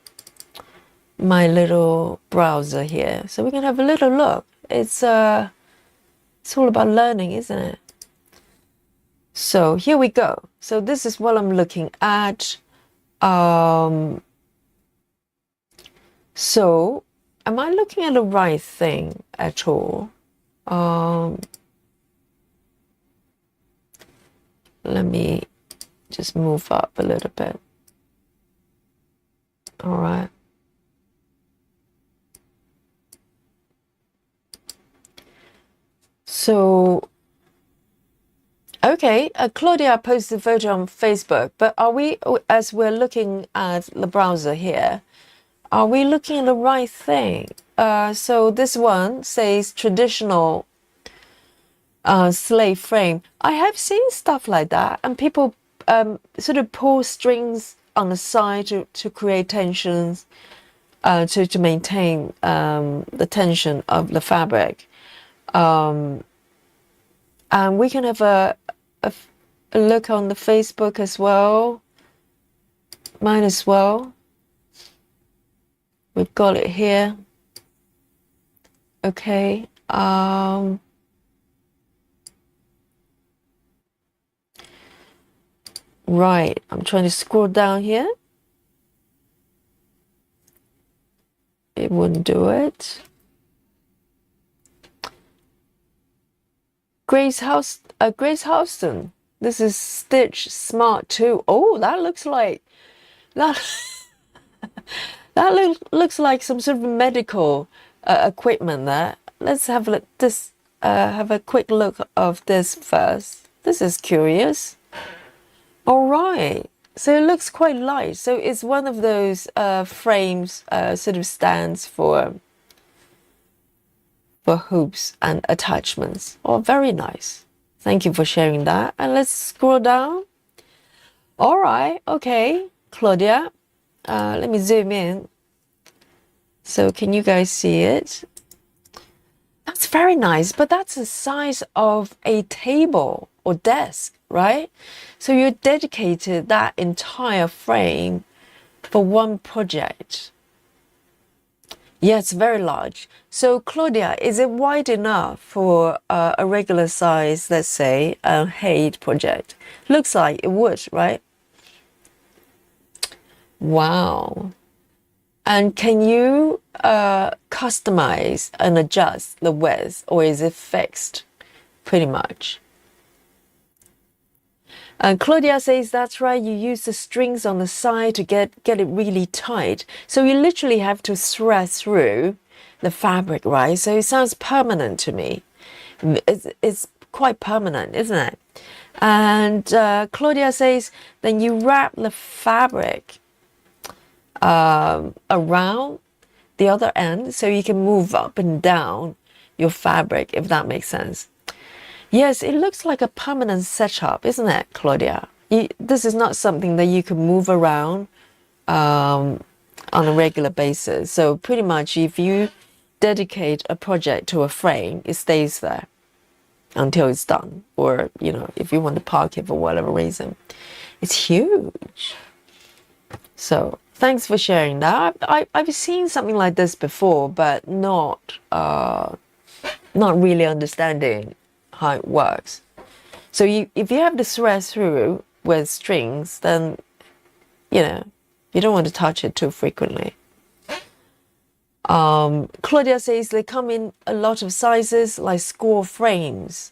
my little browser here so we can have a little look. It's all about learning, isn't it? So here we go. So this is what I'm looking at. So am I looking at the right thing at all? Let me just move up a little bit. All right. So, okay, Claudia posted a photo on Facebook, but are we, as we're looking at the browser here, are we looking at the right thing? So this one says traditional slave frame. I have seen stuff like that, and people sort of pull strings on the side to create tensions, to maintain the tension of the fabric. And we can have a look on the Facebook as well. Mine as well. We've got it here. Okay. Right. I'm trying to scroll down here. It wouldn't do it. Grace Houston. This is Stitch Smart 2. Oh, that looks like that. That looks like some sort of medical equipment there. Let's have a quick look of this first. This is curious. All right. So it looks quite light. So it's one of those frames, sort of stands for hoops and attachments. Oh, very nice. Thank you for sharing that. And let's scroll down. All right. Okay, Claudia. Let me zoom in. So can you guys see it? That's very nice, but that's the size of a table or desk, right? So you dedicated that entire frame for one project. Yeah, it's very large. So Claudia, is it wide enough for a regular size, let's say, a Haid project? Looks like it would, right? Wow. And can you customize and adjust the width, or is it fixed pretty much? And Claudia says, that's right, you use the strings on the side to get it really tight. So you literally have to thread through the fabric, right? So it sounds permanent to me. It's quite permanent, isn't it? And Claudia says, then you wrap the fabric around the other end so you can move up and down your fabric, if that makes sense. Yes, it looks like a permanent setup, isn't it, Claudia? This is not something that you can move around on a regular basis. So pretty much if you dedicate a project to a frame, it stays there until it's done. Or, you know, if you want to park it for whatever reason. It's huge. So thanks for sharing that. I've seen something like this before, but not really understanding how it works. So if you have to thread through with strings, then you know you don't want to touch it too frequently. Claudia says they come in a lot of sizes, like score frames.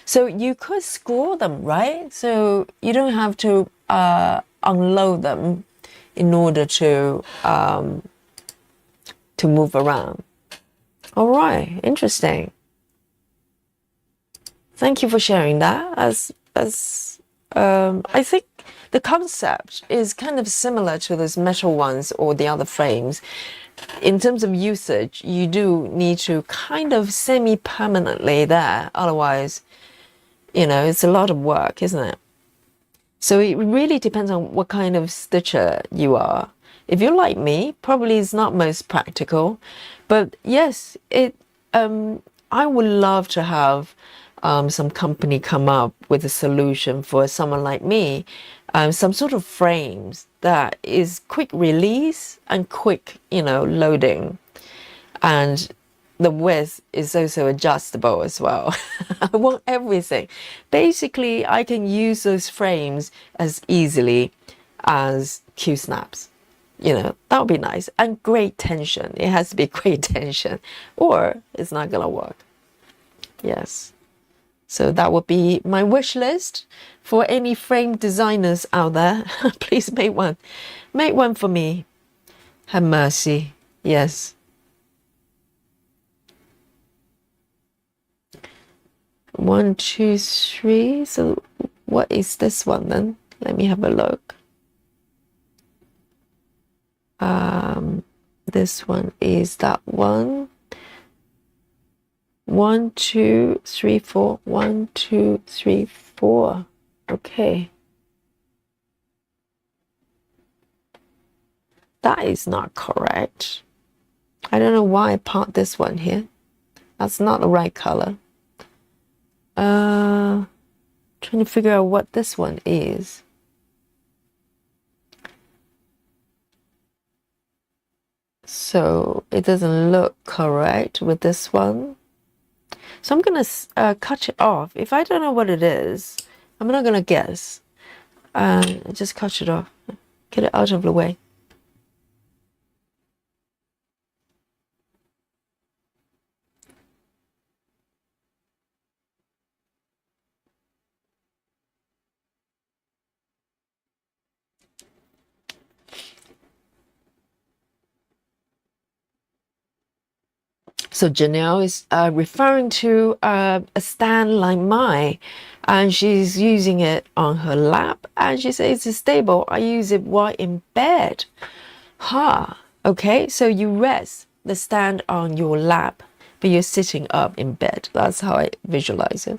So you could score them, right? So you don't have to unload them in order to move around. All right, interesting. Thank you for sharing that. I think the concept is kind of similar to those metal ones or the other frames. In terms of usage, you do need to kind of semi-permanently there. Otherwise, it's a lot of work, isn't it? So it really depends on what kind of stitcher you are. If you're like me, probably it's not most practical. But yes, I would love to have some company come up with a solution for someone like me, some sort of frames that is quick release and quick, loading. And the width is also adjustable as well. I want everything. Basically, I can use those frames as easily as Q snaps. That would be nice. And great tension. It has to be great tension, or it's not gonna work. Yes. So that would be my wish list for any frame designers out there. Please make one. Make one for me. Have mercy. Yes. 1, 2, 3. So what is this one then? Let me have a look. This one is that one. 1, 2, 3, 4. 1, 2, 3, 4. Okay. That is not correct. I don't know why I part this one here. That's not the right color. Trying to figure out what this one is. So it doesn't look correct with this one. So I'm gonna cut it off. If I don't know what it is, I'm not gonna guess. Just cut it off. Get it out of the way. So Janelle is referring to a stand like mine, and she's using it on her lap, and she says it's stable. I use it while in bed. Okay, so you rest the stand on your lap, but you're sitting up in bed. That's how I visualize it.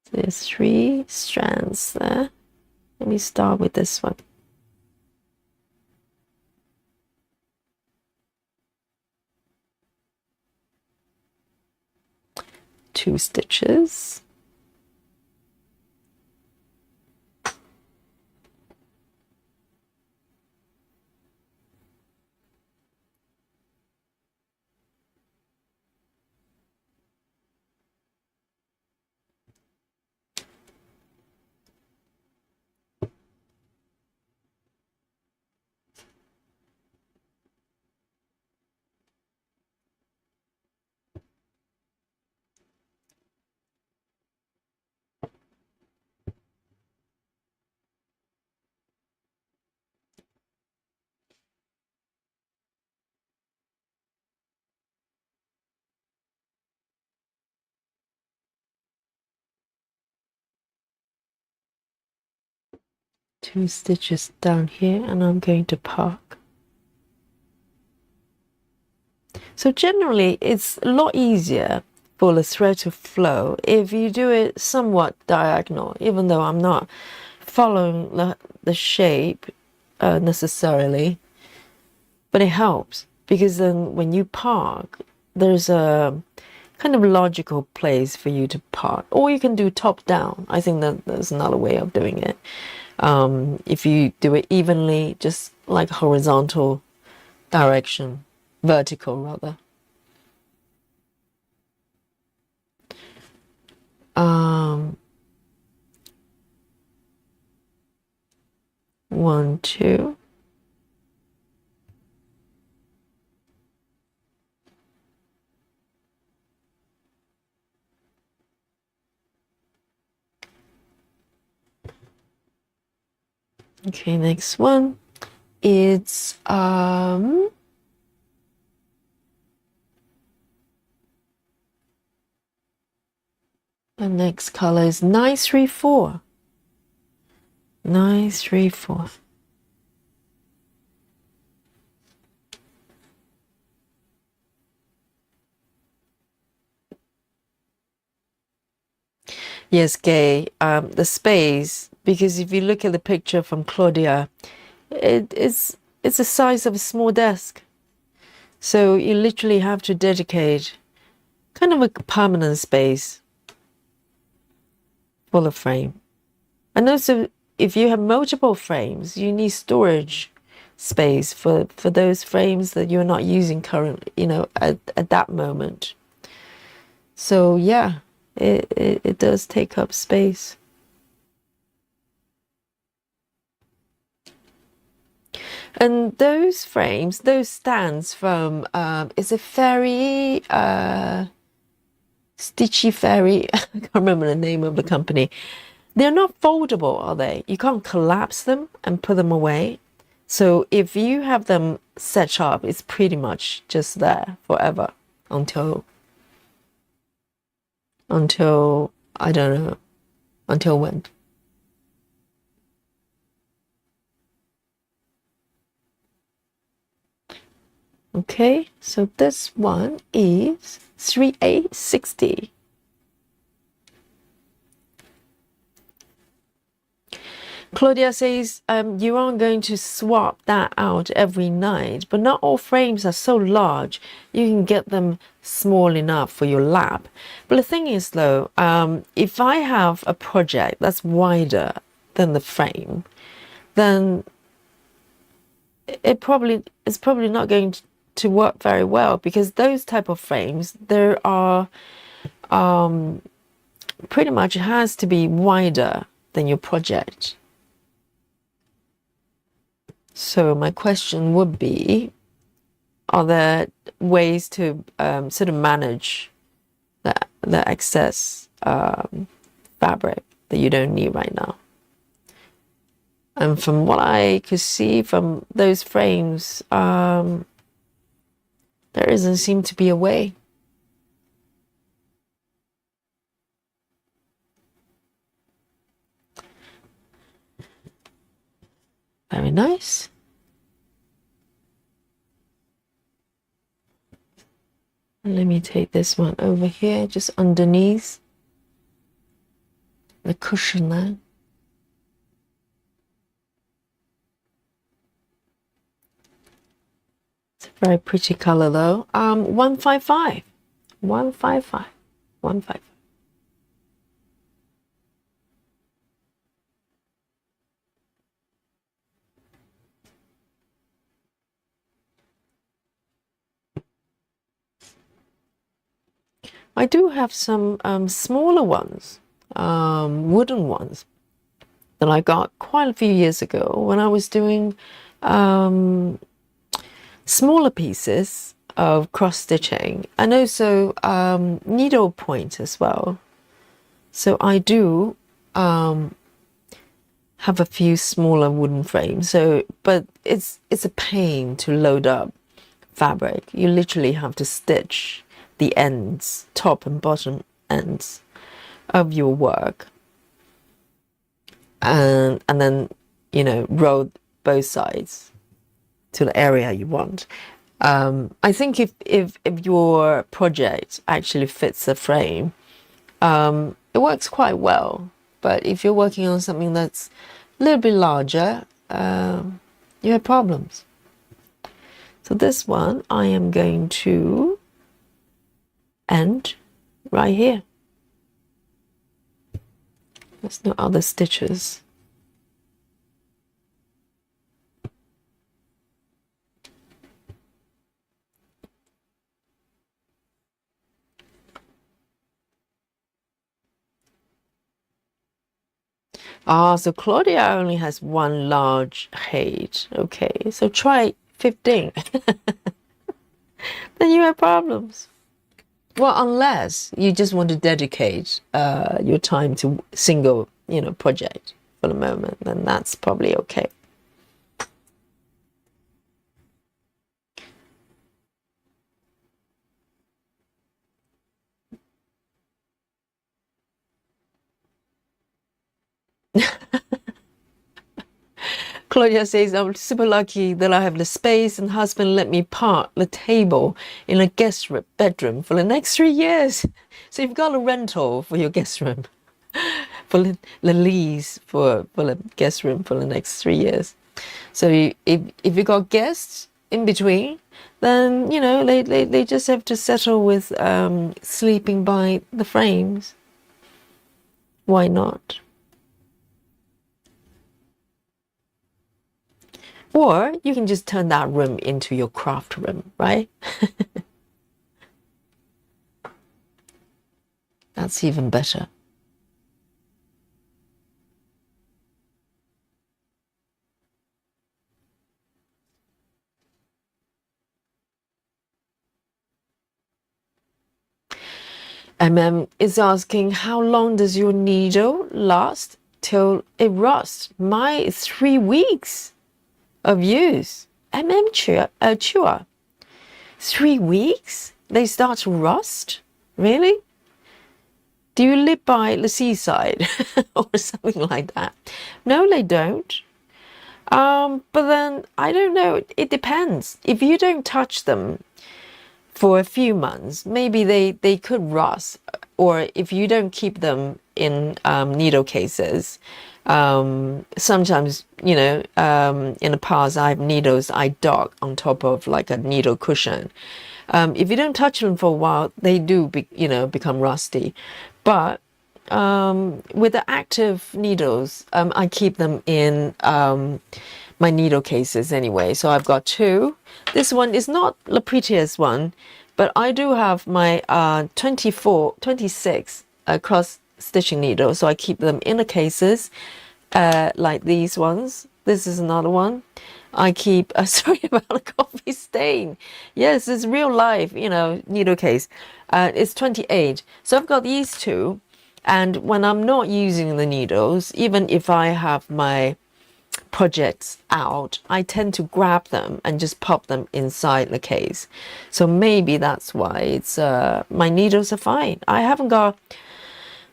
So there's 3 strands there. Let me start with this one. 2 stitches. Two stitches down here, and I'm going to park. So generally it's a lot easier for the thread to flow if you do it somewhat diagonal, even though I'm not following the shape necessarily, but it helps because then when you park, there's a kind of logical place for you to park, or you can do top down. I think that there's another way of doing it. If you do it evenly, just like horizontal direction, vertical rather. 1, 2. Okay, next one. It's The next color is 934. 934. Yes, Gay. The space, because if you look at the picture from Claudia, it's the size of a small desk. So you literally have to dedicate kind of a permanent space for the frame. And also, if you have multiple frames, you need storage space for those frames that you're not using currently, at that moment. So yeah, it does take up space. And those frames, those stands from, is it Fairy, Stitchy Fairy? I can't remember the name of the company. They're not foldable, are they? You can't collapse them and put them away. So if you have them set up, it's pretty much just there forever until I don't know, until when. Okay, so this one is 3860. Claudia says you aren't going to swap that out every night, but not all frames are so large. You can get them small enough for your lab. But the thing is, though, if I have a project that's wider than the frame, then it's probably not going to work very well, because those type of frames, there are pretty much has to be wider than your project. So my question would be, are there ways to sort of manage the excess fabric that you don't need right now? And from what I could see from those frames, there doesn't seem to be a way. Very nice. And let me take this one over here, just underneath the cushion there. It's a very pretty color though. 155. 155. 155. I do have some smaller ones, wooden ones, that I got quite a few years ago when I was doing smaller pieces of cross stitching, and also needle point as well. So I do have a few smaller wooden frames. So, but it's a pain to load up fabric. You literally have to stitch the ends, top and bottom ends of your work, and then roll both sides to the area you want. I think if your project actually fits the frame, it works quite well. But if you're working on something that's a little bit larger, you have problems. So this one I am going to end right here. There's no other stitches. So Claudia only has one large height. Okay, so try 15. Then you have problems. Well, unless you just want to dedicate your time to single, project for the moment, then that's probably okay. Claudia says, I'm super lucky that I have the space and husband let me park the table in a guest bedroom for the next 3 years. So you've got a rental for your guest room, for the lease for the guest room for the next 3 years. So if you got guests in between, then, you know, they just have to settle with sleeping by the frames. Why not? Or you can just turn that room into your craft room, right? That's even better. Is asking, how long does your needle last till it rusts? My 3 weeks of use. Chua. 3 weeks? They start to rust? Really? Do you live by the seaside or something like that? No, they don't. But then, I don't know, it depends. If you don't touch them for a few months, maybe they could rust. Or if you don't keep them in needle cases, sometimes, you know, in the past I have needles I dock on top of like a needle cushion. If you don't touch them for a while, they do become rusty. But with the active needles, I keep them in my needle cases anyway. So I've got 2. This one is not the prettiest one, but I do have my 26 cross stitching needles. So I keep them in the cases like these ones. This is another one. I keep, sorry about the coffee stain. Yes, it's real life, you know, needle case. It's 28. So I've got these 2. And when I'm not using the needles, even if I have my projects out, I tend to grab them and just pop them inside the case. So maybe that's why it's my needles are fine. I haven't got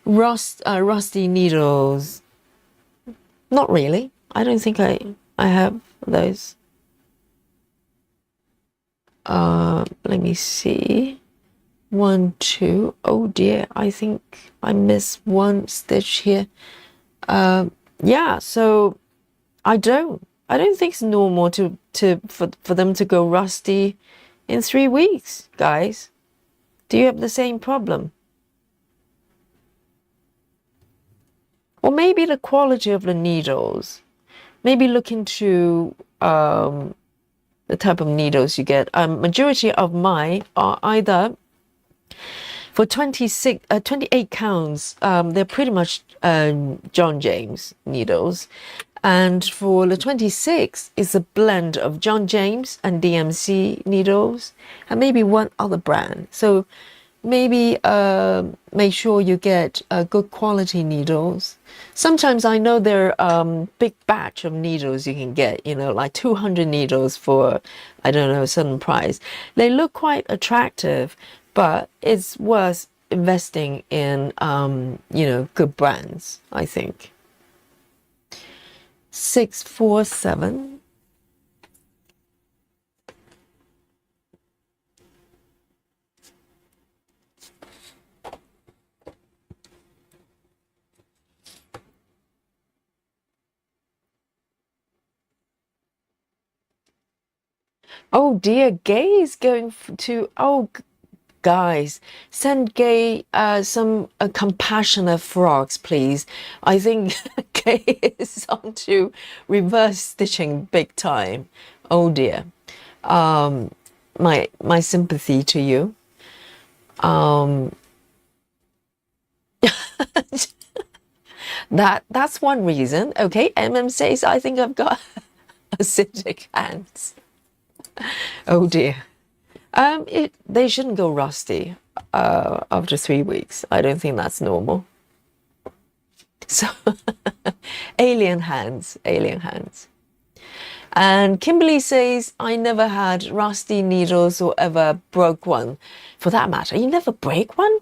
rusty needles. Not really. I don't think I have those. Let me see. 1, 2. Oh dear, I think I missed one stitch here. Yeah, so I don't think it's normal for them to go rusty in 3 weeks, guys. Do you have the same problem? Or maybe the quality of the needles. Maybe look into the type of needles you get. Majority of mine are either for 28 counts, they're pretty much John James needles. And for the 26, it's a blend of John James and DMC needles, and maybe one other brand. So maybe make sure you get good quality needles. Sometimes I know there are big batch of needles you can get, you know, like 200 needles for, I don't know, a certain price. They look quite attractive, but it's worth investing in, you know, good brands, I think. 647. Oh dear, Gay is going to, oh, guys, send Gay some compassionate frogs, please. I think Gay is on to reverse stitching big time. Oh dear. My sympathy to you. That's one reason. Okay, says I think I've got acidic hands. Oh dear. They shouldn't go rusty after 3 weeks. I don't think that's normal. So alien hands. And Kimberly says, I never had rusty needles or ever broke one. For that matter, you never break one?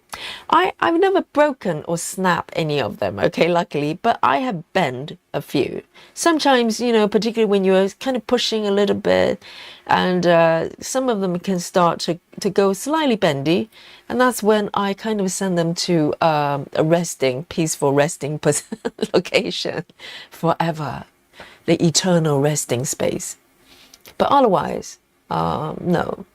I've never broken or snapped any of them, okay, luckily, but I have bent a few. Sometimes, you know, particularly when you're kind of pushing a little bit, and some of them can start to go slightly bendy, and that's when I kind of send them to a peaceful resting location forever. The eternal resting space. But otherwise, no.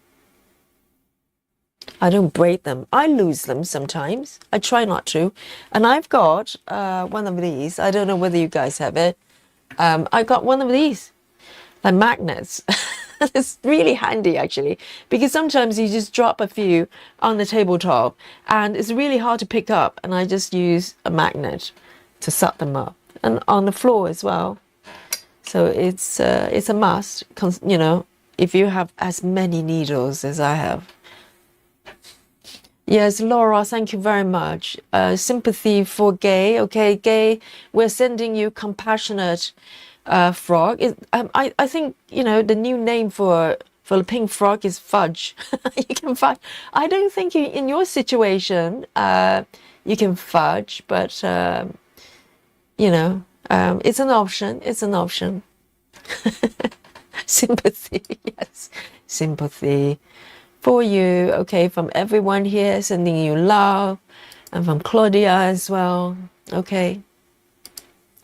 I don't break them. I lose them sometimes. I try not to. And I've got one of these. I don't know whether you guys have it. I got one of these, like magnets. It's really handy actually, because sometimes you just drop a few on the tabletop and it's really hard to pick up, and I just use a magnet to set them up, and on the floor as well. So it's a must, you know, if you have as many needles as I have. Yes, Laura, thank you very much. Sympathy for Gay. Okay, Gay, we're sending you compassionate frog. I think, you know, the new name for the pink frog is fudge. You can fudge. I don't think in your situation you can fudge, but you know, it's an option. It's an option. Sympathy, yes, sympathy for you. Okay, from everyone here, sending you love, and from Claudia as well. Okay,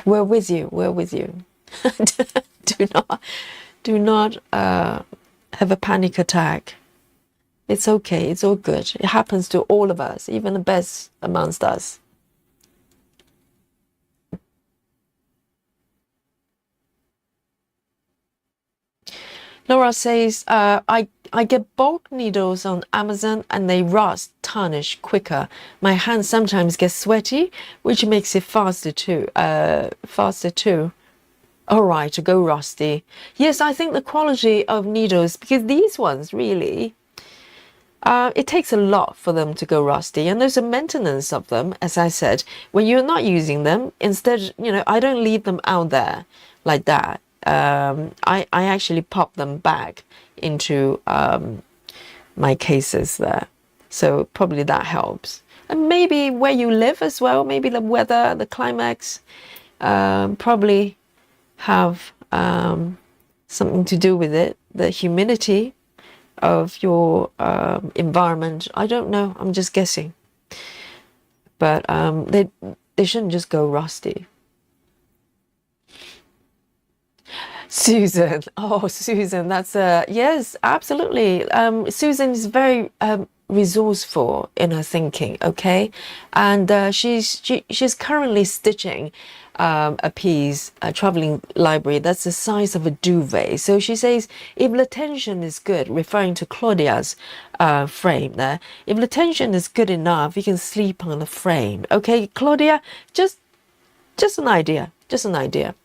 we're with you. We're with you. do not have a panic attack. It's okay. It's all good. It happens to all of us, even the best amongst us. Laura says, I get bulk needles on Amazon and they rust, tarnish quicker. My hands sometimes get sweaty, which makes it faster too. All right, to go rusty. Yes, I think the quality of needles, because these ones really, it takes a lot for them to go rusty, and there's a maintenance of them. As I said, when you're not using them, instead, you know, I don't leave them out there like that. I actually pop them back into my cases there, so probably that helps. And maybe where you live as well, maybe the weather, the climax, probably have something to do with it. The humidity of your environment. I don't know. I'm just guessing. But they shouldn't just go rusty. Susan, oh Susan, that's yes, absolutely. Susan is very resourceful in her thinking, okay, and she's currently stitching a piece, a traveling library that's the size of a duvet. So she says, if the tension is good, referring to Claudia's frame there, if the tension is good enough, you can sleep on the frame. Okay, Claudia, just an idea,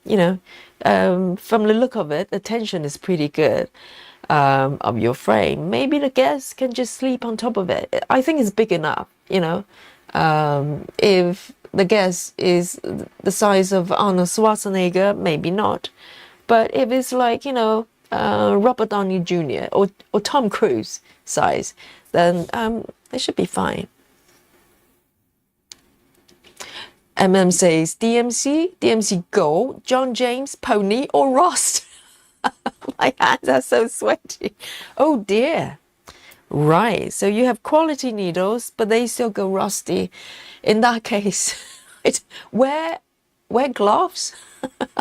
you know. From the look of it, the tension is pretty good of your frame. Maybe the guests can just sleep on top of it. I think it's big enough, you know. If the guest is the size of Arnold Schwarzenegger, maybe not. But if it's like, you know, Robert Downey Jr. or Tom Cruise size, then they should be fine. says, DMC Gold, John James, Pony, or Ross. My hands are so sweaty. Oh dear. Right, so you have quality needles, but they still go rusty. In that case, wear gloves.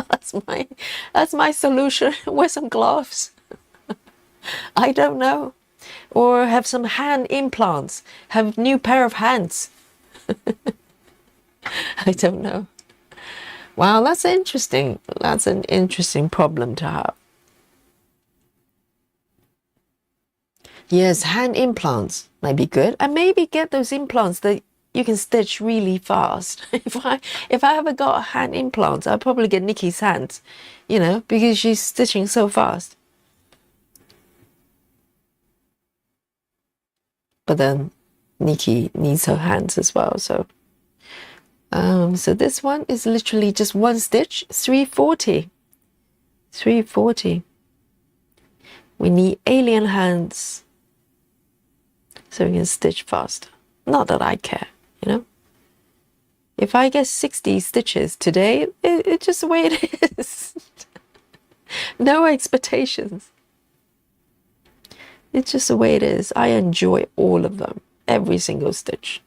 That's my solution. Wear some gloves. I don't know. Or have some hand implants. Have new pair of hands. I don't know. Wow, that's interesting. That's an interesting problem to have. Yes, hand implants might be good. And maybe get those implants that you can stitch really fast. If I ever got hand implants, I'd probably get Nikki's hands, you know, because she's stitching so fast. But then Nikki needs her hands as well, so. So this one is literally just one stitch, 340. 340. We need alien hands so we can stitch faster. Not that I care, you know. If I get 60 stitches today, it's just the way it is. No expectations. It's just the way it is. I enjoy all of them, every single stitch.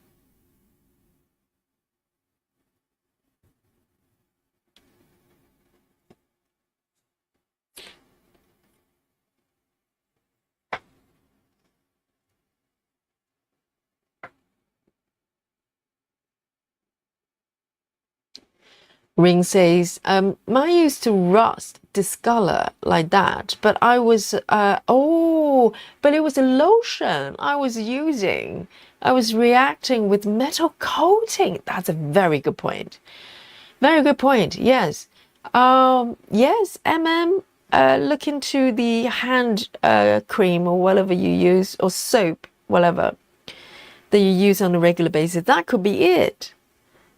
Ring says, mine used to rust, discolor like that, but I was, but it was a lotion I was using. I was reacting with metal coating. That's a very good point. Very good point, yes. Yes, look into the hand cream or whatever you use, or soap, whatever, that you use on a regular basis. That could be it.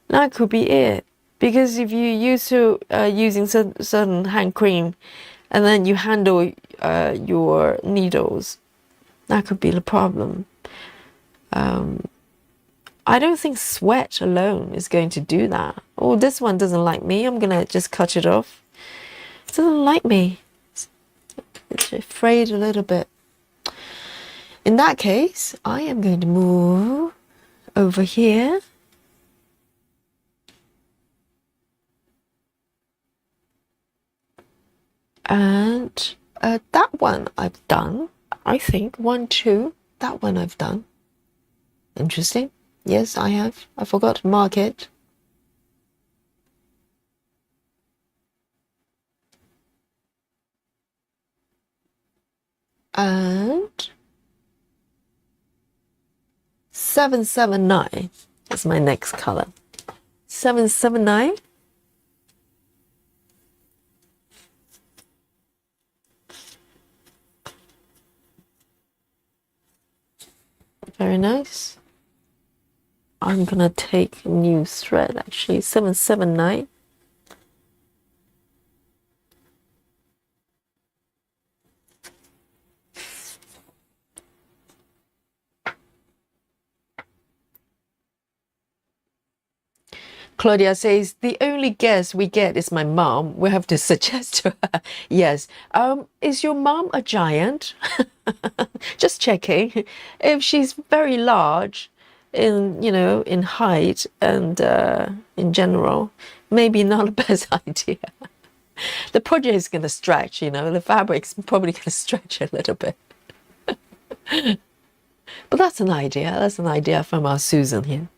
That could be it. Because if you used to using certain hand cream and then you handle your needles, that could be the problem. I don't think sweat alone is going to do that. Oh, this one doesn't like me. I'm going to just cut it off. It doesn't like me. It's afraid a little bit. In that case, I am going to move over here. And that one I've done, I think. 1, 2, that one I've done. Interesting. Yes, I have. I forgot to mark it. And 779 is my next color. 779. Very nice. I'm gonna take a new thread, actually. 779. Claudia says, the only guess we get is my mom. We have to suggest to her. Yes. Is your mom a giant? Just checking. If she's very large in, in height and in general, maybe not the best idea. The project is going to stretch, the fabric's probably going to stretch a little bit. But that's an idea. That's an idea from our Susan here.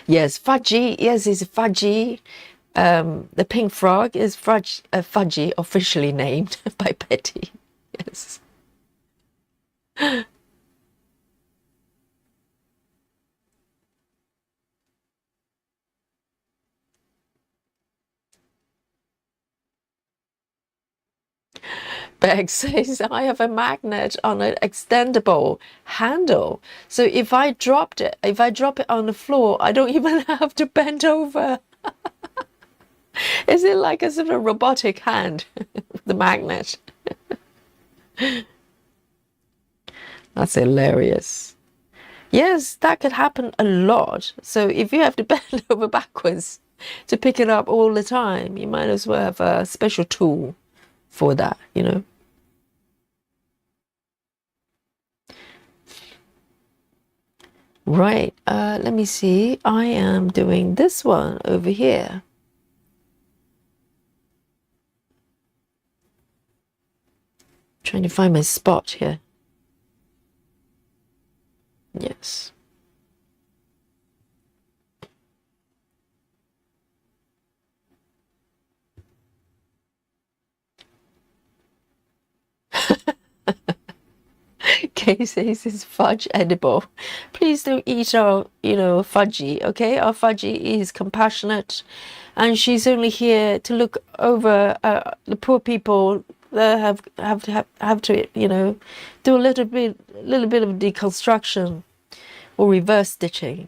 Yes, Fudgy. Yes, it's Fudgy. The pink frog is Fudgy, officially named by Betty. Yes. Beg says, I have a magnet on an extendable handle. So if I drop it on the floor, I don't even have to bend over. Is it like a sort of robotic hand, the magnet? That's hilarious. Yes, that could happen a lot. So if you have to bend over backwards to pick it up all the time, you might as well have a special tool for that, Right, let me see. I am doing this one over here. Trying to find my spot here. Yes. Kay says, is fudge edible? Please don't eat our, fudgy, okay? Our fudgy is compassionate, and she's only here to look over the poor people that have to, do a little bit of deconstruction or reverse stitching.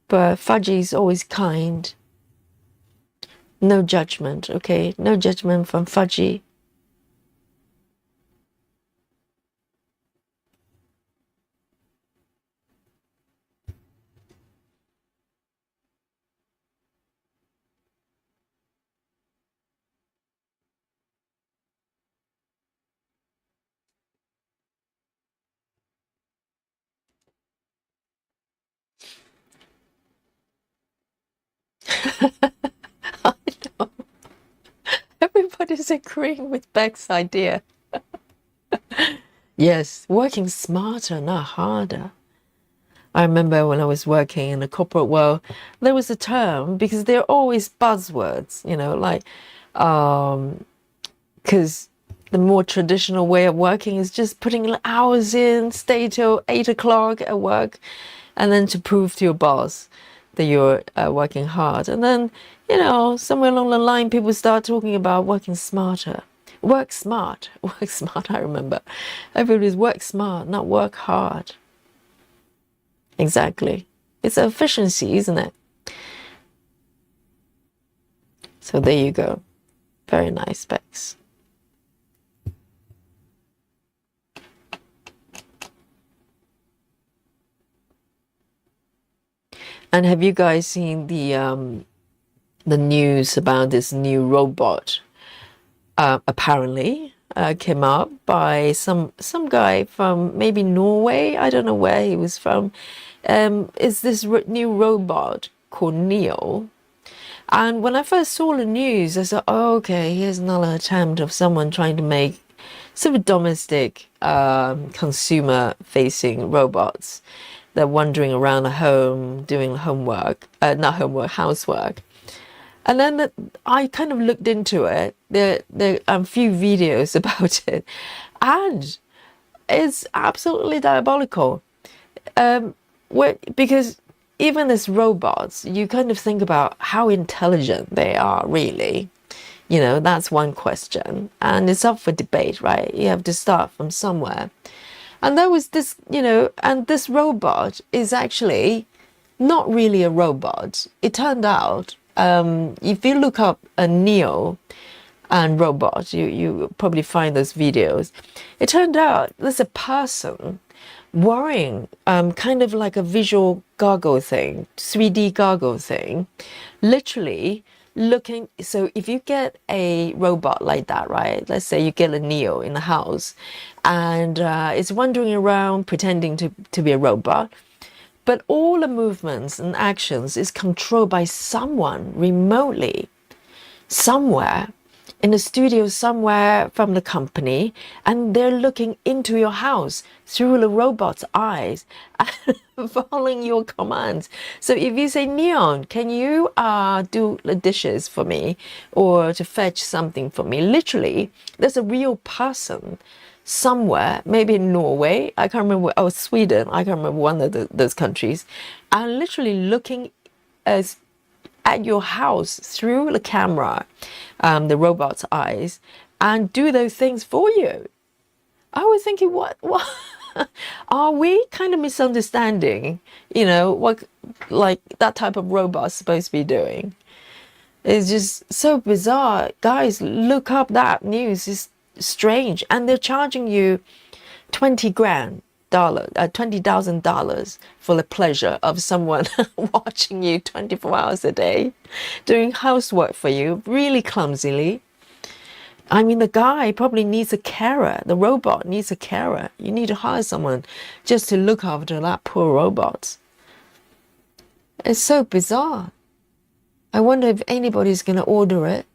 But fudgy is always kind. No judgment, okay? No judgment from fudgy. I know. Everybody's agreeing with Beck's idea. Yes, working smarter, not harder. I remember when I was working in the corporate world, there was a term because they're always buzzwords, like, because the more traditional way of working is just putting hours in, stay till 8 o'clock at work, and then to prove to your boss that you're working hard. And then, somewhere along the line, people start talking about working smarter. Work smart, work smart, I remember. Everybody's work smart, not work hard. Exactly. It's efficiency, isn't it? So there you go. Very nice specs. And have you guys seen the news about this new robot? Apparently came up by some guy from maybe Norway. I don't know where he was from. Is this new robot called Neo? And when I first saw the news, I thought, oh, okay, here's another attempt of someone trying to make sort of domestic, consumer-facing robots. They're wandering around the home, doing homework, not homework, housework. And then I kind of looked into it. There are a few videos about it, and it's absolutely diabolical. Because even as robots, you kind of think about how intelligent they are, really. That's one question, and it's up for debate, right? You have to start from somewhere. And there was this, and this robot is actually not really a robot. It turned out, if you look up a Neo and robot, you probably find those videos. It turned out there's a person wearing kind of like a visual goggle thing, 3D goggle thing, literally looking. So if you get a robot like that, right? Let's say you get a Neo in the house, and it's wandering around pretending to be a robot, but all the movements and actions is controlled by someone remotely, somewhere in a studio somewhere from the company, and they're looking into your house through the robot's eyes and following your commands. So if you say, Neon, can you do the dishes for me, or to fetch something for me, literally there's a real person somewhere, maybe in Norway, I can't remember, or Sweden, I can't remember one of those countries, and literally looking at your house through the camera, the robot's eyes, and do those things for you. I was thinking, what are we kind of misunderstanding, what like that type of robot's supposed to be doing? It's just so bizarre. Guys, look up that news. It's strange. And they're charging you $20,000 for the pleasure of someone watching you 24 hours a day, doing housework for you really clumsily. I mean, the guy probably needs a carer. The robot needs a carer. You need to hire someone just to look after that poor robot. It's so bizarre. I wonder if anybody's going to order it.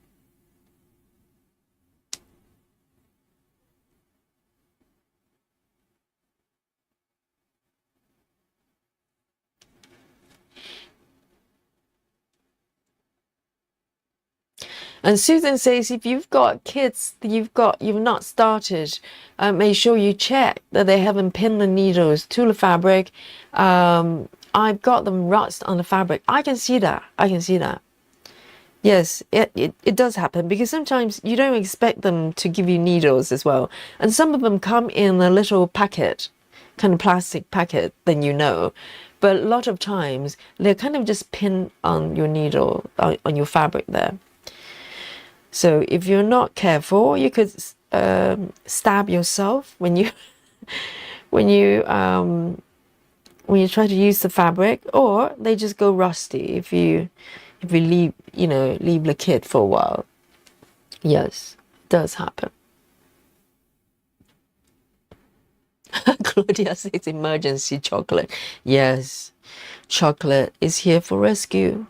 And Susan says, if you've got kids that you've not started, make sure you check that they haven't pinned the needles to the fabric. I've got them rust on the fabric. I can see that. Yes, it does happen, because sometimes you don't expect them to give you needles as well. And some of them come in a little packet, kind of plastic packet, then But a lot of times they're kind of just pinned on your needle, on your fabric there. So if you're not careful, you could stab yourself when you when you try to use the fabric, or they just go rusty if you leave the kit for a while. Yes, it does happen. Claudia says emergency chocolate. Yes, chocolate is here for rescue.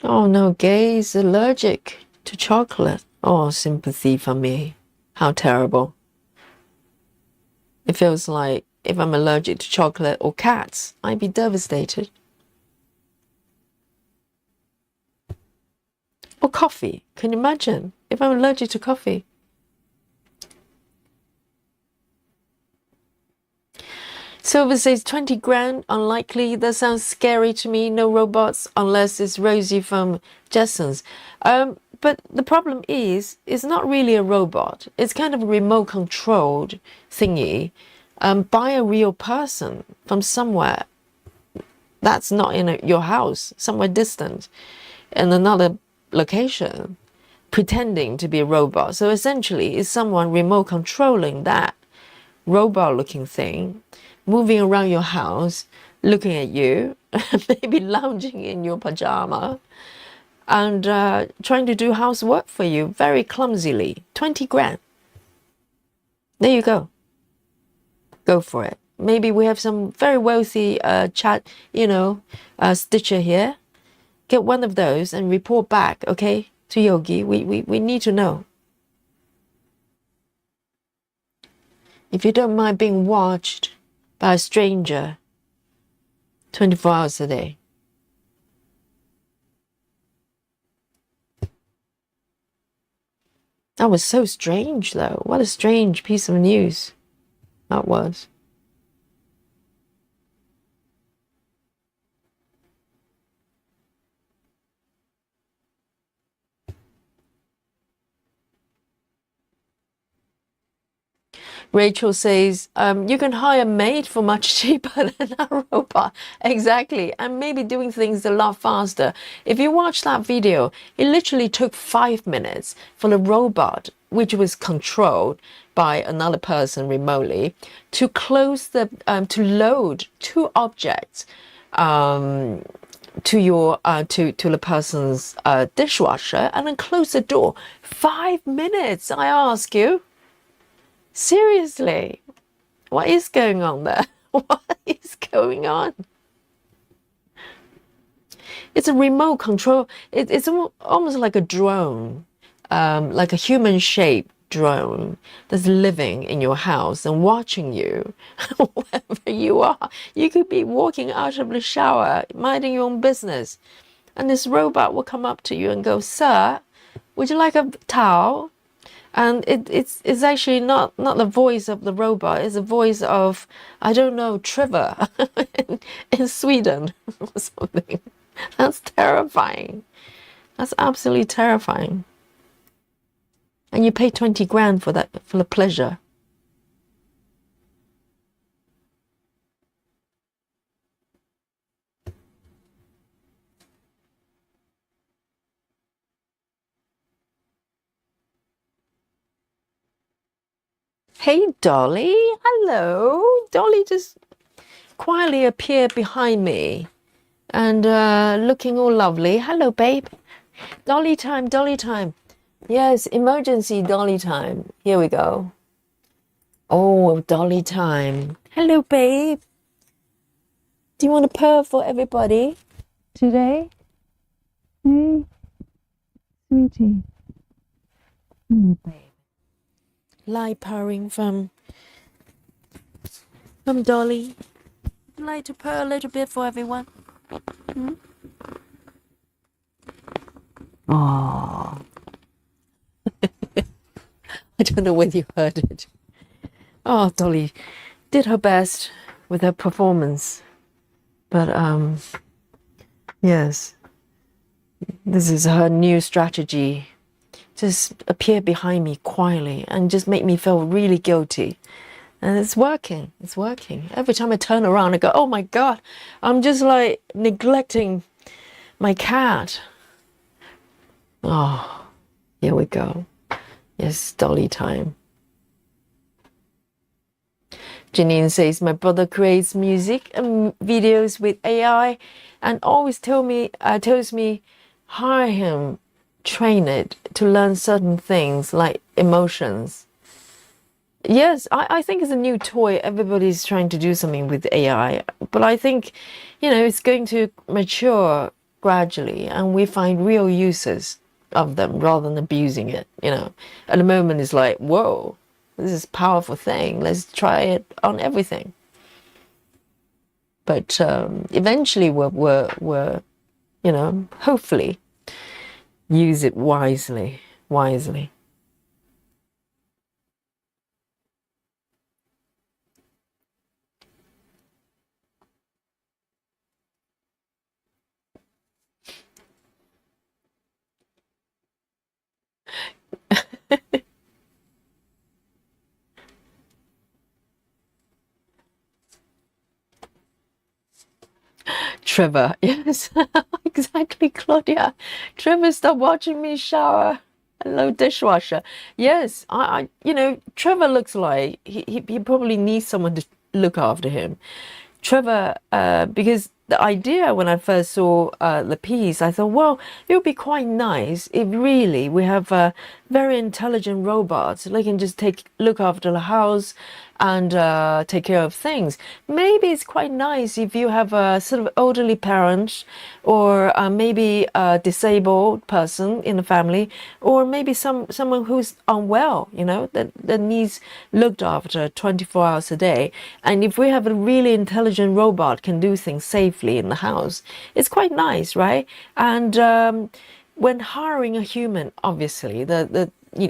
Oh no, Gay is allergic to chocolate. Oh, sympathy for me. How terrible. It feels like if I'm allergic to chocolate or cats, I'd be devastated. Or coffee. Can you imagine if I'm allergic to coffee? Silver says 20 grand, unlikely. That sounds scary to me. No robots unless it's Rosie from Jetsons. But the problem is, it's not really a robot. It's kind of a remote controlled thingy by a real person from somewhere that's not in your house, somewhere distant, in another location, pretending to be a robot. So essentially, it's someone remote controlling that robot looking thing, moving around your house, looking at you, maybe lounging in your pajama, and trying to do housework for you very clumsily. 20 grand. There you go. Go for it. Maybe we have some very wealthy stitcher here. Get one of those and report back, okay, to Yogi. We need to know. If you don't mind being watched by a stranger 24 hours a day. That was so strange, though. What a strange piece of news that was. Rachel says, you can hire a maid for much cheaper than a robot. Exactly. And maybe doing things a lot faster. If you watch that video, it literally took 5 minutes for the robot, which was controlled by another person remotely, to close the, to load 2 objects to your to the person's dishwasher and then close the door. 5 minutes, I ask you. Seriously, what is going on there? What is going on? It's a remote control. It's almost like a drone, like a human-shaped drone that's living in your house and watching you wherever you are. You could be walking out of the shower, minding your own business, and this robot will come up to you and go, "Sir, would you like a towel?" And it's actually not the voice of the robot. It's the voice of, I don't know, Trevor in Sweden or something. That's terrifying. That's absolutely terrifying. And you pay 20 grand for that, for the pleasure. Hey, Dolly. Hello. Dolly just quietly appeared behind me and looking all lovely. Hello, babe. Dolly time, Dolly time. Yes, emergency Dolly time. Here we go. Oh, Dolly time. Hello, babe. Do you want a purr for everybody today? Hey, sweetie. Oh, babe. Light purring from Dolly. Would you like to purr a little bit for everyone? Hmm? Oh. I don't know whether you heard it. Oh, Dolly did her best with her performance. But yes, this is her new strategy. Just appear behind me quietly and just make me feel really guilty. And it's working. It's working. Every time I turn around, I go, oh my God, I'm just like neglecting my cat. Oh, here we go. Yes, Dolly time. Janine says, my brother creates music and videos with AI and always tells me, hire him, train it to learn certain things like emotions. Yes, I think it's a new toy. Everybody's trying to do something with AI, but I think, it's going to mature gradually, and we find real uses of them rather than abusing it. At the moment it's like, whoa, this is a powerful thing, let's try it on everything. But eventually we're hopefully use it wisely. Trevor, yes, exactly, Claudia. Trevor, stop watching me shower. Hello, dishwasher. Yes, Trevor looks like he probably needs someone to look after him. Trevor, because the idea when I first saw the piece, I thought, well, it would be quite nice if really we have very intelligent robots. They can just look after the house and take care of things. Maybe it's quite nice if you have a sort of elderly parent, or maybe a disabled person in the family, or maybe someone who's unwell, that needs looked after 24 hours a day. And if we have a really intelligent robot can do things safely in the house, it's quite nice, right? And when hiring a human, obviously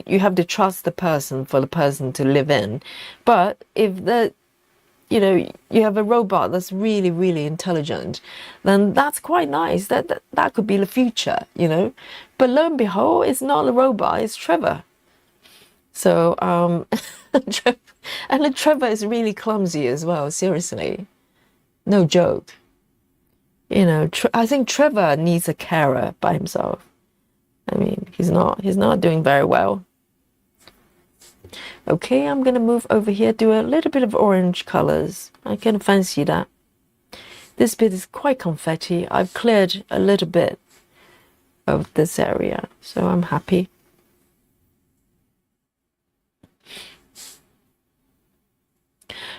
you have to trust the person for the person to live in. But if you have a robot that's really, really intelligent, then that's quite nice. That could be the future, But lo and behold, it's not a robot, it's Trevor. So, and Trevor is really clumsy as well, seriously. No joke. I think Trevor needs a carer by himself. I mean, he's not doing very well. Okay, I'm gonna move over here, do a little bit of orange colors. I can fancy that. This bit is quite confetti. I've cleared a little bit of this area, so I'm happy.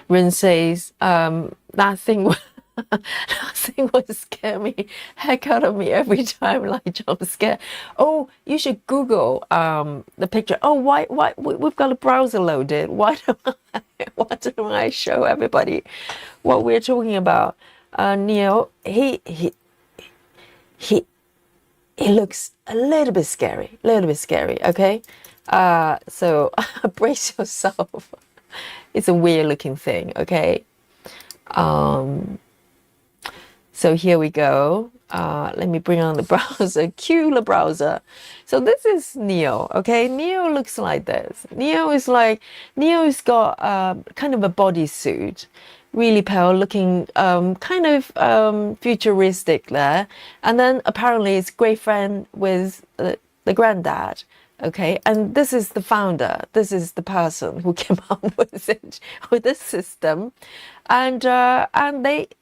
Rin says, that thing would scare me heck out of me every time, like jump scare. Oh, you should Google the picture. Oh, why we've got a browser loaded. Why don't I show everybody what we're talking about? Neil, he looks a little bit scary, okay? So brace yourself. It's a weird looking thing, okay? So here we go. Let me bring on the browser, cue the browser. So this is Neo, okay? Neo looks like this. Neo's got kind of a bodysuit, really pale looking, kind of futuristic there. And then apparently it's great friend with the granddad. Okay, and this is the founder. This is the person who came up with it, with this system, and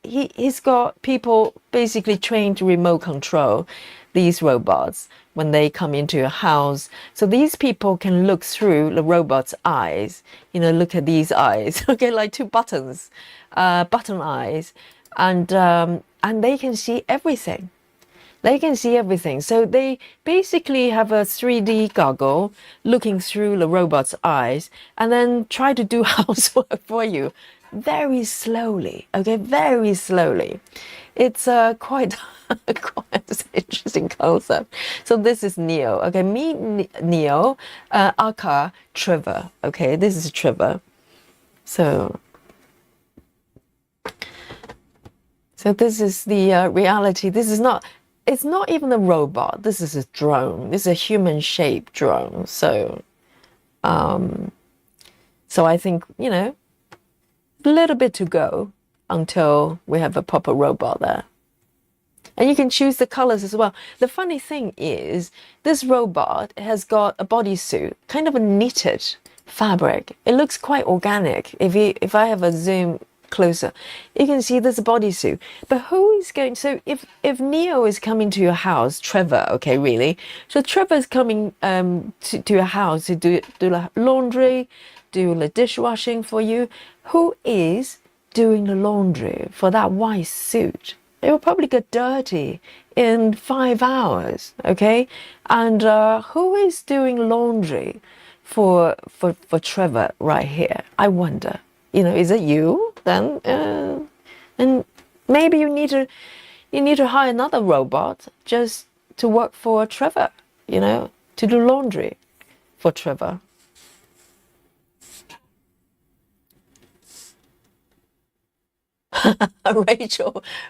he's got people basically trained to remote control these robots when they come into a house. So these people can look through the robot's eyes. Look at these eyes. Okay, like two buttons, button eyes, and they can see everything. They can see everything. So they basically have a 3D goggle looking through the robot's eyes and then try to do housework for you very slowly. Okay, very slowly. It's quite an interesting concept. So this is Neo. Okay, meet Neo, aka Trevor. Okay, this is Trevor. So this is the reality. It's not even a robot. This is a drone. This is a human-shaped drone. So, I think, a little bit to go until we have a proper robot there. And you can choose the colors as well. The funny thing is, this robot has got a bodysuit, kind of a knitted fabric. It looks quite organic. If I have a zoom closer, you can see this bodysuit. But who is going? So if Neo is coming to your house, Trevor, okay, really. So Trevor's coming to your house to do the laundry, do the dishwashing for you. Who is doing the laundry for that white suit? It will probably get dirty in 5 hours, okay? And who is doing laundry for Trevor right here? I wonder. Is it you? Then and maybe you need to hire another robot just to work for Trevor, to do laundry for Trevor.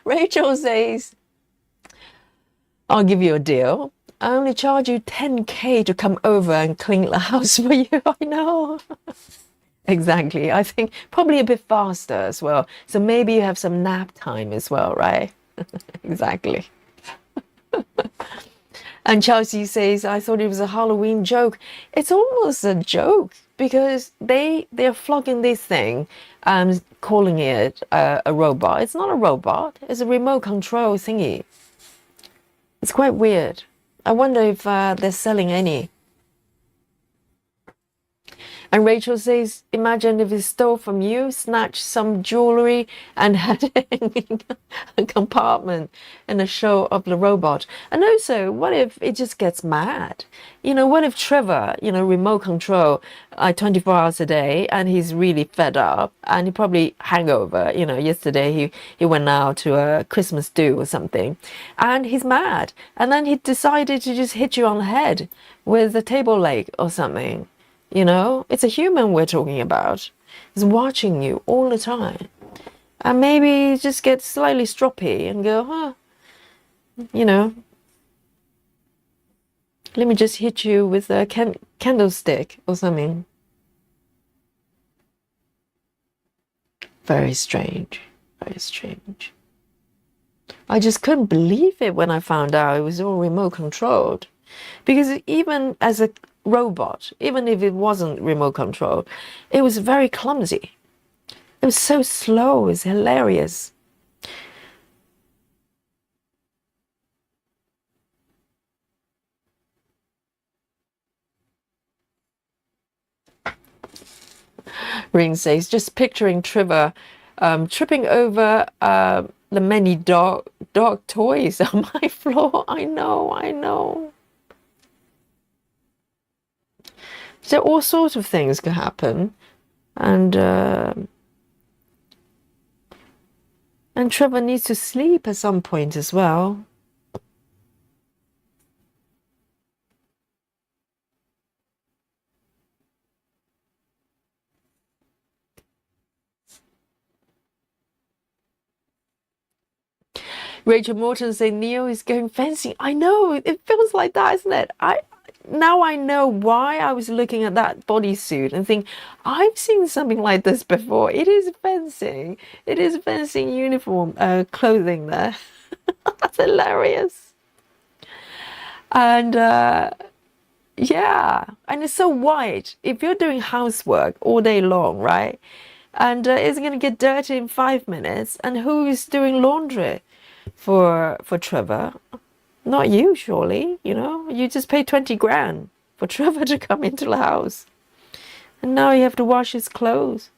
Rachel says, I'll give you a deal. I only charge you 10K to come over and clean the house for you. I know. Exactly. I think probably a bit faster as well. So maybe you have some nap time as well, right? Exactly. And Chelsea says, I thought it was a Halloween joke. It's almost a joke because they're flogging this thing, calling it a robot. It's not a robot. It's a remote control thingy. It's quite weird. I wonder if they're selling any. And Rachel says, imagine if he stole from you, snatched some jewelry and had it in a compartment in a show of the robot. And also, what if it just gets mad? What if Trevor, remote control 24 hours a day, and he's really fed up and he probably hangover. Yesterday he went out to a Christmas do or something and he's mad. And then he decided to just hit you on the head with a table leg or something. It's a human we're talking about. He's watching you all the time. And maybe just get slightly stroppy and go, let me just hit you with a candlestick or something. Very strange. Very strange. I just couldn't believe it when I found out it was all remote controlled. Because even as a robot, even if it wasn't remote control, it was very clumsy. It was so slow. It's hilarious. Ring says, just picturing Trevor tripping over the many dog toys on my floor. I know. So all sorts of things can happen, and Trevor needs to sleep at some point as well. Rachel Morton saying Neo is going fencing. I know, it feels like that, isn't it? Now I know why I was looking at that bodysuit and think, I've seen something like this before. It is fencing. It is fencing uniform clothing there. That's hilarious. And yeah, and it's so white. If you're doing housework all day long, right? And it's going to get dirty in 5 minutes. And who's doing laundry for Trevor? Not you, surely. You just pay 20 grand for Trevor to come into the house. And now you have to wash his clothes.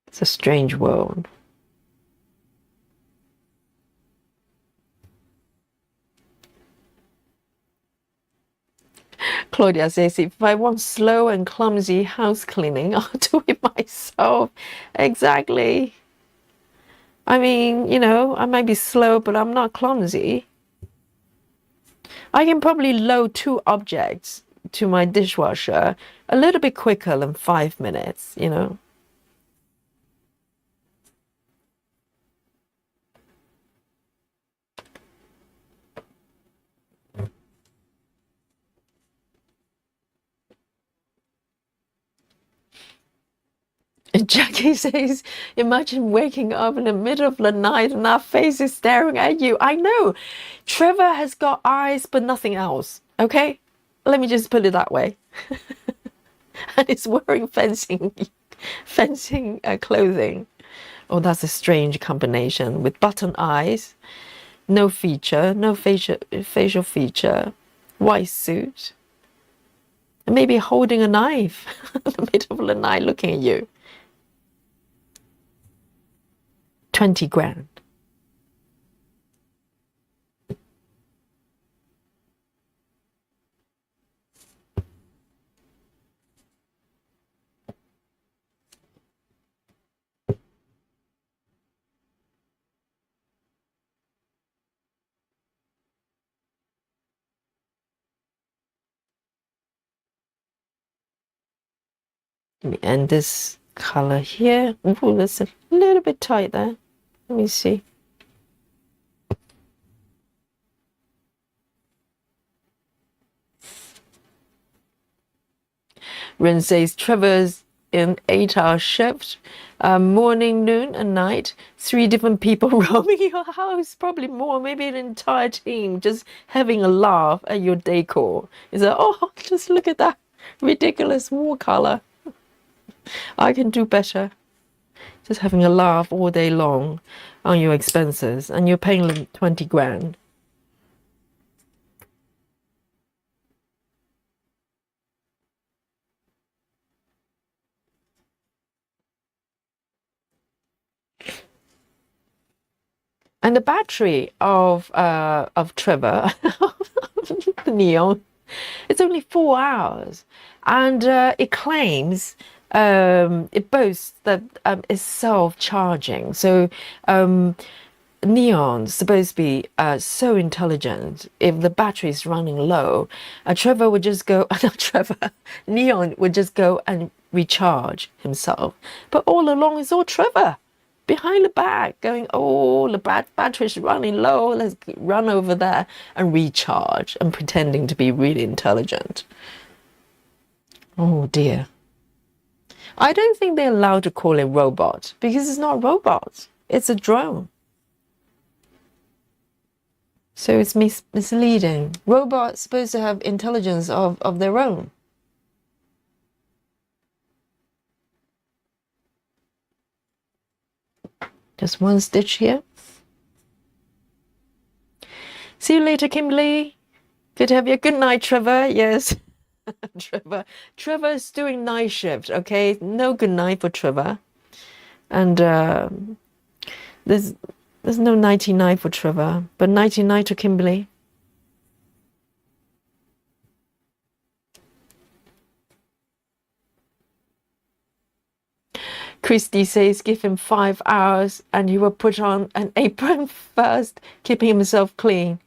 It's a strange world. Claudia says, if I want slow and clumsy house cleaning, I'll do it myself. Exactly. I mean, I might be slow, but I'm not clumsy. I can probably load 2 objects to my dishwasher a little bit quicker than 5 minutes, Jackie says, imagine waking up in the middle of the night and our face is staring at you. I know. Trevor has got eyes, but nothing else. Okay? Let me just put it that way. And he's wearing fencing clothing. Oh, that's a strange combination with button eyes No feature, no facial feature. White suit. And maybe holding a knife in the middle of the night looking at you. 20 grand. And this color here. Ooh, that's a little bit tight there. Let me see. Ren says Trevor's in 8-hour shift, morning, noon, and night. 3 different people roaming your house, probably more, maybe an entire team just having a laugh at your decor. It's like, oh, just look at that ridiculous wall color. I can do better. Just having a laugh all day long on your expenses, and you're paying them 20 grand. And the battery of Trevor, the Neon, it's only 4 hours, and it claims it boasts that it's self-charging. So Neon's supposed to be so intelligent. If the battery is running low, Trevor would just go. Not Trevor. Neon would just go and recharge himself. But all along, it's all Trevor behind the back, going, oh, the battery's running low. Let's run over there and recharge, and pretending to be really intelligent. Oh dear. I don't think they're allowed to call it robot, because it's not robot. It's a drone. So it's misleading. Robots supposed to have intelligence of their own. Just one stitch here. See you later, Kimberly. Good to have you. Good night, Trevor. Yes. Trevor's doing night shift, okay? No good night for Trevor. And there's no nighty night for Trevor, but nighty night to Kimberly. Christy says give him 5 hours and he will put on an apron first, keeping himself clean.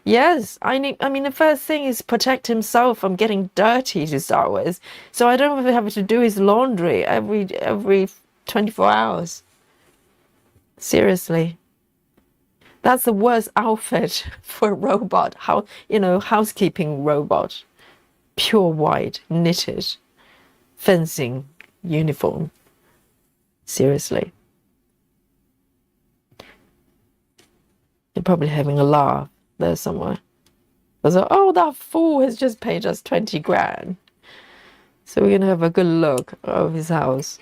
Yes, I mean, the first thing is protect himself from getting dirty to start with. So I don't have to do his laundry every 24 hours. Seriously. That's the worst outfit for a robot. Housekeeping robot. Pure white, knitted, fencing uniform. Seriously. You're probably having a laugh there somewhere. So, oh, that fool has just paid us 20 grand. So we're going to have a good look of his house.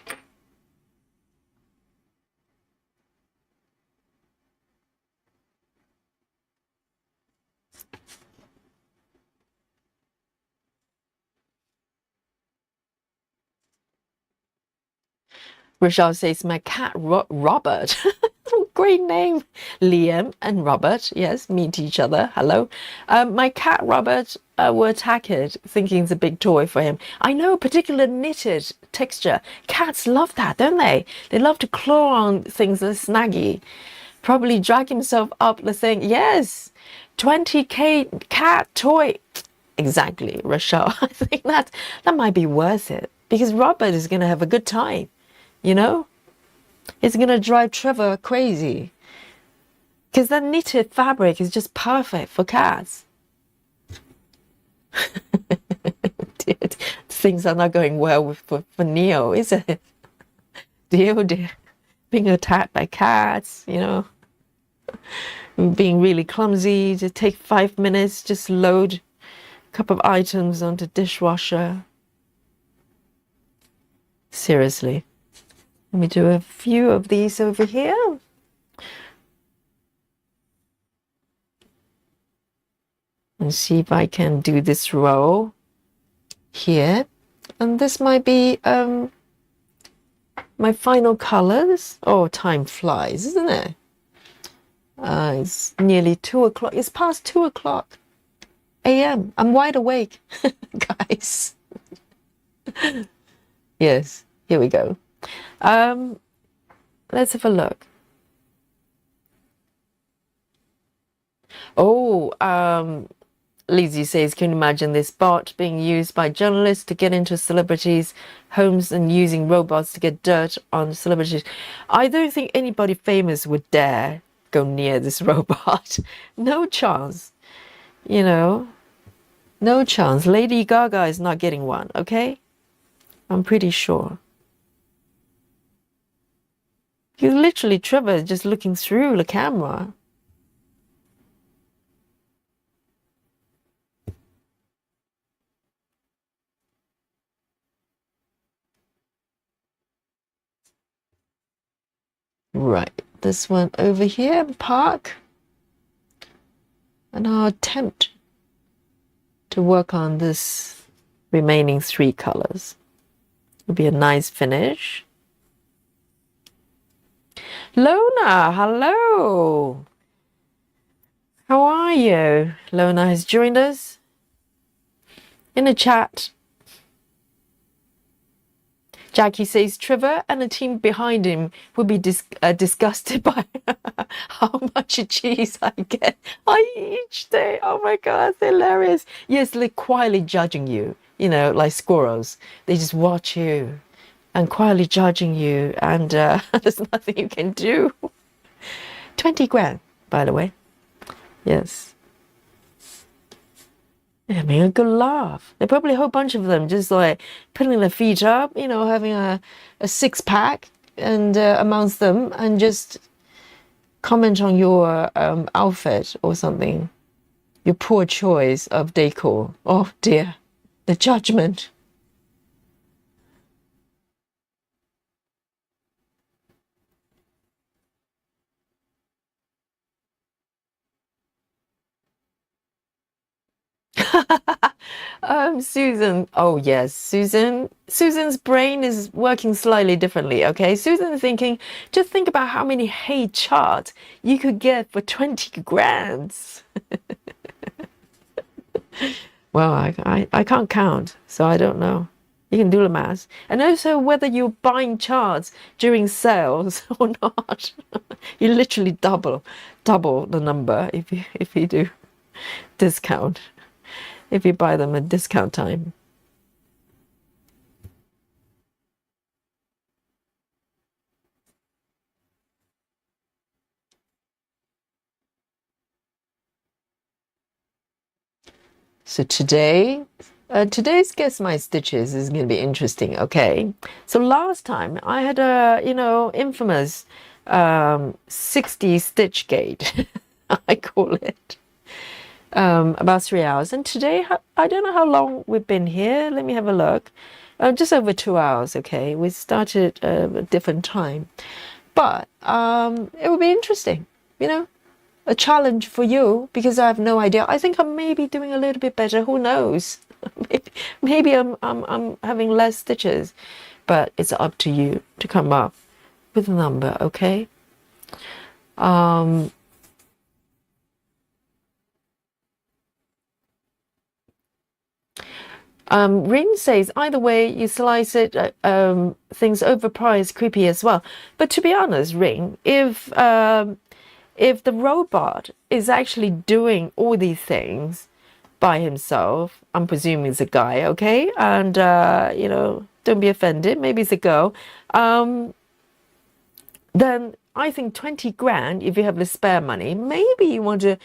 Rochelle says, my cat Robert. Great name. Liam and Robert, yes, meet each other. Hello. My cat Robert will attack it, thinking it's a big toy for him. I know, particular knitted texture. Cats love that, don't they? They love to claw on things that are snaggy. Probably drag himself up the thing. Yes, 20K cat toy. Exactly, Rochelle. I think that might be worth it, because Robert is going to have a good time. You know, it's going to drive Trevor crazy, because that knitted fabric is just perfect for cats. Things are not going well for Neo, is it? Dear, being attacked by cats, being really clumsy. To take 5 minutes, just load a couple of items onto dishwasher. Seriously. Let me do a few of these over here. And see if I can do this row here. And this might be my final colors. Oh, time flies, isn't it? It's nearly 2 o'clock. It's past 2 o'clock a.m. I'm wide awake, guys. Yes, here we go. Let's have a look. Oh, Lizzie says, can you imagine this bot being used by journalists to get into celebrities' homes and using robots to get dirt on celebrities? I don't think anybody famous would dare go near this robot. No chance. You know, no chance. Lady Gaga is not getting one, okay? I'm pretty sure. He's literally, Trevor is just looking through the camera. Right, this one over here, park. And I'll attempt to work on this remaining 3 colors. It'll be a nice finish. Lona, hello. How are you? Lona has joined us in a chat. Jackie says Trevor and the team behind him would be disgusted by how much cheese I get each day. Oh my God, it's hilarious. Yes, they're quietly judging you, you know, like squirrels. They just watch you and quietly judging you, and there's nothing you can do. 20 grand, by the way. Yes. Having a good laugh. There are probably a whole bunch of them just like putting their feet up, you know, having a 6-pack and amongst them, and just comment on your outfit or something. Your poor choice of decor. Oh dear, the judgment. Susan. Oh yes, Susan. Susan's brain is working slightly differently. Okay, Susan's thinking. Just think about how many hay charts you could get for 20 grand. Well, I can't count, so I don't know. You can do the math, and also whether you're buying charts during sales or not. You literally double the number if you do discount. If you buy them at discount time. So today's Guess My Stitches is going to be interesting, okay? So last time I had a, infamous 60 stitch gate, I call it. About 3 hours. And today, I don't know how long we've been here. Let me have a look. Just over 2 hours, okay? We started a different time. But it will be interesting, a challenge for you, because I have no idea. I think I may be doing a little bit better. Who knows? Maybe I'm having less stitches, but it's up to you to come up with a number, okay? Rin says, either way you slice it, things overpriced, creepy as well. But to be honest, Rin, if the robot is actually doing all these things by himself, I'm presuming it's a guy, okay? And, don't be offended, maybe it's a girl. Then I think 20 grand, if you have the spare money, maybe you want to,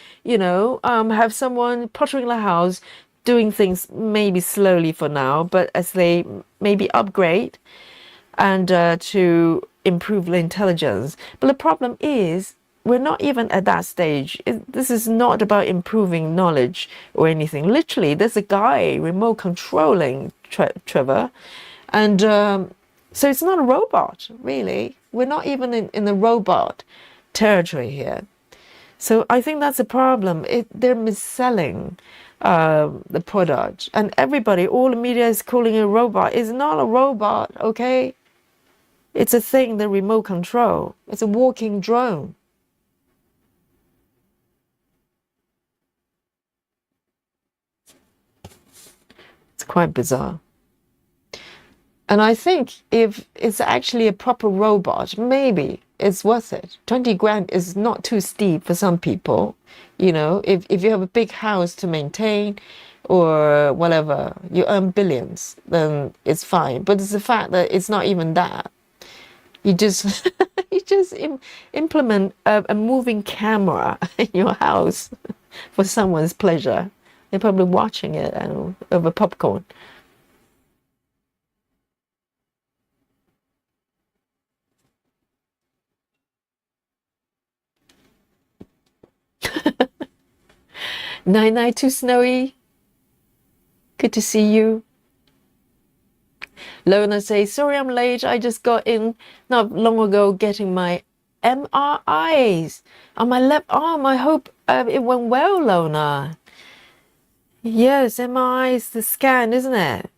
have someone pottering the house, doing things maybe slowly for now, but as they maybe upgrade and to improve the intelligence. But the problem is, we're not even at that stage. This is not about improving knowledge or anything. Literally, there's a guy remote controlling Trevor. And so it's not a robot, really. We're not even in the robot territory here. So I think that's a problem. They're mis-selling the product, and everybody, all the media is calling it a robot. It's not a robot, okay? It's a thing, the remote control. It's a walking drone. It's quite bizarre. And I think if it's actually a proper robot, maybe it's worth it. 20 grand is not too steep for some people. You know, if you have a big house to maintain or whatever, you earn billions, then it's fine. But it's the fact that it's not even that. You just you just implement a moving camera in your house for someone's pleasure. They're probably watching it over popcorn. Night too snowy. Good to see you. Lona says, sorry I'm late. I just got in not long ago getting my MRIs on my left arm. I hope it went well, Lona. Yes, MRI is the scan, isn't it?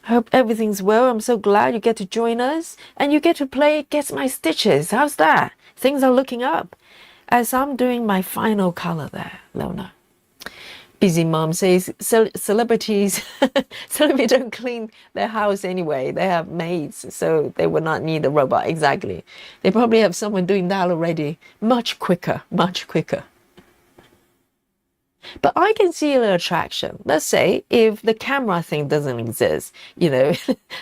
I hope everything's well. I'm so glad you get to join us. And you get to play Guess My Stitches. How's that? Things are looking up as I'm doing my final color there, Lona. Busy Mom says celebrities don't clean their house anyway. They have maids, so they would not need a robot. Exactly. They probably have someone doing that already. Much quicker, much quicker. But I can see an attraction. Let's say if the camera thing doesn't exist, you know,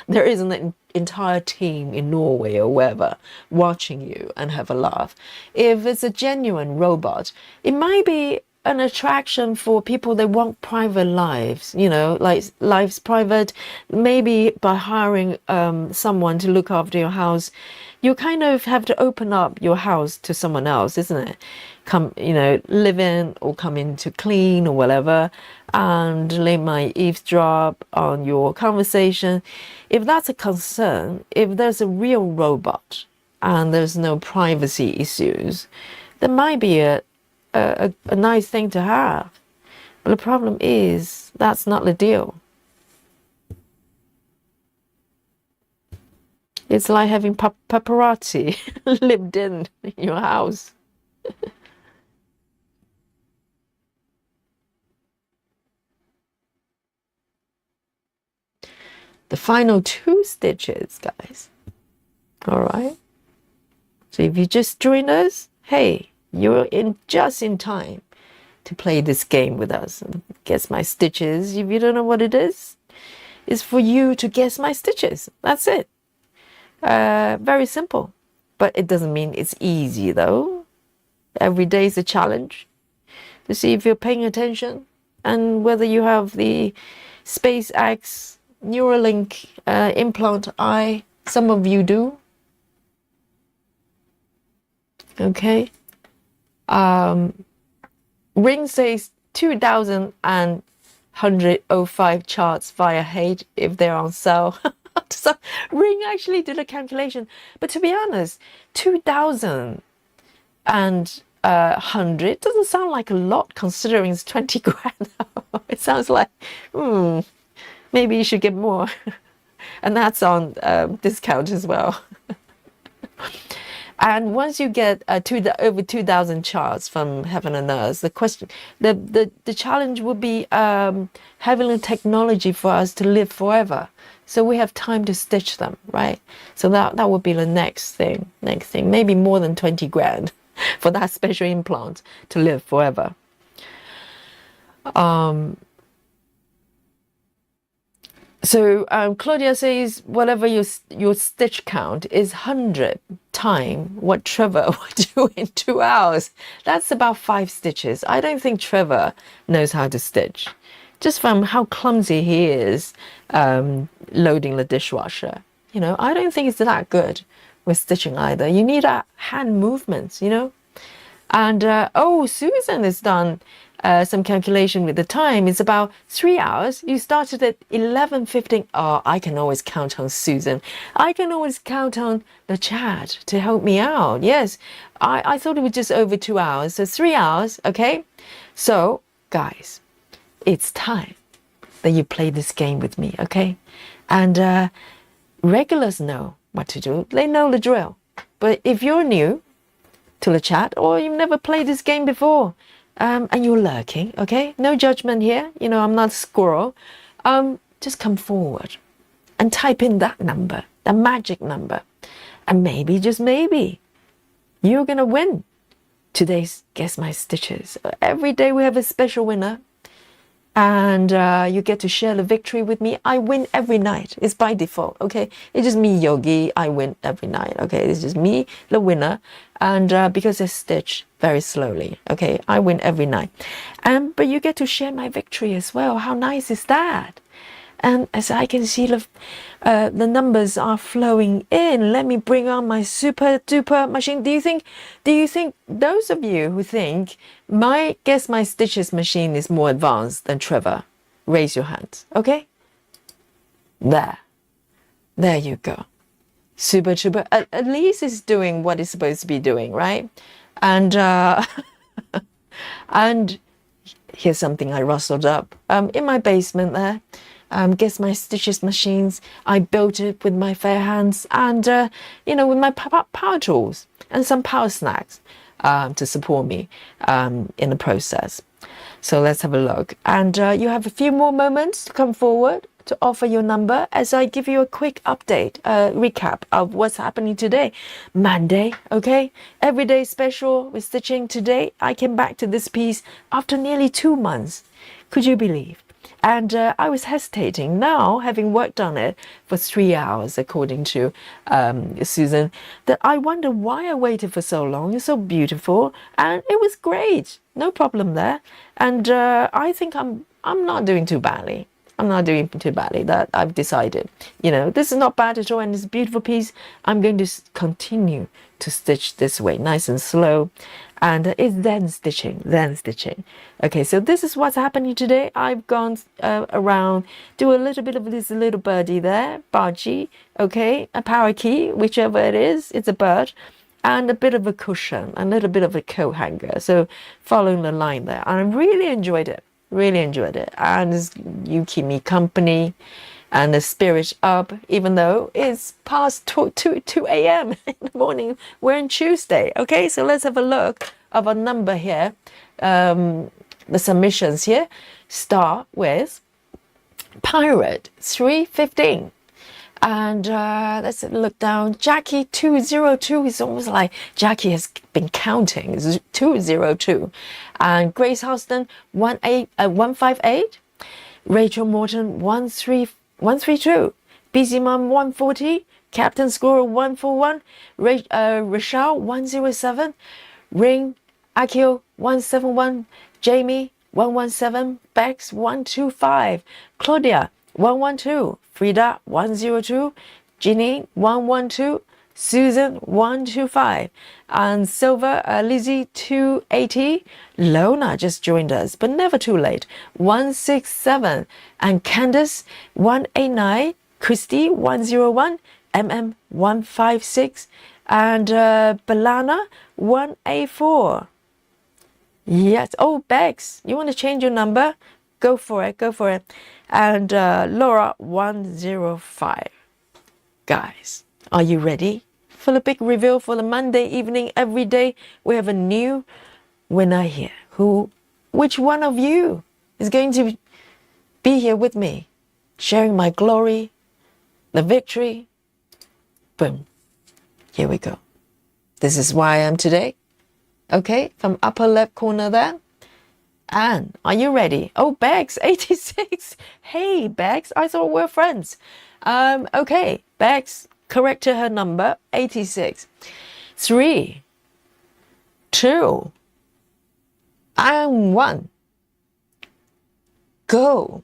there isn't an entire team in Norway or wherever watching you and have a laugh. If it's a genuine robot, it might be an attraction for people that want private lives, you know, like lives private. Maybe by hiring someone to look after your house, you kind of have to open up your house to someone else, isn't it? Come, you know, live in or come in to clean or whatever, and they might eavesdrop on your conversation. If that's a concern, if there's a real robot and there's no privacy issues, there might be a nice thing to have. But the problem is that's not the deal. It's like having paparazzi lived in your house. The final 2 stitches, guys. All right. So if you just join us, hey, you're just in time to play this game with us. Guess My Stitches. If you don't know what it is, it's for you to guess my stitches. That's it. Very simple. But it doesn't mean it's easy, though. Every day is a challenge to see if you're paying attention and whether you have the SpaceX Neuralink implant eye. Some of you do. Okay. Ring says 2,105 charts via Hate if they're on sale. So Ring actually did a calculation, but to be honest, 2,100 doesn't sound like a lot considering it's 20 grand. It sounds like maybe you should get more, and that's on discount as well. And once you get over 2,000 charts from Heaven and Earth, the question, the challenge would be having a technology for us to live forever, so we have time to stitch them, right? So that would be the next thing. Maybe more than 20 grand for that special implant to live forever. So Claudia says whatever your stitch count is 100 times what Trevor would do in 2 hours. That's about 5 stitches. I don't think Trevor knows how to stitch, just from how clumsy he is loading the dishwasher. You know, I don't think it's that good with stitching either. You need hand movements, you know. And oh, Susan is done some calculation with the time. It's about 3 hours. You started at 11:15. Oh, I can always count on Susan. I can always count on the chat to help me out. Yes, I thought it was just over 2 hours. So 3 hours, okay? So, guys, it's time that you play this game with me, okay? And regulars know what to do. They know the drill. But if you're new to the chat or you've never played this game before, and you're lurking, okay? No judgment here. You know, I'm not a squirrel. Just come forward and type in that number, the magic number. And maybe, just maybe, you're going to win today's Guess My Stitches. Every day we have a special winner. And you get to share the victory with me. I win every night. It's by default, okay? It's just me, Yogi. I win every night, okay? It's just me, the winner. And because I stitch very slowly, okay? I win every night. But you get to share my victory as well. How nice is that? And as I can see, the numbers are flowing in. Let me bring on my super duper machine. Do you think those of you who think my Guess My Stitches machine is more advanced than Trevor, raise your hands, okay? There you go. Super duper. At least it's doing what it's supposed to be doing, right? And and here's something I rustled up in my basement there. Guess My Stitches machines. I built it with my fair hands and, with my power tools and some power snacks to support me in the process. So let's have a look. And you have a few more moments to come forward to offer your number as I give you a quick update, recap of what's happening today. Monday, okay? Everyday special with stitching today. I came back to this piece after nearly 2 months. Could you believe? And I was hesitating now, having worked on it for 3 hours, according to Susan, that I wonder why I waited for so long. It's so beautiful, and it was great. No problem there. And I think I'm not doing too badly. I'm not doing too badly. That I've decided. This is not bad at all, and it's a beautiful piece. I'm going to continue to stitch this way, nice and slow. And it's then stitching. Okay, so this is what's happening today. I've gone around, do a little bit of this little birdie there, Baji, okay, a parakeet, whichever it is, it's a bird, and a bit of a cushion, a little bit of a coat hanger. So following the line there, and I really enjoyed it, and you keep me company. And the spirit up, even though it's past 2 a.m. in the morning. We're on Tuesday, okay? So let's have a look of a number here. The submissions here start with Pirate 315. And let's look down. Jackie 202 is almost like Jackie has been counting. It's 202. And Grace Houston 158. Rachel Morton 132, Busy Mom 140, Captain Squirrel 141, Rachel 107, Ring Akio 171, Jamie 117, Bex 125, Claudia 112, Frida 102, Ginny 112, Susan 125, and Silver Lizzie 280. Lona just joined us, but never too late, 167, and Candace 189, Christy 101, MM 156, and Balana 184. Yes. Oh, Bex, you want to change your number? Go for it. And Laura 105. Guys, are you ready for the big reveal for the Monday evening? Every day we have a new winner here. Which one of you is going to be here with me, sharing my glory, the victory? Boom. Here we go. This is why I am today. Okay, from upper left corner there. And are you ready? Oh, Bex 86. Hey, Bex, I thought we were friends. Okay, Bex corrected her number, 86. 3, 2, and 1. Go.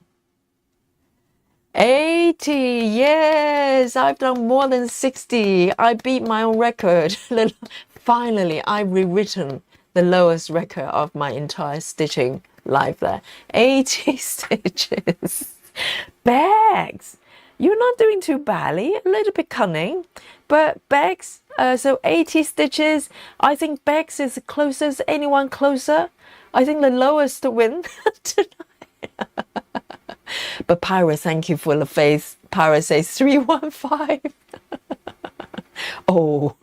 80. Yes, I've done more than 60. I beat my own record. Finally, I've rewritten the lowest record of my entire stitching live there. 80 stitches. Bex, you're not doing too badly. A little bit cunning, but Bex, so 80 stitches. I think Bex is the closest. Anyone closer? I think the lowest to win tonight. But Pyra, thank you for the faith. Pyra says 315. Oh,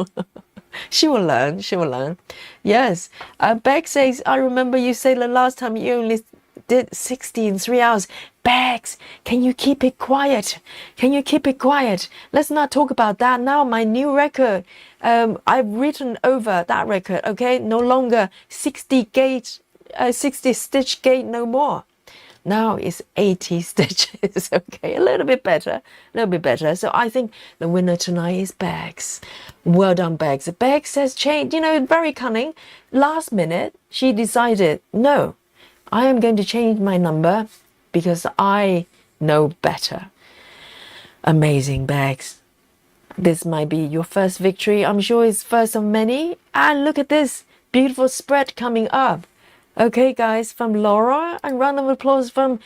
she will learn. She will learn. Yes. Bex says, I remember you said the last time you only did 60 in 3 hours. Bex, can you keep it quiet? Can you keep it quiet? Let's not talk about that now. My new record. I've written over that record. Okay, no longer 60 stitch gate, no more. Now it's 80 stitches. Okay, a little bit better, So I think the winner tonight is Bex. Well done, Bex. Bex has changed, very cunning. Last minute, she decided, no, I am going to change my number because I know better. Amazing, Bex. This might be your first victory. I'm sure it's first of many. And look at this beautiful spread coming up. Okay, guys, from Laura, and round of applause from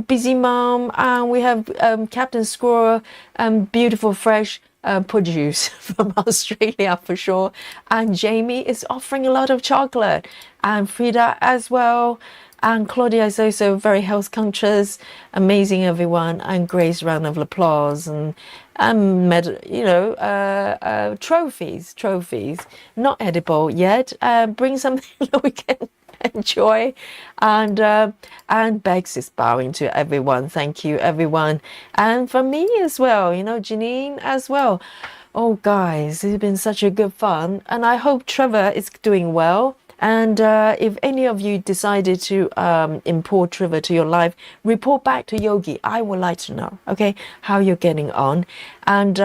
Busy Mom, and we have Captain Squirrel, beautiful fresh produce from Australia for sure, and Jamie is offering a lot of chocolate, and Frida as well, and Claudia is also very health conscious. Amazing, everyone, and Grace, round of applause, and trophies, not edible yet. Bring something that we can enjoy, and Bex is bowing to everyone. Thank you, everyone, and for me as well, Janine as well. Oh, guys, it's been such a good fun, and I hope Trevor is doing well. And if any of you decided to import Trevor to your life, report back to Yogi. I would like to know, okay, how you're getting on. And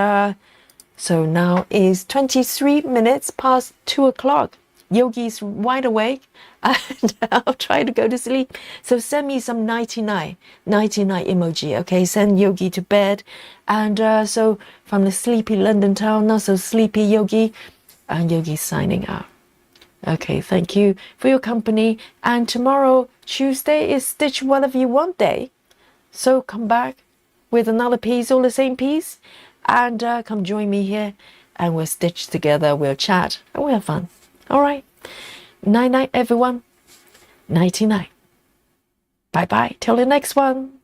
so now is 23 minutes past 2 o'clock. Yogi's wide awake, and I'll try to go to sleep. So send me some 99 emoji, okay? Send Yogi to bed. And so from the sleepy London town, not so sleepy Yogi, and Yogi's signing out. Okay, thank you for your company. And tomorrow, Tuesday, is Stitch Whatever You Want Day. So come back with another piece, all the same piece, and come join me here, and we'll stitch together, we'll chat, and we'll have fun. All right. Night, night, everyone. Nighty night. Bye bye. Till the next one.